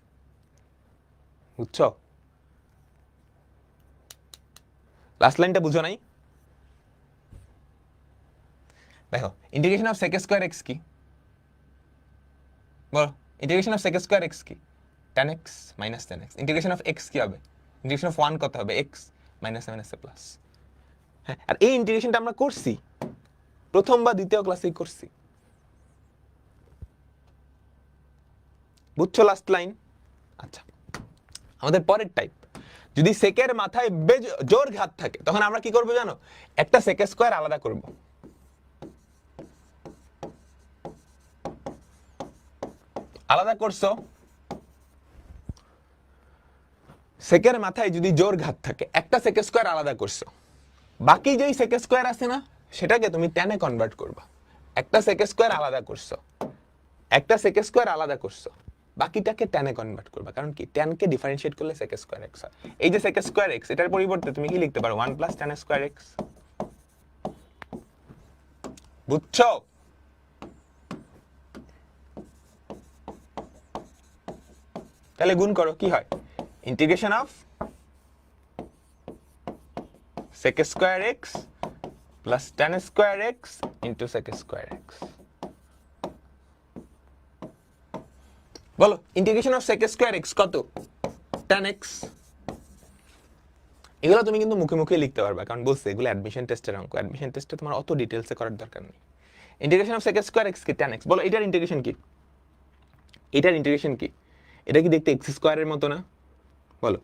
বুঝছো? লাস্ট লাইনটা বুঝো নাই? দেখো, integration of sec square x কি বলো? Integration of sec square x কি? tan x minus tan x। Integration of x কি হবে? ইন্টিগ্রেশন অফ 1 কত হবে? x minus a minus a plus। হ্যাঁ, আর এই ইন্টিগ্রেশনটা আমরা করছি প্রথম বা দ্বিতীয় ক্লাসেই করছি, বুঝছো লাস্ট লাইন? আচ্ছা, আমাদের পরের টাইপ, যদি সেকের মাথায় জোর ঘাত থাকে তখন আমরা কি করব জানো? একটা sec স্কয়ার আলাদা করব। আলাদা করছো, সেকের মাথায় যদি জোর ঘাত থাকে একটা sec স্কয়ার আলাদা করছো, বাকি যেই sec স্কয়ার আছে না সেটাকে তুমি tan এ কনভার্ট করবা। একটা sec স্কয়ার আলাদা করছো, বাকিটাকে tan এ কনভার্ট করবা। কারণ কি, tan কে ডিফারেন্সিয়েট করলে sec স্কয়ার x হয়। এই যে sec স্কয়ার x, এটার পরিবর্তে তুমি কি লিখতে পারো 1 + tan স্কয়ার x। বুঝছো? তাহলে গুণ করো, কি হয়? Integration of sec square x plus tan square x into sec square x। বলো, integration of sec square x কত? tan x। এগুলো তুমি কিন্তু মুখে মুখে লিখতে পারবা, কারণ বলছে এগুলো অ্যাডমিশন টেস্টের অঙ্ক। অ্যাডমিশন টেস্টে তোমার অত ডিটেইলসে করার দরকার নেই। Integration of sec square x কি? tan x। বলো, এটার ইন্টিগ্রেশন কি? এটা কি দেখতে x স্কয়ারের মতো না? বলো,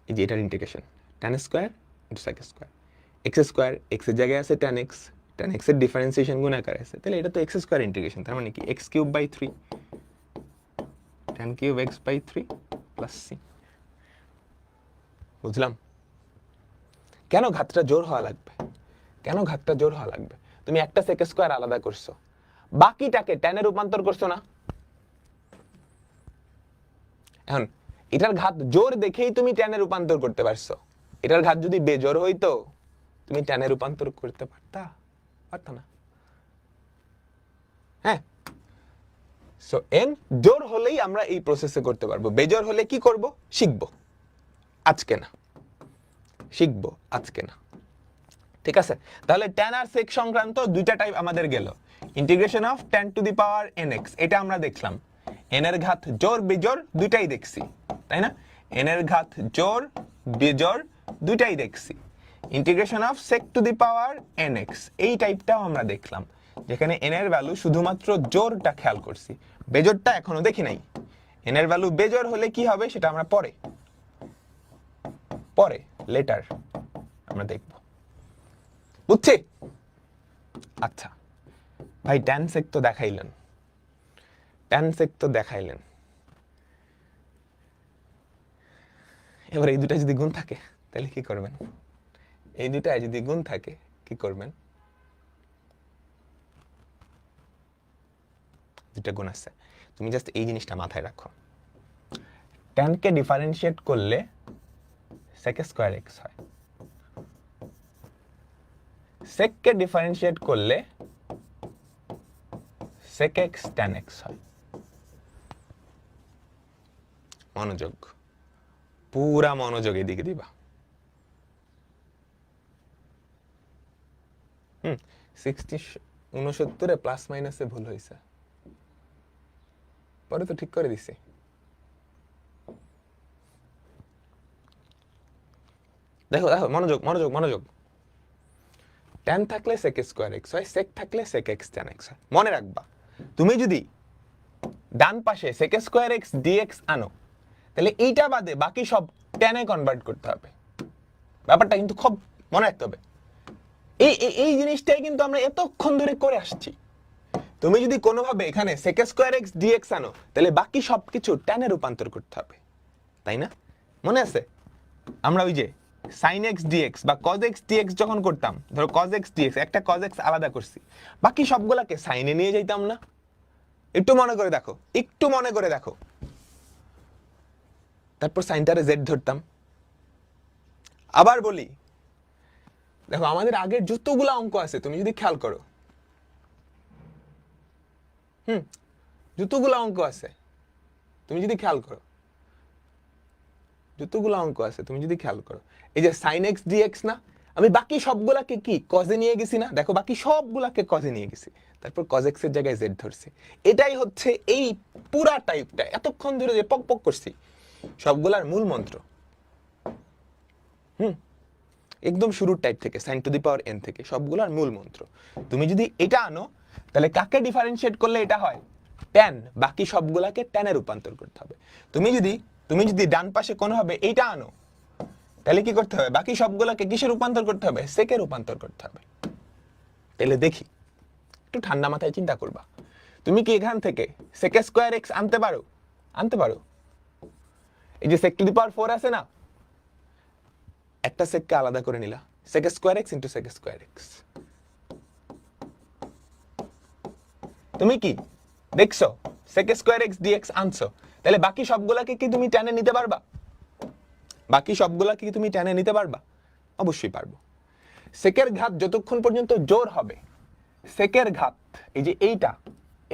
এই যে এটার integration tan square into sec square. x square, x এর জায়গায় আছে tan x এর ডিফারেন্সিয়েশন গুণ আকারে আছে, তাহলে এটা তো x স্কয়ার ইন্টিগ্রেশন। তার মানে কি x³/3 tan cube x/3 plus c। বুঝলাম কেন ঘাতটা জোর হওয়া লাগবে? তুমি একটা sec স্কয়ার আলাদা করছো, বাকিটাকে tan এ রূপান্তর করছো না? এখন এটার ঘাত জোর দেখেই তুমি tan এ রূপান্তর করতে পারছো। এটার ঘাত যদি বেজোর হইতো তুমি tan এ রূপান্তর করতে পারতা না? হ্যাঁ, সো n জোর হলেই আমরা এই প্রসেসে করতে পারবো, বেজোর হলে কি করব? শিখবো আজকে না। ঠিক আছে, তাহলে tan আর sec সংক্রান্ত 2টা টাইপ আমাদের গেল। Integration of tan to the power nx, এটা আমরা দেখলাম। n এর ঘাত জোর বেজোর দুইটাই দেখছি, তাই না? n এর ঘাত জোর বেজোর দুইটাই দেখছি। Integration of sec to the power nx, এই টাইপটাও আমরা দেখলাম, যেখানে n এর ভ্যালু শুধুমাত্র জোরটা খেয়াল করছি, বেজোরটা এখনো দেখি নাই। n এর ভ্যালু বেজোর হলে কি হবে সেটা আমরা লেটার আমরা দেখব, বুঝছি? আচ্ছা ভাই, tan sec তো দেখাইলেন, এবার এই দুটা যদি গুণ থাকে তাহলে কি করবেন? দুটা গুণ আছে, তুমি জাস্ট এই জিনিসটা মাথায় রাখো, tan কে ডিফারেন্সিয়েট করলে sec স্কয়ার x হয়, sec কে ডিফারেন্সিয়েট করলে sec x tan x হয়। মনোযোগ, পুরা মনোযোগ এদিকে দিবা। 69 প্লাস মাইনাসে ভুল হয়েছে, পরে তো ঠিক করে দিছি। দেখো দেখো, মনোযোগ মনোযোগ মনোযোগ। tan থাকলে sec স্কয়ার x হয়, sec থাকলে sec x tan x হয়। মনে রাখবা, তুমি যদি ডান পাশে sec স্কয়ার x dx আনো, তাহলে এইটা বাদে বাকি সব tan এ কনভার্ট করতে হবে। ব্যাপারটা কিন্তু খুব মনে রাখতে হবে। এই জিনিসটাই কিন্তু আমরা এতক্ষণ ধরে করে আসছি। তুমি যদি কোনোভাবে এখানে sec স্কয়ার x dx আনো, তাহলে বাকি সবকিছু tan এ রূপান্তর করতে হবে, তাই না? মনে আছে আমরা ওই যে sin x dx বা cos x dx যখন করতাম, ধরো cos x dx, একটা cos x আলাদা করছি, বাকি সবগুলাকে sin এ নিয়ে যাইতাম না? একটু মনে করে দেখো, একটু মনে করে দেখো। তারপর সাইনটারে z ধরতাম। আবার বলি, দেখো আমাদের আগের যতগুলো অঙ্ক আছে তুমি যদি খেয়াল করো, যতগুলো অঙ্ক আছে তুমি যদি খেয়াল করো, যতগুলো অঙ্ক আছে তুমি যদি খেয়াল করো, এই যে sin x dx না, আমি বাকি সবগুলাকে কি cos এ নিয়ে গেছি না? দেখো বাকি সবগুলাকে cos এ নিয়ে গেছি, তারপর cos x এর জায়গায় z ধরছি। এটাই হচ্ছে এই পুরা টাইপটা এতক্ষণ ধরে যে পক পক করছি সবগুলার মূল মন্ত্র। একদম শুরুর টাইপ থেকে sin to the power n থেকে সবগুলার মূল মন্ত্র। তুমি যদি এটা আনো, তাহলে কাকে ডিফারেন্সিয়েট করলে এটা হয়? tan। বাকি সবগুলাকে tan এ রূপান্তর করতে হবে। তুমি যদি ডান পাশে কোনোভাবে এইটা আনো, তাহলে কি করতে হবে? বাকি সবগুলাকে কিসে রূপান্তর করতে হবে? sec এ রূপান্তর করতে হবে। তাহলে দেখি, একটু ঠান্ডা মাথায় চিন্তা করবা, তুমি কি এখান থেকে sec স্কয়ার x আনতে পারো? আনতে পারো। এই যে sec টু দি পাওয়ার 4 আছে না, একটা sec কে আলাদা করে নিলা, sec square x into sec square x। তুমি কি দেখছো sec স্কয়ার x dx আনছো, তাহলে বাকি সবগুলাকে কি তুমি tan এ নিতে পারবা? বাকি সবগুলাকে কি তুমি tan এ নিতে পারবা? অবশ্যই পারবো। sec এর ঘাত যতক্ষণ পর্যন্ত জোর হবে, sec এর ঘাত এই যে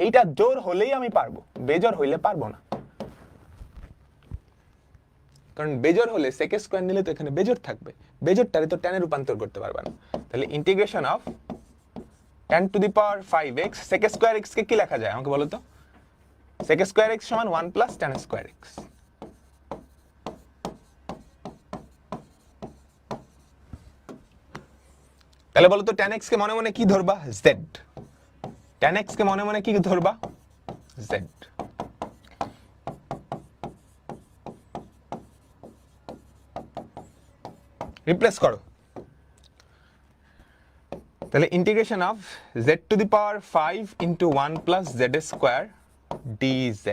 এইটা জোর হলেই আমি পারবো, বেজোর হইলে পারবো না। কারণ বেজোর হলে sec স্কয়ার নিলে তো এখানে বেজোর থাকবে, বেজোরটারে তো tan এ রূপান্তর করতে পারবা না। তাহলে integration of tan to the power 5x, sec square x কে কি লেখা যায় আমাকে বলো তো? sec স্কয়ার x সমান 1 প্লাস tan স্কয়ার x। তাহলে বলো তো tan x কে মনে মনে কি ধরবা? z। tan x কে মনে মনে কি ধরবা? z। রিপ্লেস করো। তাহলে integration of z to the power 5 into 1 plus z square dz।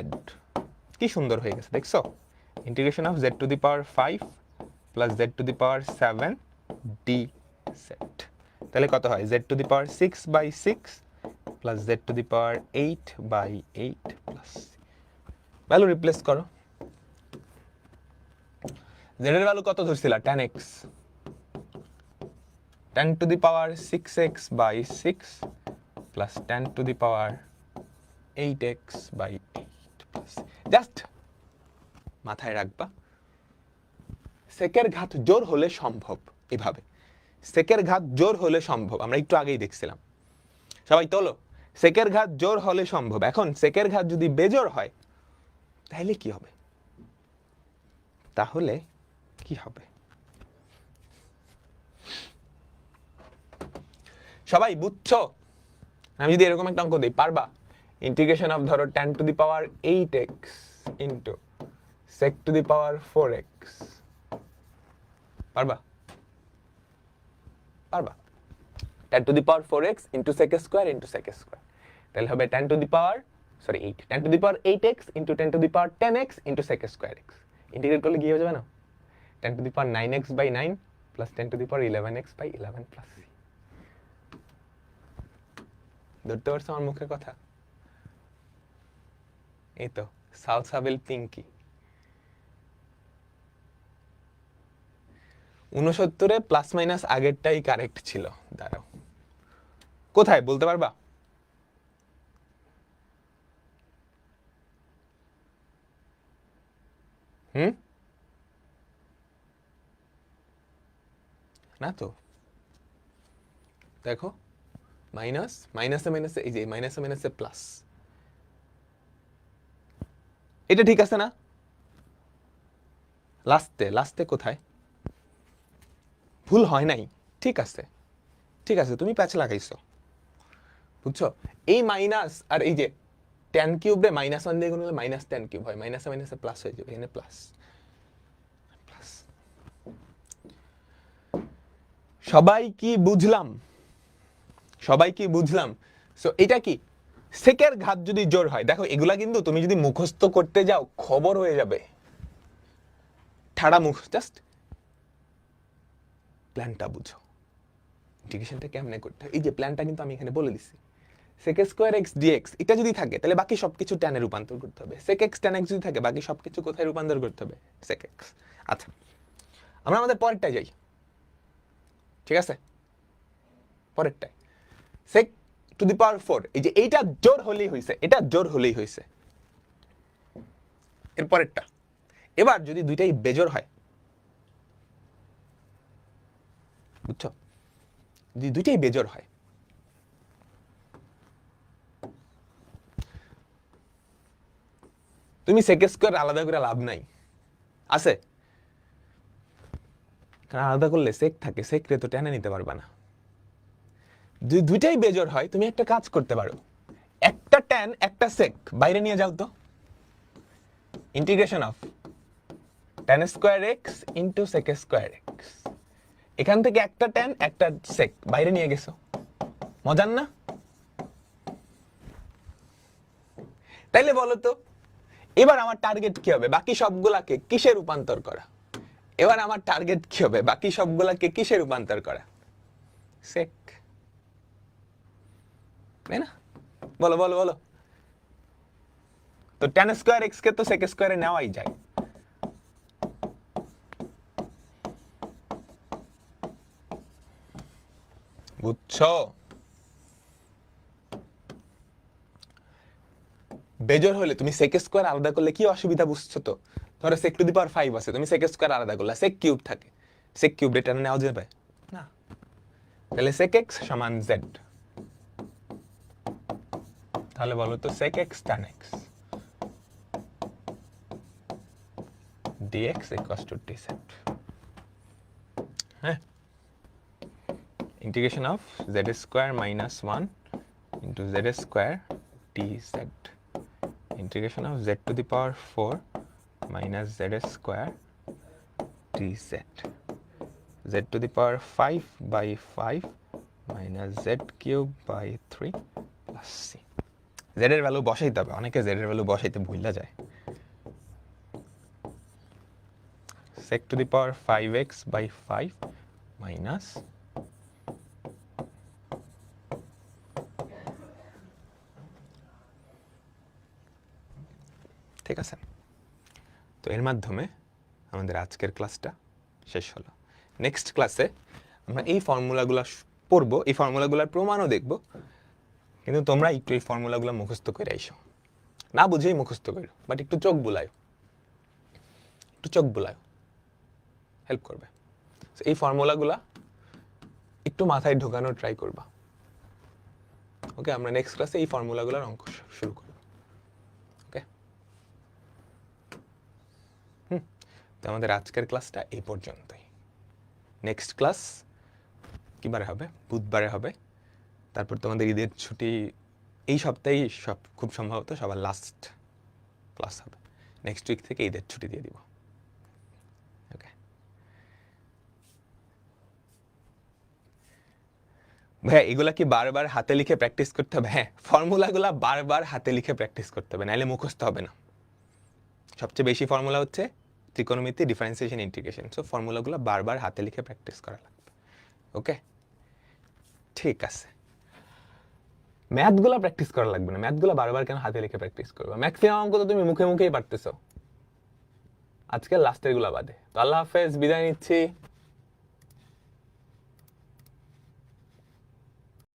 কি সুন্দর হয়ে গেছে দেখছো? Integration of z to the power 5 plus z to the power 7 dz। তাহলে কত হয়? z to the power 6 by 6 plus z to the power 8 by 8 plus value replace করো। z এর ভ্যালু কত ধরছিলা? tan x, tan to the power 6x by 6 plus tan to the power 8x by 8 plus just মাথায় রাখবা, সেকের ঘাত জোর হলে সম্ভব। এভাবে সেকের ঘাত জোর হলে সম্ভব, আমরা একটু আগেই দেখছিলাম। সবাই তোলো, সেকের ঘাত জোর হলে সম্ভব। এখন সেকের ঘাত যদি বেজোর হয় তাহলে কি হবে? তাহলে কি হবে সবাই বুঝছো? আমি যদি এরকম একটা অঙ্ক দিই, পারবা? ইন্টিগ্রেশন অফ ধরো tan to the power 8x into sec to the power 4x, পারবা? পারবা। tan to the power 4x into sec square into sec square, তাহলে হবে tan to the power 8, tan to the power 8x into tan to the power 10x into sec square x। Integrate করলে কি হয়ে যাবে না? tan to the power 9x by 9 plus tan to the power 11x by 11 plus c। ধরতে পারছো আমার মুখের কথা? এই তো সালসাবিল পিঙ্কি 69-এ প্লাস মাইনাস আগেরটাই কারেক্ট ছিল। দাঁড়াও, কোথায় বলতে পারবা? না তো, দেখো মাইনাস মাইনাসে মাইনাসে, এই যে মাইনাসে মাইনাসে প্লাস, এটা ঠিক আছে না? লাস্টে লাস্টে কোথায় ভুল হয় নাই? ঠিক আছে, ঠিক আছে, তুমি প্যাচ লাগাইছো, বুঝছো? এই মাইনাস আর এই যে tan কিউবে মাইনাস 1 দিয়ে গুণ করলে মাইনাস tan কিউব হয়, মাইনাসে মাইনাসে প্লাস হয়ে যাবে, এখানে প্লাস প্লাস। সবাই কি বুঝলাম? সবাই কি বুঝলাম? সো এটা কি সেকের ঘাত যদি জোর হয়, দেখো এগুলা কিন্তু তুমি যদি মুখস্থ করতে যাও খবর হয়ে যাবে, ঠাড়া মুখ। জাস্ট প্ল্যানটা বুঝো, ইন্টিগ্রেশনটা কেমনে করতে হয়। এই যে প্ল্যানটা কিন্তু আমি এখানে বলে দিছি, sec স্কয়ার x dx এটা যদি থাকে তাহলে বাকি সবকিছু tan এ রূপান্তর করতে হবে। sec x tan x যদি থাকে বাকি সবকিছু কোথায় রূপান্তর করতে হবে? sec x। আচ্ছা, আমরা আমাদের পরেরটায় যাই, ঠিক আছে? পরেরটায় sec টু দি পাওয়ার 4, এই যে এইটা জোর হলেই হইছে, এটা জোর হলেই হইছে। এর পরেরটা, এবার যদি দুইটাই বেজোর হয়, বুঝছো? যদি দুইটাই বেজোর হয়, তুমি sec স্কয়ার আলাদা করে লাভ নাই, আছে? কারণ আলাদা করলে sec থাকে, sec রে তো টেনে নিতে পারবা না। যদি দুইটাই বেজোর হয় তুমি একটা কাজ করতে পারো, একটা tan একটা sec বাইরে নিয়ে যাও তো, integration of tan square x into sec square x। এখান থেকে একটা tan একটা sec বাইরে নিয়ে গেছো, মজার না? তাইলে বলো তো এবার আমার টার্গেট কি হবে? বাকি সবগুলাকে কিসে রূপান্তর করা? এবার আমার টার্গেট কি হবে? বাকি সবগুলাকে কিসে রূপান্তর করা? sec, তাই না? বলো বলো বলো। তো tan স্কয়ার x কে তো sec স্কয়ারে নেওয়াই যায়। বুঝছো? বেজোর হলে তুমি sec স্কয়ার আলাদা করলে কি অসুবিধা বুঝছো তো? ধরো sec টু দি পাওয়ার 5 আছে, তুমি sec স্কয়ার আলাদা করলে sec কিউব থাকে, sec কিউব রে টেনে নেওয়া যাবে না। তাহলে sec x সমান z। তাহলে বলো তো sec x tan x dx equals to dz। হ্যাঁ, integration of z square minus 1 into z square dz, integration of z to the power 4 minus z square dz, z to the power 5 by 5 minus z cube by 3 plus c। z এর value বসাইতে হবে, অনেকে z এর value বসাইতে ভুলে যায়। sec to the power 5x by 5 minus ঠিক আছে। তো এর মাধ্যমে আমাদের আজকের ক্লাসটা শেষ হলো। নেক্সট ক্লাসে আমরা এই ফর্মুলাগুলো পড়বো, এই ফর্মুলাগুলোর প্রমাণও দেখব, কিন্তু তোমরা একটু এই ফর্মুলাগুলো মুখস্থ করে আইসো, না বুঝেই মুখস্থ করো, বাট একটু চোখ বুলায়, একটু চোখ বুলায়, হেল্প করবে। এই ফর্মুলাগুলা একটু মাথায় ঢোকানোর ট্রাই করবা। ওকে, আমরা নেক্সট ক্লাসে এই ফর্মুলাগুলোর অঙ্ক শুরু করব। ওকে, তো আমাদের আজকের ক্লাসটা এই পর্যন্তই। নেক্সট ক্লাস কিবারে হবে? বুধবারে হবে। তারপর তোমাদের ঈদের ছুটি, এই সপ্তাহেই সব খুব সম্ভবত সবার লাস্ট ক্লাস হবে। নেক্সট উইক থেকে ঈদের ছুটি দিয়ে দিব। ওকে, ভাইয়া এগুলা কি বারবার হাতে লিখে প্র্যাকটিস করতে হবে? হ্যাঁ, ফর্মুলাগুলা বারবার হাতে লিখে প্র্যাকটিস করতে হবে, নাহলে মুখস্থ হবে না। সবচেয়ে বেশি ফর্মুলা হচ্ছে ত্রিকোণমিতি, ডিফারেন্সিয়েশন, ইন্টিগ্রেশন। সো ফর্মুলাগুলো বারবার হাতে লিখে প্র্যাকটিস করা লাগবে। ওকে, ঠিক আছে। ম্যাথগুলো প্র্যাকটিস করা লাগবে না, ম্যাথগুলো বারবার কেন হাতে লিখে প্র্যাকটিস করবে, ম্যাক্সিমাম অঙ্ক তো তুমি মুখে মুখেই পারতেছো। আজকে লাস্টের গুলা বাদে। তো আল্লাহ হাফেজ, বিদায় নিচ্ছি।